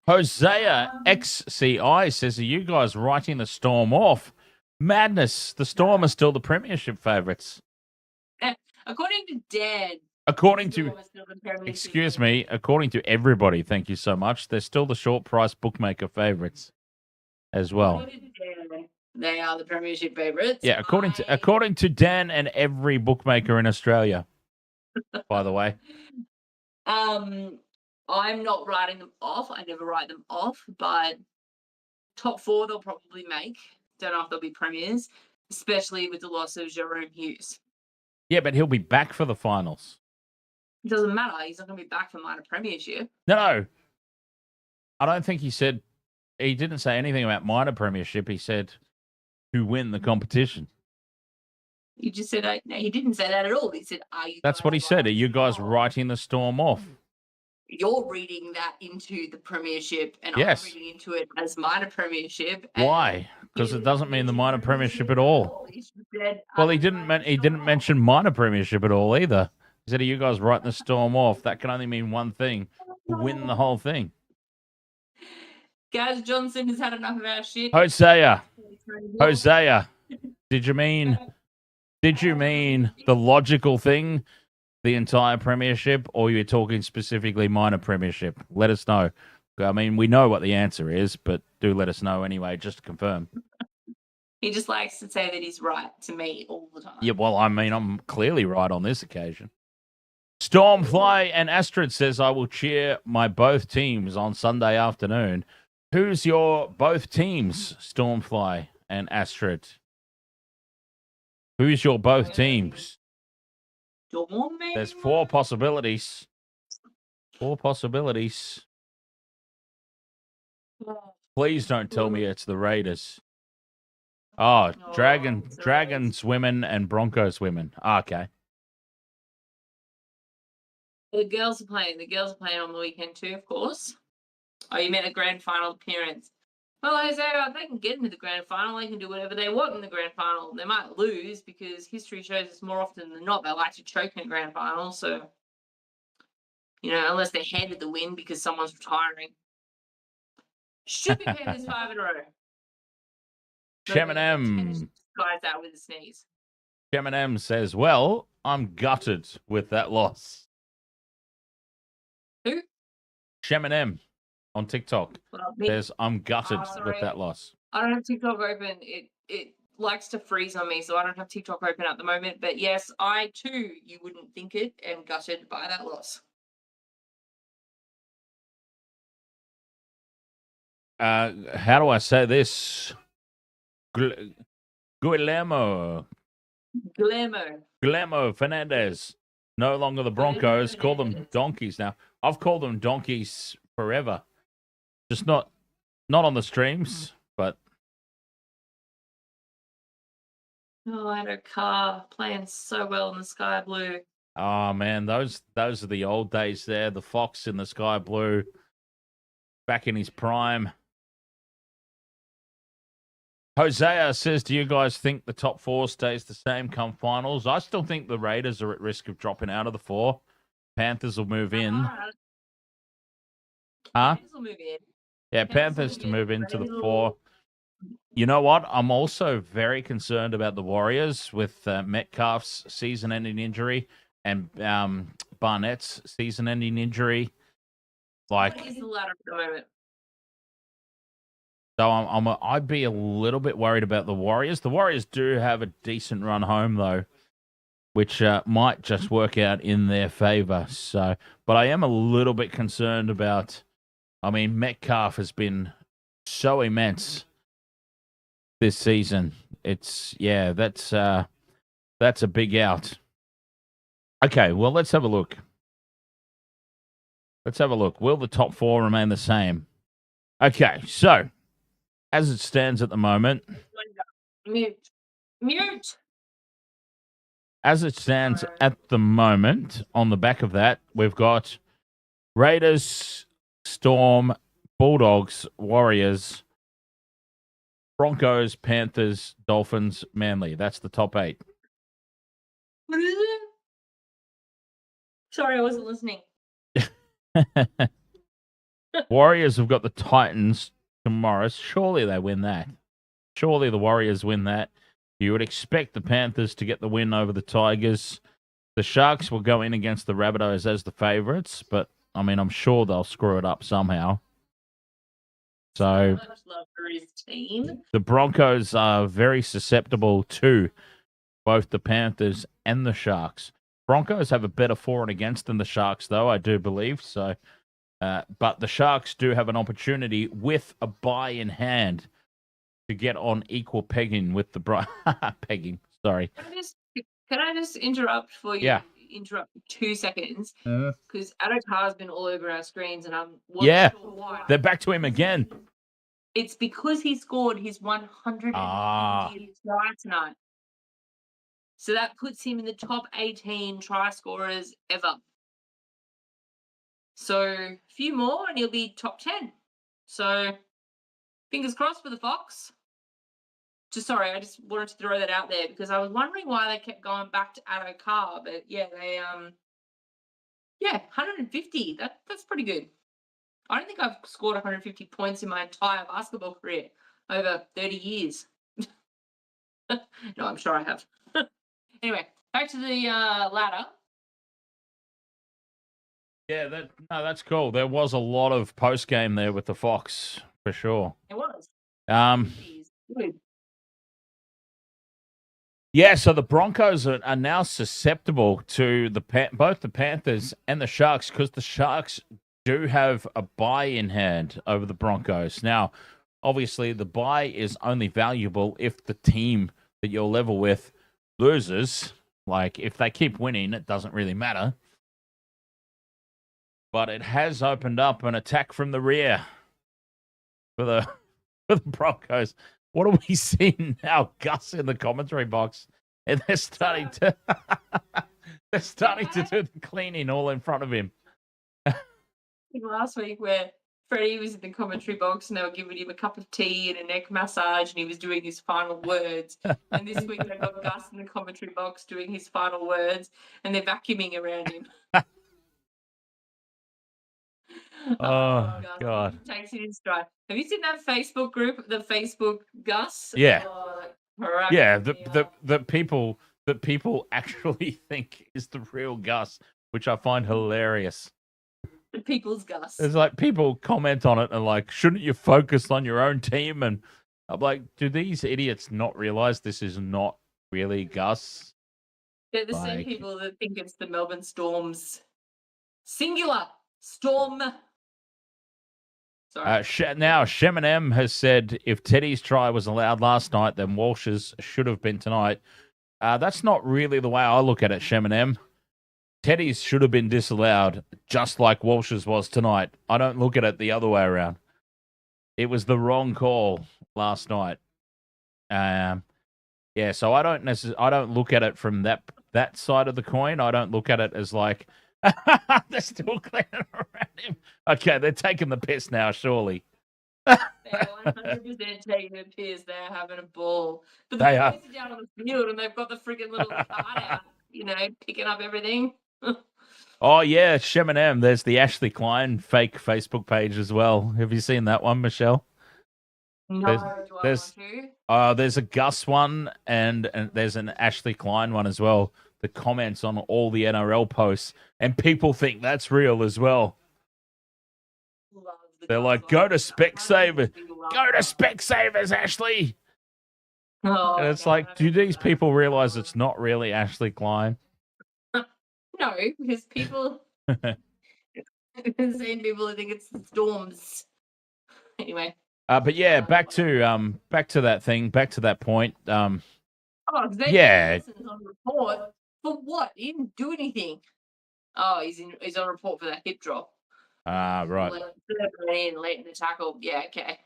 Hosea XCI says, are you guys writing the Storm off? Madness. The Storm are still the premiership favourites. According to Dan. According to everybody, thank you so much. They're still the short price bookmaker favourites as well. They are the premiership favourites. Yeah, according to Dan and every bookmaker in Australia. By the way. I'm not writing them off. I never write them off, but top 4 they'll probably make. Don't know if they'll be premiers, especially with the loss of Jerome Hughes. Yeah, but he'll be back for the finals. It doesn't matter. He's not going to be back for minor premiership. No. I don't think he didn't say anything about minor premiership. He said who win the competition. You just said, no, he didn't say that at all. He said, are you That's what he said. Are you guys writing the Storm off? You're reading that into the premiership, and yes. I'm reading into it as minor premiership. Why? Because it doesn't mean the minor premiership at all. Well, he didn't mention minor premiership at all either. He said, are you guys writing the Storm off? That can only mean one thing. Win the whole thing. Gaz Johnson has had enough of our shit. Hosea, did you mean the logical thing, the entire premiership, or you're talking specifically minor premiership? Let us know. I mean, we know what the answer is, but do let us know anyway, just to confirm. He just likes to say that he's right to me all the time. Yeah, well, I mean, I'm clearly right on this occasion. Stormfly and Astrid says, I will cheer my both teams on Sunday afternoon. Who's your both teams, Stormfly and Astrid? Who's your both teams? There's 4 possibilities. 4 possibilities. Please don't tell me it's the Raiders. Oh, Dragons women and Broncos women. Okay. The girls are playing. The girls are playing on the weekend too, of course. Oh, you meant a grand final appearance. Well, Jose, if they can get into the grand final, they can do whatever they want in the grand final. They might lose because history shows us more often than not they like to choke in a grand final. So, unless they're handed the win because someone's retiring. Should be Panthers 5 in a row. Shemin Guys out with a sneeze. Shemin says, well, I'm gutted with that loss. Who? Shemin on TikTok says, I'm gutted with that loss. I don't have TikTok open. It likes to freeze on me, so I don't have TikTok open at the moment. But yes, I too, you wouldn't think it, am gutted by that loss. How do I say this? Guillermo Fernandez. No longer the Broncos. Call them donkeys now. I've called them donkeys forever. Just not on the streams, but. Oh, I had a car playing so well in the sky blue. Oh man, those are the old days there. The Fox in the sky blue. back in his prime. Hosea says, do you guys think the top 4 stays the same come finals? I still think the Raiders are at risk of dropping out of the 4. Panthers will move in. Huh? Panthers will move in. Yeah, Panthers to move into the 4. You know what? I'm also very concerned about the Warriors with Metcalf's season-ending injury and Barnett's season-ending injury. Like, what is the ladder at the moment? So I'd be a little bit worried about the Warriors. The Warriors do have a decent run home though, which might just work out in their favor. So, but I am a little bit concerned about. I mean, Metcalf has been so immense this season. It's that's a big out. Okay, well let's have a look. Will the top 4 remain the same? Okay, so. As it stands at the moment, mute. As it stands at the moment, on the back of that, we've got Raiders, Storm, Bulldogs, Warriors, Broncos, Panthers, Dolphins, Manly. That's the top 8. What is it? Sorry, I wasn't listening. Warriors have got the Titans tomorrow. Surely they win that. Surely the Warriors win that. You would expect the Panthers to get the win over the Tigers. The Sharks will go in against the Rabbitohs as the favourites, but I mean, I'm sure they'll screw it up somehow. So much love for his team. The Broncos are very susceptible to both the Panthers and the Sharks. Broncos have a better for and against than the Sharks, though, I do believe. So, but the Sharks do have an opportunity with a bye in hand to get on equal pegging with the pegging. Sorry. Can I just interrupt for you? Yeah. Interrupt 2 seconds because Arthars has been all over our screens, and I'm sure why. They're back to him again. It's because he scored his 150th try tonight. So that puts him in the top 18 try scorers ever. So a few more and he'll be top 10. So fingers crossed for the Fox. Sorry, I just wanted to throw that out there because I was wondering why they kept going back to Arthars, but yeah, they 150. That's pretty good. I don't think I've scored 150 points in my entire basketball career over 30 years. No, I'm sure I have. Anyway, back to the ladder. Yeah, that's cool. There was a lot of post game there with the Fox for sure. It was. Yeah, so the Broncos are now susceptible to both the Panthers and the Sharks because the Sharks do have a bye in hand over the Broncos. Now, obviously, the bye is only valuable if the team that you're level with loses. Like, if they keep winning, it doesn't really matter. But it has opened up an attack from the rear for the Broncos. What are we seeing now? Gus in the commentary box, and they're starting to do the cleaning all in front of him. Last week, where Freddie was in the commentary box and they were giving him a cup of tea and a neck massage, and he was doing his final words. And this week, they got Gus in the commentary box doing his final words, and they're vacuuming around him. Oh God! Takes it in stride. Have you seen that Facebook group, the Facebook Gus? Yeah, yeah. The people that people actually think is the real Gus, which I find hilarious. The people's Gus. It's like people comment on it and like, shouldn't you focus on your own team? And I'm like, do these idiots not realize this is not really Gus? They're the same people that think it's the Melbourne Storm's singular storm. Now, Shemin has said if Teddy's try was allowed last night, then Walsh's should have been tonight. That's not really the way I look at it, Shemin. Teddy's should have been disallowed, just like Walsh's was tonight. I don't look at it the other way around. It was the wrong call last night. So I don't look at it from that side of the coin. I don't look at it as like They're still cleaning around him. Okay, they're taking the piss now, surely. They're 100% taking a piss. They're having a ball. But the They are. boys are down on the field and they've got the freaking little cart out, picking up everything. Oh, yeah, Shem and M. There's the Ashley Klein fake Facebook page as well. Have you seen that one, Michelle? No, There's- do I there's- want to? There's a Gus one and there's an Ashley Klein one as well. The comments on all the NRL posts, and people think that's real as well. Love the They're Gus like, one. go to Specsavers. Love Go to that. Specsavers, Ashley. Oh, And it's okay, like, I do don't these know. people realize it's not really Ashley Klein? No, because people. Same people think it's the Storms. Anyway. But yeah, back to that thing, back to that point. Oh, Xavier Yeah. Nelson's on report for what? He didn't do anything. Oh, he's on report for that hip drop. Right. Late in the tackle. Yeah, okay.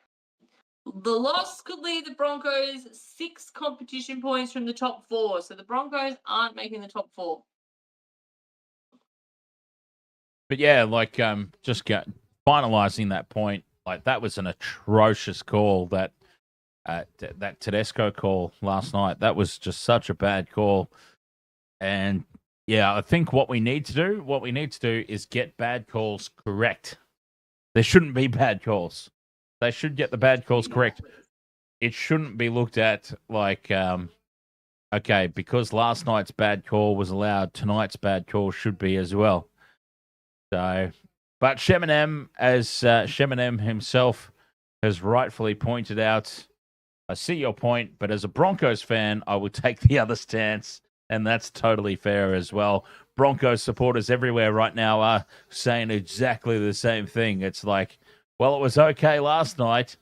The loss could leave the Broncos 6 competition points from the top 4. So the Broncos aren't making the top 4. But yeah, like just finalizing that point, like that was an atrocious call, that Tedesco call last night. That was just such a bad call. And yeah, I think what we need to do is get bad calls correct. There shouldn't be bad calls. They should get the bad calls correct. It shouldn't be looked at like, okay, because last night's bad call was allowed, tonight's bad call should be as well. So, but Sheminem, as Sheminem himself has rightfully pointed out, I see your point, but as a Broncos fan, I will take the other stance, and that's totally fair as well. Broncos supporters everywhere right now are saying exactly the same thing. It's like, well, it was okay last night.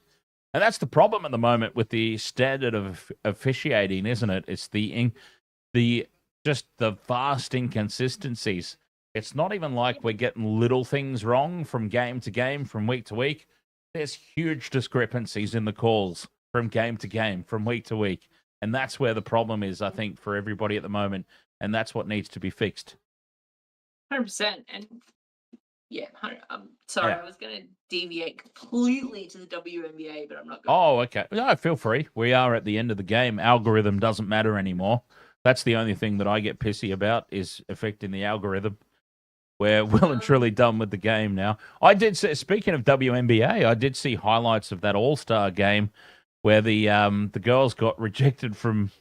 And that's the problem at the moment with the standard of officiating, isn't it? It's the vast inconsistencies. It's not even like we're getting little things wrong from game to game, from week to week. There's huge discrepancies in the calls from game to game, from week to week. And that's where the problem is, I think, for everybody at the moment. And that's what needs to be fixed. 100%. And yeah, I'm sorry, Yeah. I was going to deviate completely to the WNBA, but I'm not going to. Oh, okay. No, feel free. We are at the end of the game. Algorithm doesn't matter anymore. That's the only thing that I get pissy about, is affecting the algorithm. We're well and truly done with the game now. I did see, speaking of WNBA, I did see highlights of that All-Star game where the girls got rejected from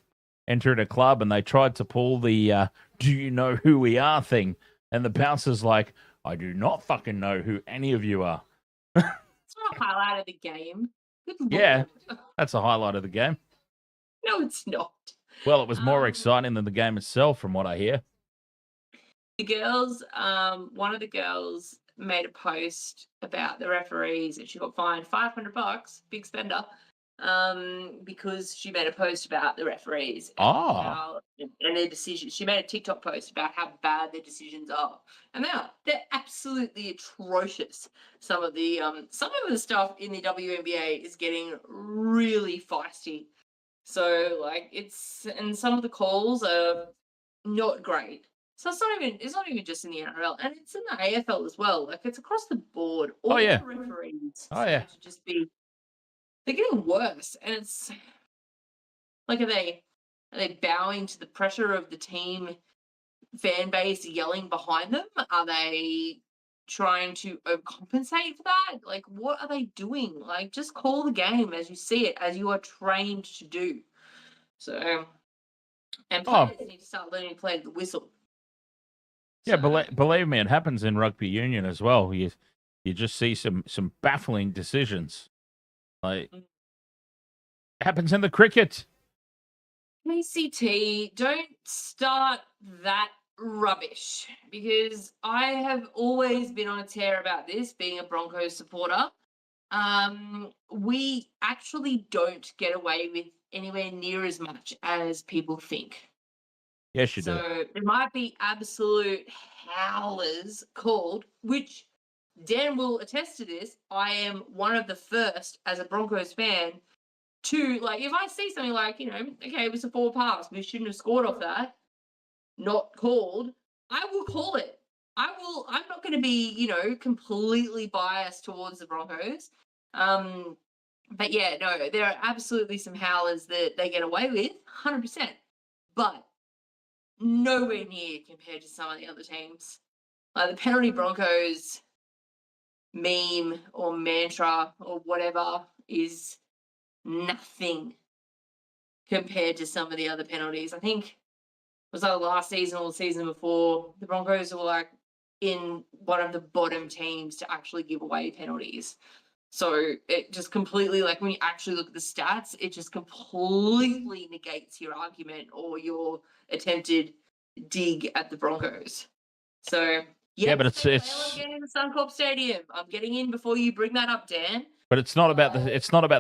entering a club, and they tried to pull the "Do you know who we are?" thing, and the bouncer's like, "I do not fucking know who any of you are." It's not a highlight of the game. Good Yeah. Lord. That's a highlight of the game. No, it's not. Well, it was more exciting than the game itself, from what I hear. The girls, one of the girls made a post about the referees, and she got fined $500, big spender, because she made a post about the referees and their decisions. She made a TikTok post about how bad their decisions are, and they're absolutely atrocious. Some of the stuff in the WNBA is getting really feisty. So and some of the calls are not great. So it's not even just in the NRL, and it's in the AFL as well. Like, it's across the board. All yeah. the referees Oh, yeah. seem to just they're getting worse. And it's like, are they bowing to the pressure of the team fan base yelling behind them? Are they trying to overcompensate for that? Like, what are they doing? Like, just call the game as you see it, as you are trained to do. So, and players need to start learning to play the whistle. Yeah, believe me, it happens in rugby union as well. You just see some baffling decisions. Like, it happens in the cricket. ACT, don't start that rubbish, because I have always been on a tear about this, being a Broncos supporter. We actually don't get away with anywhere near as much as people think. Yes, you do. So there might be absolute howlers called, which Dan will attest to this. I am one of the first, as a Broncos fan, to, like, if I see something like, okay, it was a 4 pass, we shouldn't have scored off that, not called, I will call it. I'm not going to be, completely biased towards the Broncos. But yeah, no, there are absolutely some howlers that they get away with, 100%. But nowhere near compared to some of the other teams. Like the penalty Broncos meme or mantra or whatever is nothing compared to some of the other penalties. I think it was like last season or the season before, the Broncos were like in one of the bottom teams to actually give away penalties. So it just completely, like when you actually look at the stats, it just completely negates your argument or your attempted dig at the Broncos. So Yeah, but it's getting in the Suncorp Stadium. I'm getting in before you bring that up, Dan. but it's not about the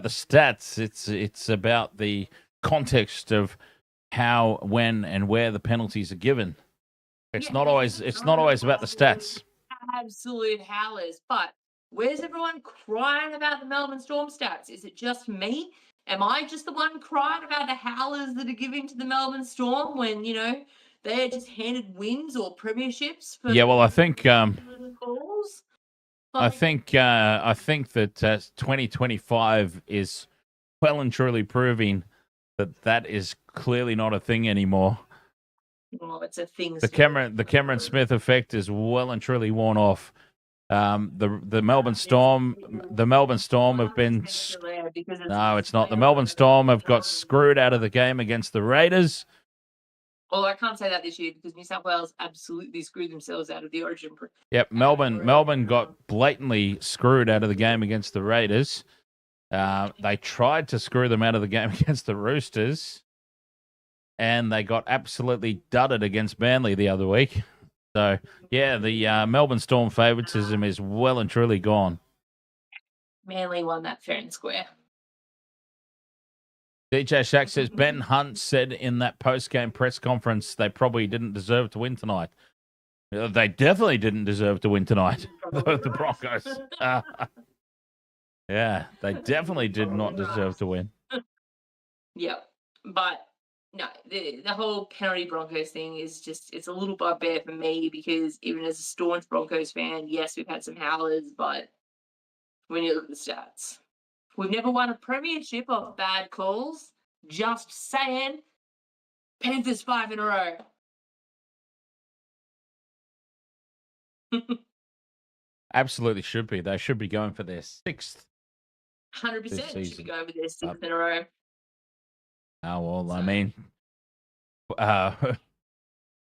stats. It's about the context of how, when, and where the penalties are given. It's not always about the stats. Absolute howlers. But where's everyone crying about the Melbourne Storm stats? Is it just me? Am I just the one crying about the howlers that are giving to the Melbourne Storm when, they are just handed wins or premierships for I think calls? I think that 2025 is well and truly proving that is clearly not a thing anymore. Well, it's a thing. The Cameron Smith effect is well and truly worn off. The Melbourne Storm have been no, it's not. The Melbourne Storm have got screwed out of the game against the Raiders. Well, I can't say that this year because New South Wales absolutely screwed themselves out of the Origin. Yep, Melbourne got blatantly screwed out of the game against the Raiders. They tried to screw them out of the game against the Roosters, and they got absolutely dudded against Manly the other week. So, yeah, the Melbourne Storm favoritism is well and truly gone. Manly won that fair and square. DJ Shack says, Ben Hunt said in that post-game press conference they probably didn't deserve to win tonight. They definitely didn't deserve to win tonight, the Broncos. Yeah, they definitely did not deserve to win. Yep, but no, the whole penalty Broncos thing is just, it's a little bugbear for me because even as a staunch Broncos fan, yes, we've had some howlers, but when you look at the stats, we've never won a premiership off bad calls. Just saying. Panthers 5 in a row. Absolutely should be. They should be going for their 6th. 100% should be going for their 6th in a row. Oh, well, I mean,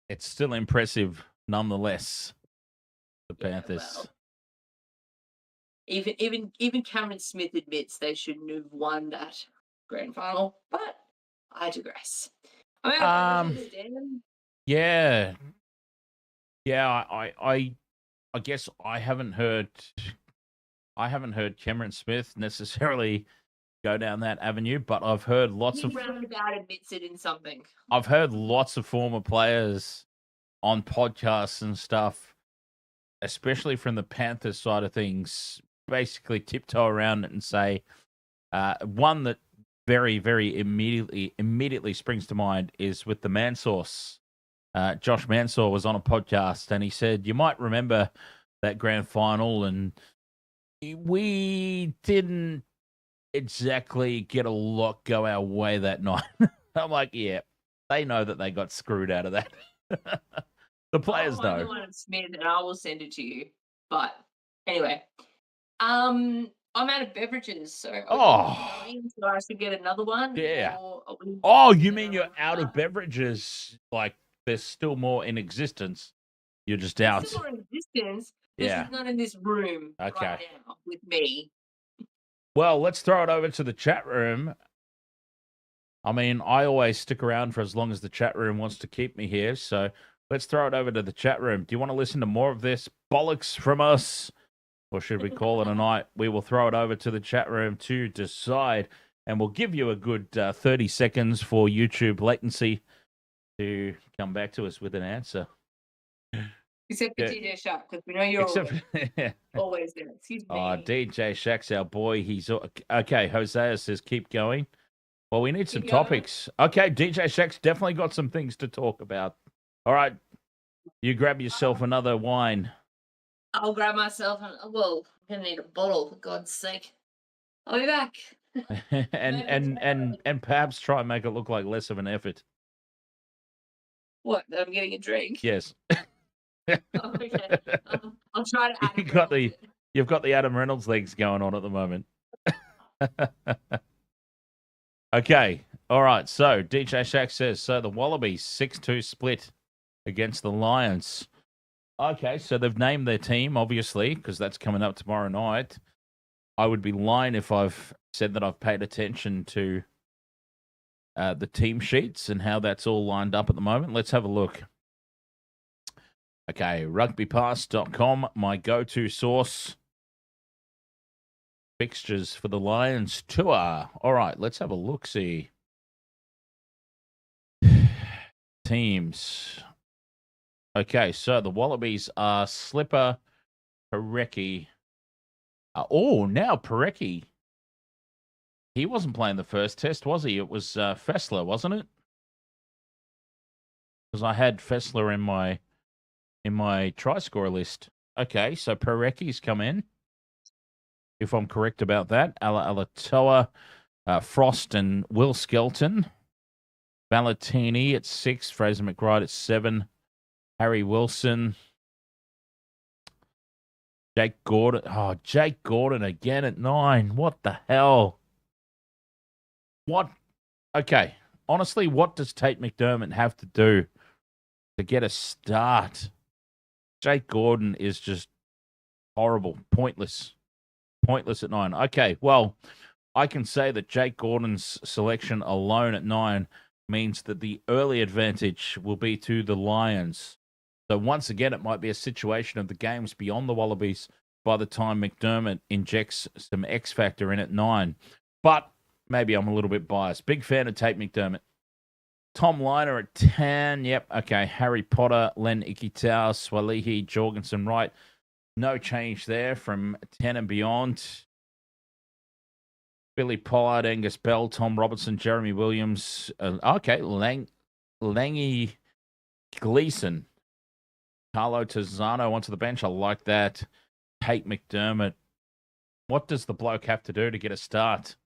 it's still impressive nonetheless, the Panthers. Well, even Cameron Smith admits they shouldn't have won that grand final, but I digress. Yeah. I guess I haven't heard Cameron Smith necessarily go down that avenue, but I've heard lots of roundabout admits it in something. I've heard lots of former players on podcasts and stuff, especially from the Panthers side of things, basically tiptoe around it and say, one that very, very immediately springs to mind is with the Mansource. Josh Mansour was on a podcast and he said, you might remember that grand final and we didn't exactly get a lot go our way that night. I'm like, yeah, they know that they got screwed out of that. The players know. I'll find Smith and I will send it to you. But anyway, I'm out of beverages, so I should get another one. Yeah. You mean you're out of beverages? Like there's still more in existence. You're just out. There's still more in existence. There's not in this room right now with me. Well, let's throw it over to the chat room. I mean, I always stick around for as long as the chat room wants to keep me here. So let's throw it over to the chat room. Do you want to listen to more of this bollocks from us? Or should we call it a night? We will throw it over to the chat room to decide. And we'll give you a good 30 seconds for YouTube latency to come back to us with an answer. Except for DJ Shack, because we know you're always there. Excuse me. DJ Shack's our boy. He's okay. Hosea says keep going. Well, we need some topics. Okay, DJ Shack's definitely got some things to talk about. All right. You grab yourself another wine. I'll grab myself well, I'm gonna need a bottle for God's sake. I'll be back. and perhaps try and make it look like less of an effort. What? That I'm getting a drink? Yes. Oh, okay. I'll try to add You've got the Adam Reynolds legs going on at the moment. Okay. All right. So DJ Shack says, so the Wallabies 6-2 split against the Lions. Okay. So they've named their team, obviously, because that's coming up tomorrow night. I would be lying if I've said that I've paid attention to the team sheets and how that's all lined up at the moment. Let's have a look. Okay, rugbypass.com, my go-to source. Fixtures for the Lions tour. All right, let's have a look-see. Teams. Okay, so the Wallabies are Slipper, Parecki. Now Parecki. He wasn't playing the first test, was he? It was Fessler, wasn't it? Because I had Fessler in my try scorer list. Okay, so Parecki's come in. If I'm correct about that. Alatoa, Frost and Will Skelton. Valentini at 6. Fraser McBride at 7. Harry Wilson. Jake Gordon. Oh, Jake Gordon again at 9. What the hell? What? Okay. Honestly, what does Tate McDermott have to do to get a start? Jake Gordon is just horrible. Pointless. Pointless at 9. Okay, well, I can say that Jake Gordon's selection alone at 9 means that the early advantage will be to the Lions. So once again, it might be a situation of the games beyond the Wallabies by the time McDermott injects some X factor in at 9. But maybe I'm a little bit biased. Big fan of Tate McDermott. Tom Liner at 10. Yep. Okay. Harry Potter, Len Ikitau, Swalihi, Jorgensen, Wright. No change there from 10 and beyond. Billy Pollard, Angus Bell, Tom Robertson, Jeremy Williams. Langy Gleason. Carlo Tizzano onto the bench. I like that. Tate McDermott. What does the bloke have to do to get a start?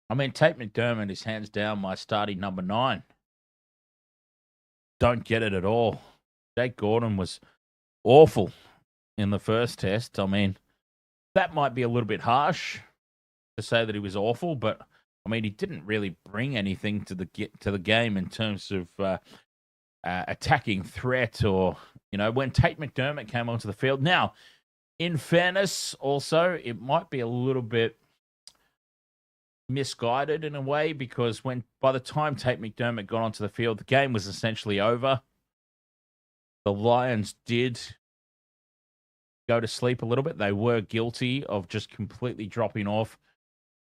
I mean, Tate McDermott is hands down my starting number 9. Don't get it at all. Jake Gordon was awful in the first test. I mean, that might be a little bit harsh to say that he was awful, but I mean, he didn't really bring anything to the game in terms of attacking threat or, when Tate McDermott came onto the field. Now, in fairness, also, it might be a little bit misguided in a way because by the time Tate McDermott got onto the field, the game was essentially over. The Lions did go to sleep a little bit. They were guilty of just completely dropping off.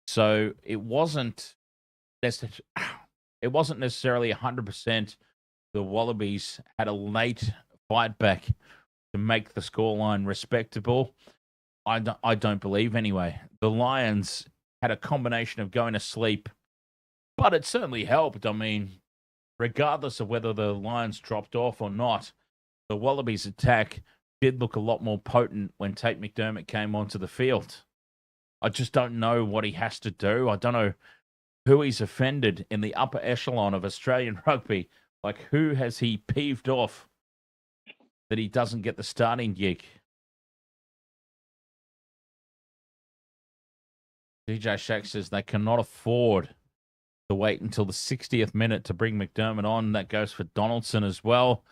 So it wasn't necessarily 100% the Wallabies had a late fight back to make the scoreline respectable. I don't believe anyway. The Lions had a combination of going to sleep, but it certainly helped. I mean, regardless of whether the Lions dropped off or not, the Wallabies' attack did look a lot more potent when Tate McDermott came onto the field. I just don't know what he has to do. I don't know who he's offended in the upper echelon of Australian rugby. Like, who has he peeved off that he doesn't get the starting gig? DJ Shack says they cannot afford to wait until the 60th minute to bring McDermott on. That goes for Donaldson as well.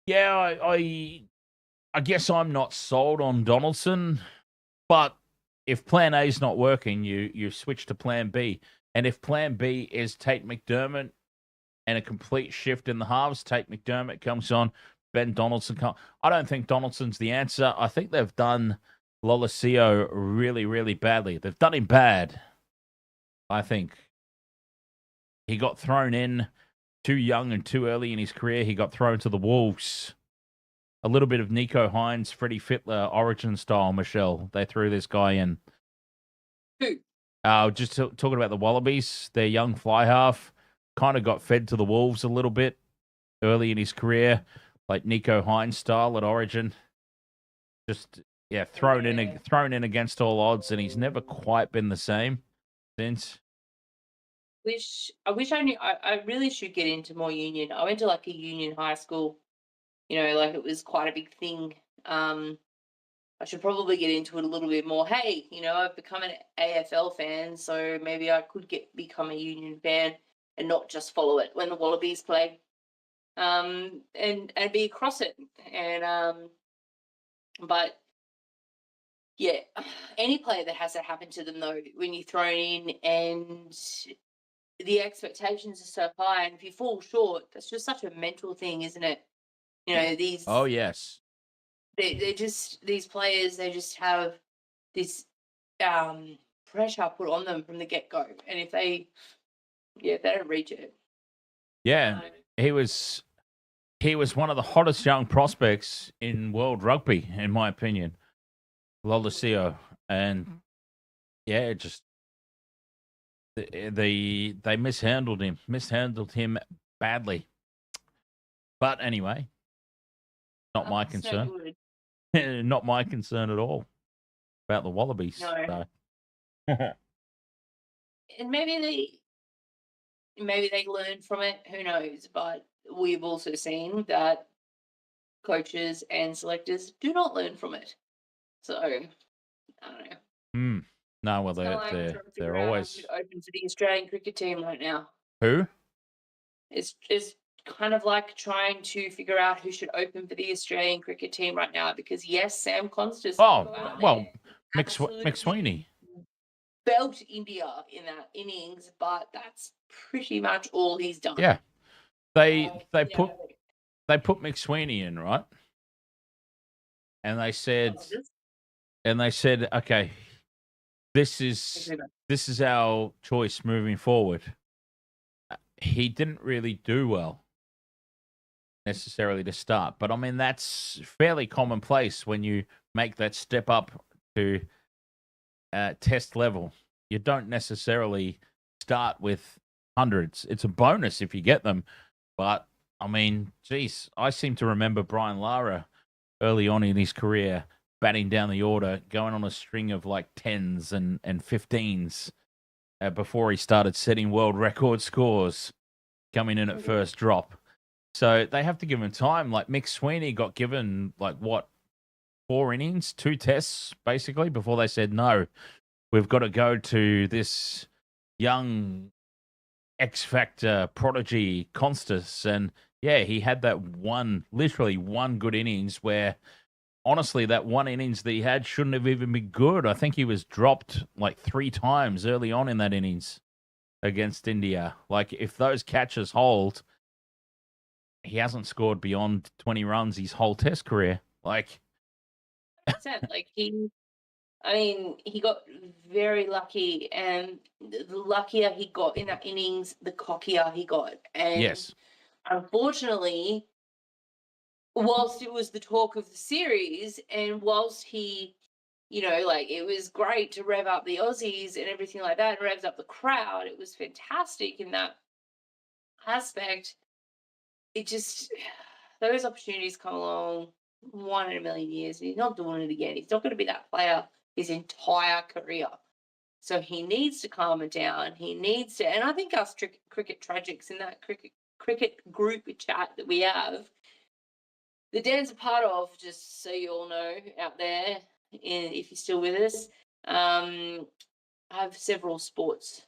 Yeah, I guess I'm not sold on Donaldson, but if plan A is not working, you switch to plan B. And if plan B is Tate McDermott and a complete shift in the halves, Tate McDermott comes on, Ben Donaldson comes. I don't think Donaldson's the answer. I think they've done Lolosio really, really badly. They've done him bad, I think. He got thrown in too young and too early in his career. He got thrown to the Wolves. A little bit of Nico Hines, Freddie Fittler, origin style, Michelle. They threw this guy in. Who? Just talking about the Wallabies. Their young fly half kind of got fed to the Wolves a little bit. early in his career, like Nico Hines style at Origin. Just thrown in against all odds, and he's never quite been the same since. I wish I knew. I really should get into more union. I went to like a union high school. Like it was quite a big thing. I should probably get into it a little bit more. Hey, I've become an AFL fan, so maybe I could become a union fan and not just follow it when the Wallabies play. And be across it. And but yeah, any player that has that happen to them though, when you're thrown in and the expectations are so high, and if you fall short, that's just such a mental thing, isn't it? These. Oh yes. They just, these players, they just have this pressure put on them from the get go, and if they don't reach it. Yeah, he was one of the hottest young prospects in world rugby, in my opinion, Lolosio, and just they mishandled him badly. But anyway, not my concern. No not my concern at all about the Wallabies. No. So. And maybe they learn from it. Who knows? But we've also seen that coaches and selectors do not learn from it. So I don't know. No, well, they're always open for the Australian cricket team right now. Who? It's kind of like trying to figure out who should open for the Australian cricket team right now, because yes, Sam Constance. Oh, well, McSweeney belt India in that innings, but that's pretty much all he's done. Yeah, they put McSweeney in, right? And they said, okay, this is our choice moving forward. He didn't really do well necessarily to start, but I mean that's fairly commonplace when you make that step up to test level. You don't necessarily start with hundreds. It's a bonus if you get them, but I mean, geez, I seem to remember Brian Lara early on in his career batting down the order, going on a string of like 10s and 15s before he started setting world record scores, coming in at first drop. So they have to give him time. Like Mick Sweeney got given 4 innings, 2 tests basically before they said, no, we've got to go to this young X-Factor prodigy Constance. And yeah, he had that literally one good innings where honestly, that one innings that he had shouldn't have even been good. I think he was dropped 3 times early on in that innings against India. Like, if those catches hold, he hasn't scored beyond 20 runs his whole test career. He got very lucky, and the luckier he got in that innings, the cockier he got. And yes, unfortunately, whilst it was the talk of the series, and whilst he, it was great to rev up the Aussies and everything like that, and revs up the crowd, it was fantastic in that aspect. It just, those opportunities come along 1 in a million years, and he's not doing it again. He's not going to be that player his entire career. So he needs to calm it down. He needs to, and I think us cricket tragics in that cricket group chat that we have, that Dan's a part of, just so you all know out there, if you're still with us, I have several sports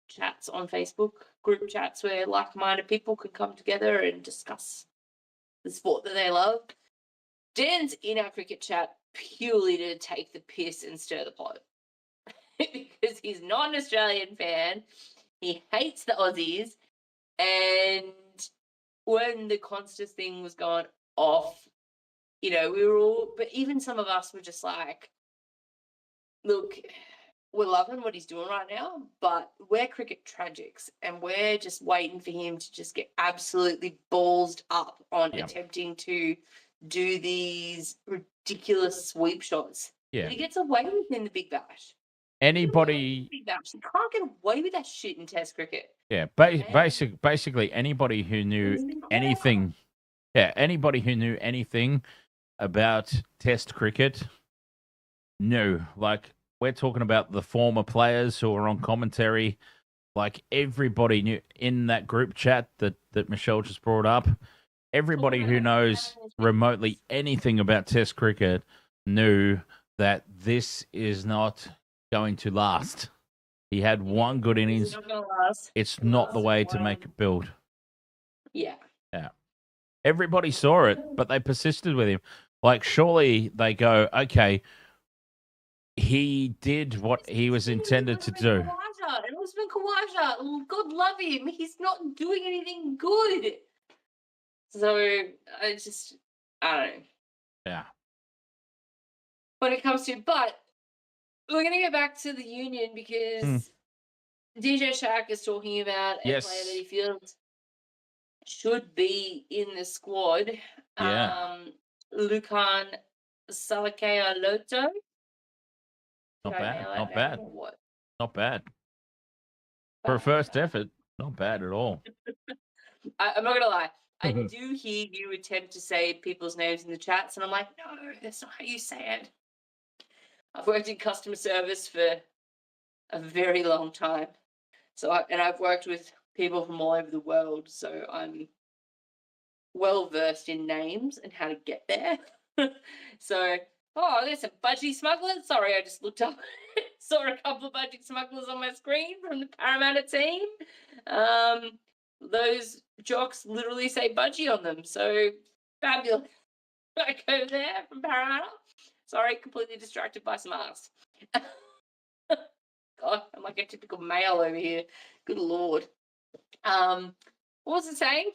chats on Facebook, group chats where like-minded people can come together and discuss the sport that they love. Dan's in our cricket chat purely to take the piss and stir the pot because he's not an Australian fan. He hates the Aussies, and when the Constance thing was going off, we were all, but even some of us were just like, look, we're loving what he's doing right now, but we're cricket tragics, and we're just waiting for him to just get absolutely ballsed up on attempting to do these ridiculous sweep shots. Yeah. But he gets away with in the Big Bash. Anybody, You can't get away with that shit in Test cricket. yeah, Man. basically anybody who knew anything, anybody who knew anything about Test cricket knew. Like, we're talking about the former players who are on commentary. Like, everybody knew in that group chat that Michelle just brought up. Everybody who knows remotely anything about Test cricket knew that this is not going to last. He had one good innings. It's not the way to make it build. Yeah. Yeah. Everybody saw it, but they persisted with him. Like, surely they go, okay, he did what he was intended to do. And Usman Khawaja, God love him, he's not doing anything good. So I don't know. Yeah. When it comes to, but we're going to go back to the union because DJ Shaq is talking about a player that he feels should be in the squad. Yeah. Lukan Salakea Loto. Not bad. Not bad. What? Not bad. For a first effort, not bad at all. I'm not going to lie. I do hear you attempt to say people's names in the chats, and I'm like, no, that's not how you say it. I've worked in customer service for a very long time. And I've worked with people from all over the world, so I'm well versed in names and how to get there. So, there's some budgie smugglers. Sorry, I just looked up, saw a couple of budgie smugglers on my screen from the Parramatta team. Those jocks literally say budgie on them, so fabulous. I go there from Parramatta. Sorry, completely distracted by some ass. God, I'm like a typical male over here. Good Lord. What was it saying?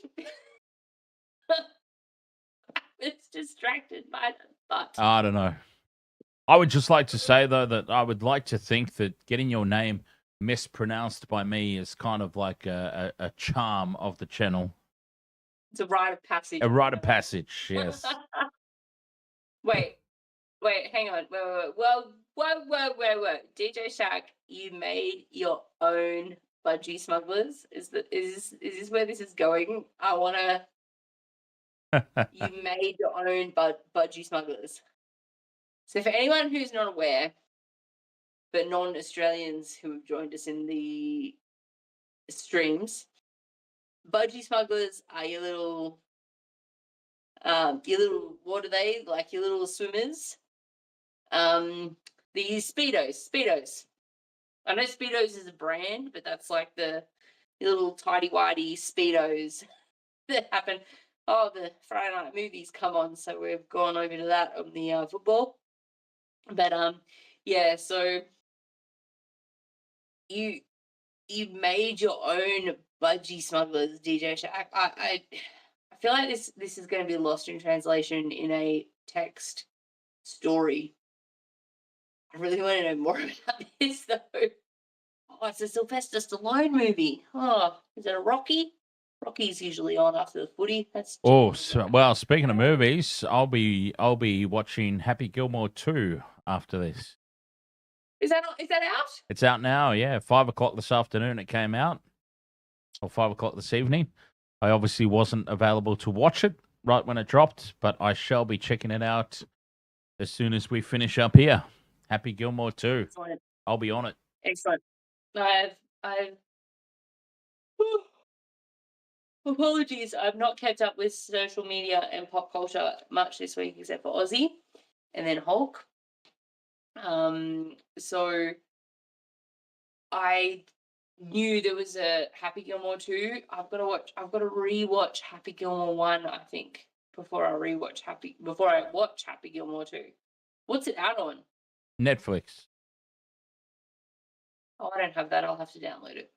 It's distracted by the butt. I don't know. I would just like to say, though, that I would like to think that getting your name mispronounced by me is kind of like a charm of the channel. It's a rite of passage. A rite of passage, yes. Wait, hang on. Whoa. DJ Shaq, you made your own budgie smugglers? Is this where this is going? I wanna. You made your own budgie smugglers. So for anyone who's not aware, but non-Australians who have joined us in the streams, budgie smugglers are your little what are they? Like your little swimmers. These Speedos. I know Speedos is a brand, but that's like your little tidy-whitey Speedos that happen. Oh, the Friday night movies come on, so we've gone over to that on the football. But yeah, so you made your own budgie smugglers, DJ Shaq. I feel like this is going to be lost in translation in a text story. I really want to know more about this though. Oh, it's a Sylvester Stallone movie. Oh, is it a Rocky? Rocky's usually on after the footy. Well, speaking of movies, I'll be watching Happy Gilmore 2 after this. Is that out? It's out now, yeah. 5:00 this afternoon it came out. Or 5:00 this evening. I obviously wasn't available to watch it right when it dropped, but I shall be checking it out as soon as we finish up here. Happy Gilmore 2. Excellent. I'll be on it. Excellent. Apologies, I've not kept up with social media and pop culture much this week except for Aussie and then Hulk. So I knew there was a Happy Gilmore 2. I've got to rewatch Happy Gilmore 1, I think, before I watch Happy Gilmore 2. What's it out on? Netflix. Oh, I don't have that. I'll have to download it.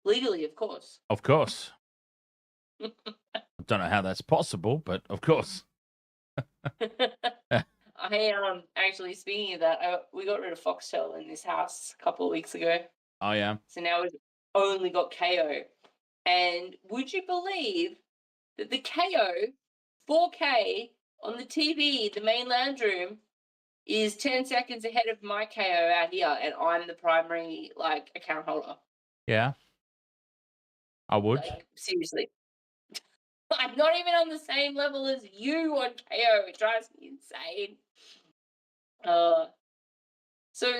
Legally, of course. Of course. I don't know how that's possible, but of course. I actually, speaking of that, we got rid of Foxtel in this house a couple of weeks ago. Oh yeah. So now we've only got KO. And would you believe that the KO 4K on the TV, the main lounge room, is 10 seconds ahead of my KO out here, and I'm the primary account holder. Yeah. I would. Like, seriously. I'm not even on the same level as you on KO. It drives me insane. So,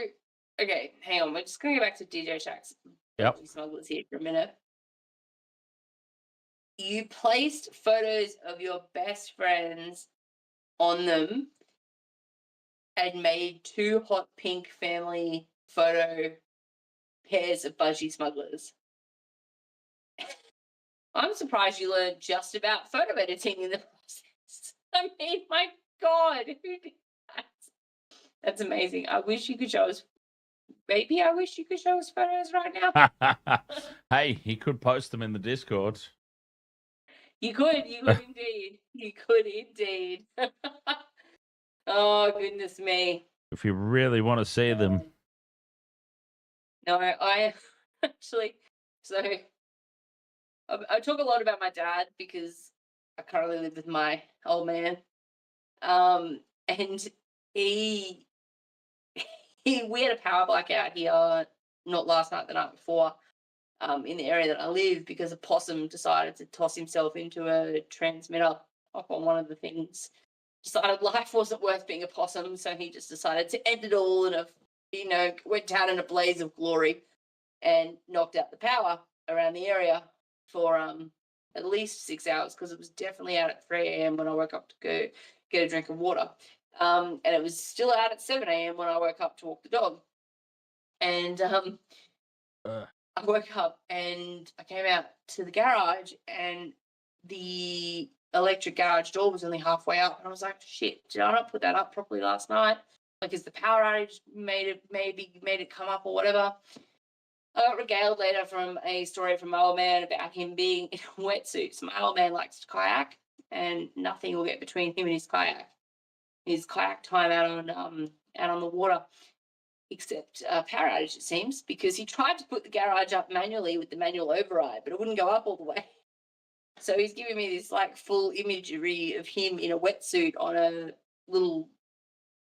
okay, hang on. We're just going to go back to DJ Shack's Yep. Smugglers here for a minute. You placed photos of your best friends on them and made 2 hot pink family photo pairs of budgie smugglers. I'm surprised you learned just about photo editing in the process. I mean, my God, who did that? That's amazing. I wish you could show us. Maybe I wish you could show us photos right now. Hey, he could post them in the Discord. You could indeed. You could indeed. Oh, goodness me. If you really want to see them. No, I actually, so I talk a lot about my dad because I currently live with my old man. And we had a power blackout here, not last night, the night before, in the area that I live, because a possum decided to toss himself into a transmitter up on one of the things. Decided life wasn't worth being a possum, so he just decided to end it all and went down in a blaze of glory and knocked out the power around the area for at least 6 hours, because it was definitely out at 3 a.m. when I woke up to go get a drink of water. And it was still out at 7 a.m. when I woke up to walk the dog. And I woke up and I came out to the garage, and the electric garage door was only halfway up, and I was like, shit, did I not put that up properly last night? Like, is the power outage made it come up or whatever? I got regaled later from a story from my old man about him being in a wetsuit. So my old man likes to kayak, and nothing will get between him and his kayak. His kayak time out on the water, except power outage, it seems, because he tried to put the garage up manually with the manual override, but it wouldn't go up all the way. So he's giving me this full imagery of him in a wetsuit on a little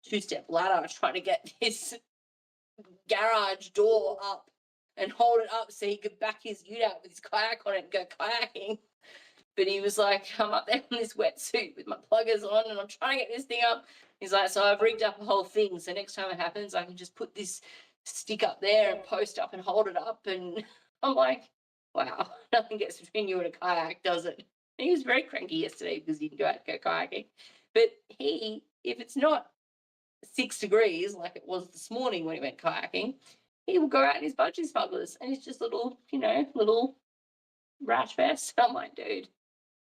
2-step ladder trying to get this garage door up and hold it up so he could back his ute out with his kayak on it and go kayaking. But he was like, I'm up there in this wetsuit with my pluggers on and I'm trying to get this thing up. He's like, so I've rigged up a whole thing, so next time it happens, I can just put this stick up there and post up and hold it up. And I'm like, wow, nothing gets between you and a kayak, does it? And he was very cranky yesterday because he didn't go out to go kayaking. But if it's not 6 degrees like it was this morning when he went kayaking, he will go out in his budgie smugglers and it's just little rash vest. I'm like, dude,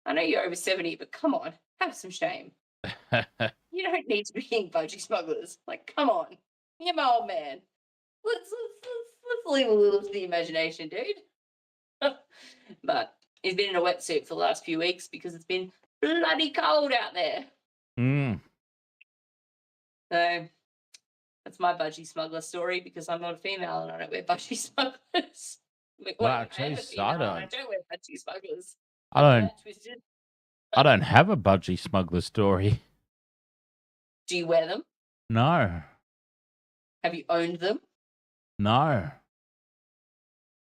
I know you're over 70, but come on, have some shame. You don't need to be in budgie smugglers. Like, come on, you're my old man. Let's leave a little to the imagination, dude. But he's been in a wetsuit for the last few weeks because it's been bloody cold out there. So that's my budgie smuggler story, because I'm not a female and I don't wear budgie smugglers. Well, geez, I don't wear budgie smugglers. I don't have a budgie smuggler story. Do you wear them? No. Have you owned them? No.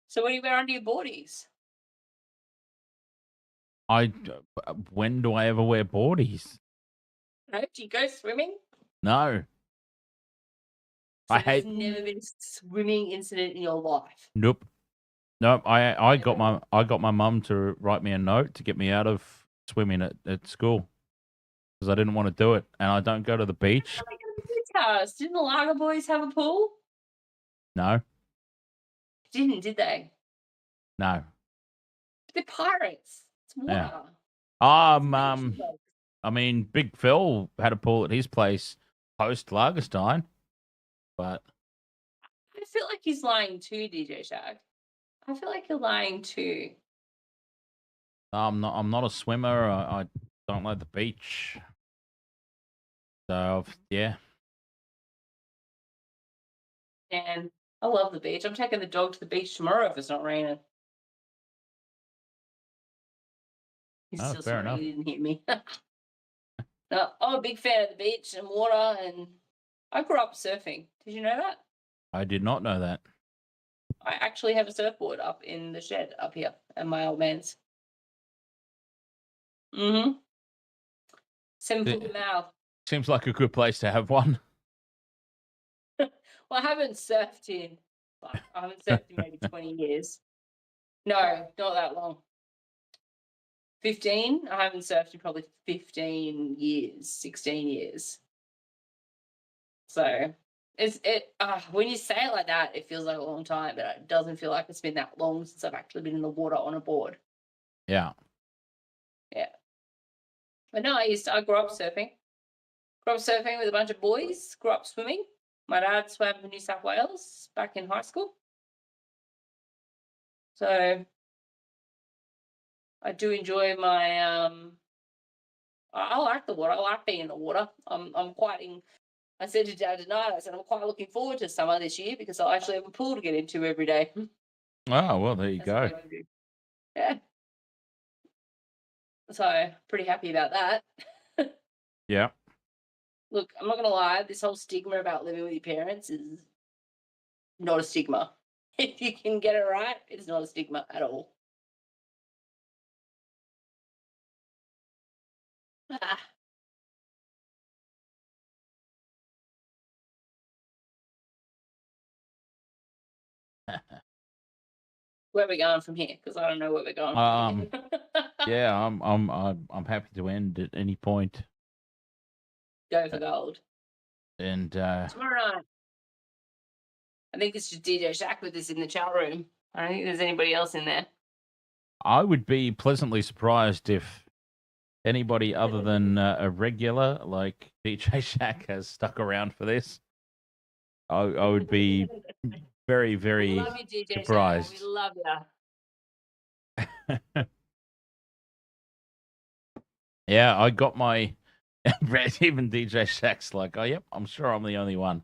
So what do you wear under your boardies? When do I ever wear boardies? No? Do you go swimming? No. So there's never been a swimming incident in your life? Nope. I got my mum to write me a note to get me out of swimming at school because I didn't want to do it, and I don't go to the beach. Didn't the Lager boys have a pool? No. Didn't, did they? No. They're pirates. It's water. Yeah. I mean, Big Phil had a pool at his place post Lagerstein, but I feel like he's lying too, DJ Shag. I feel like you're lying too. I'm not a swimmer. I don't like the beach. So yeah. And I love the beach. I'm taking the dog to the beach tomorrow if it's not raining. He's still fair sorry enough. he didn't hear me. No, I'm a big fan of the beach and water, and I grew up surfing. Did you know that? I did not know that. I actually have a surfboard up in the shed up here at my old man's. 7 foot mouth. Seems like a good place to have one. Well, I haven't surfed in maybe 20 years. No, not that long. 15. I haven't surfed in probably 15 years, 16 years. So when you say it like that, it feels like a long time, but it doesn't feel like it's been that long since I've actually been in the water on a board. Yeah. Yeah. But no, I grew up surfing. Grew up surfing with a bunch of boys. Grew up swimming. My dad swam for New South Wales back in high school. So I do enjoy my I like the water. I like being in the water. I said to Dad tonight, I said I'm quite looking forward to summer this year because I'll actually have a pool to get into every day. Oh, well, there you That's go. what I do. Yeah. So pretty happy about that. Yeah. Look, I'm not gonna lie, this whole stigma about living with your parents is not a stigma. If you can get it right, it's not a stigma at all. Ah. Where are we going from here? Because I don't know where we're going from here. Yeah, I'm happy to end at any point. Go for gold. And Tomorrow night. I think it's just DJ Shaq with us in the chat room. I don't think there's anybody else in there. I would be pleasantly surprised if anybody other than a regular like DJ Shaq has stuck around for this. I would be very, very love you, DJ surprised. Shaq. We love you. Yeah, I got my even DJ Shaq's like, oh yep, I'm sure I'm the only one.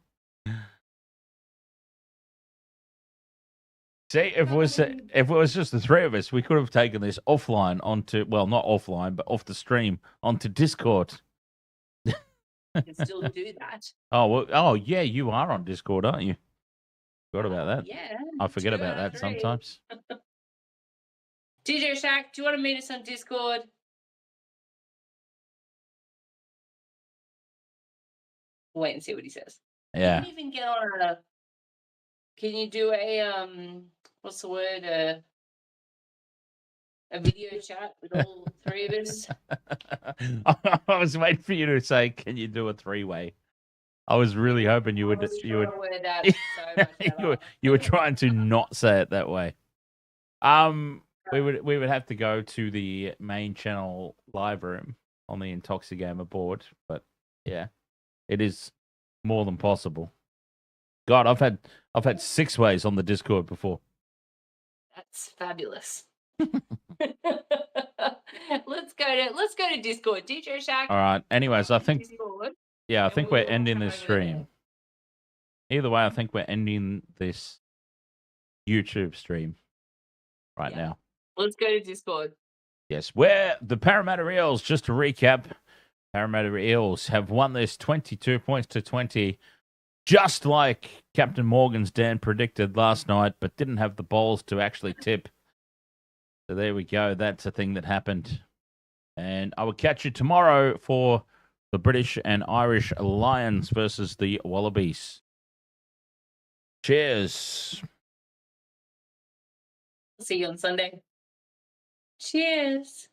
See, if it was just the three of us, we could have taken this offline onto, well, not offline, but off the stream onto Discord. You can still do that. Oh, well, oh yeah, you are on Discord, aren't you? Forgot about that. Yeah. I forget about that sometimes. DJ Shaq, do you want to meet us on Discord? Wait and see what he says. Yeah. You can even get on a. Can you do a what's the word? A video chat with all three of us? I was waiting for you to say, "Can you do a three-way?" I was really hoping you would. Word that so much you were trying to not say it that way. We would have to go to the main channel live room on the Intoxigamer board, but yeah, it is more than possible. God, I've had 6 ways on the Discord before. That's fabulous. Let's go to Discord. DJ Shaq. All right. Anyways, I think Discord, I think we're ending this stream. Either way, I think we're ending this YouTube stream right now. Let's go to Discord. Yes, where the Parramatta Eels, just to recap, Parramatta Eels have won this 22 points to 20, just like Captain Morgan's Dan predicted last night, but didn't have the balls to actually tip. So there we go. That's a thing that happened. And I will catch you tomorrow for the British and Irish Lions versus the Wallabies. Cheers. See you on Sunday. Cheers.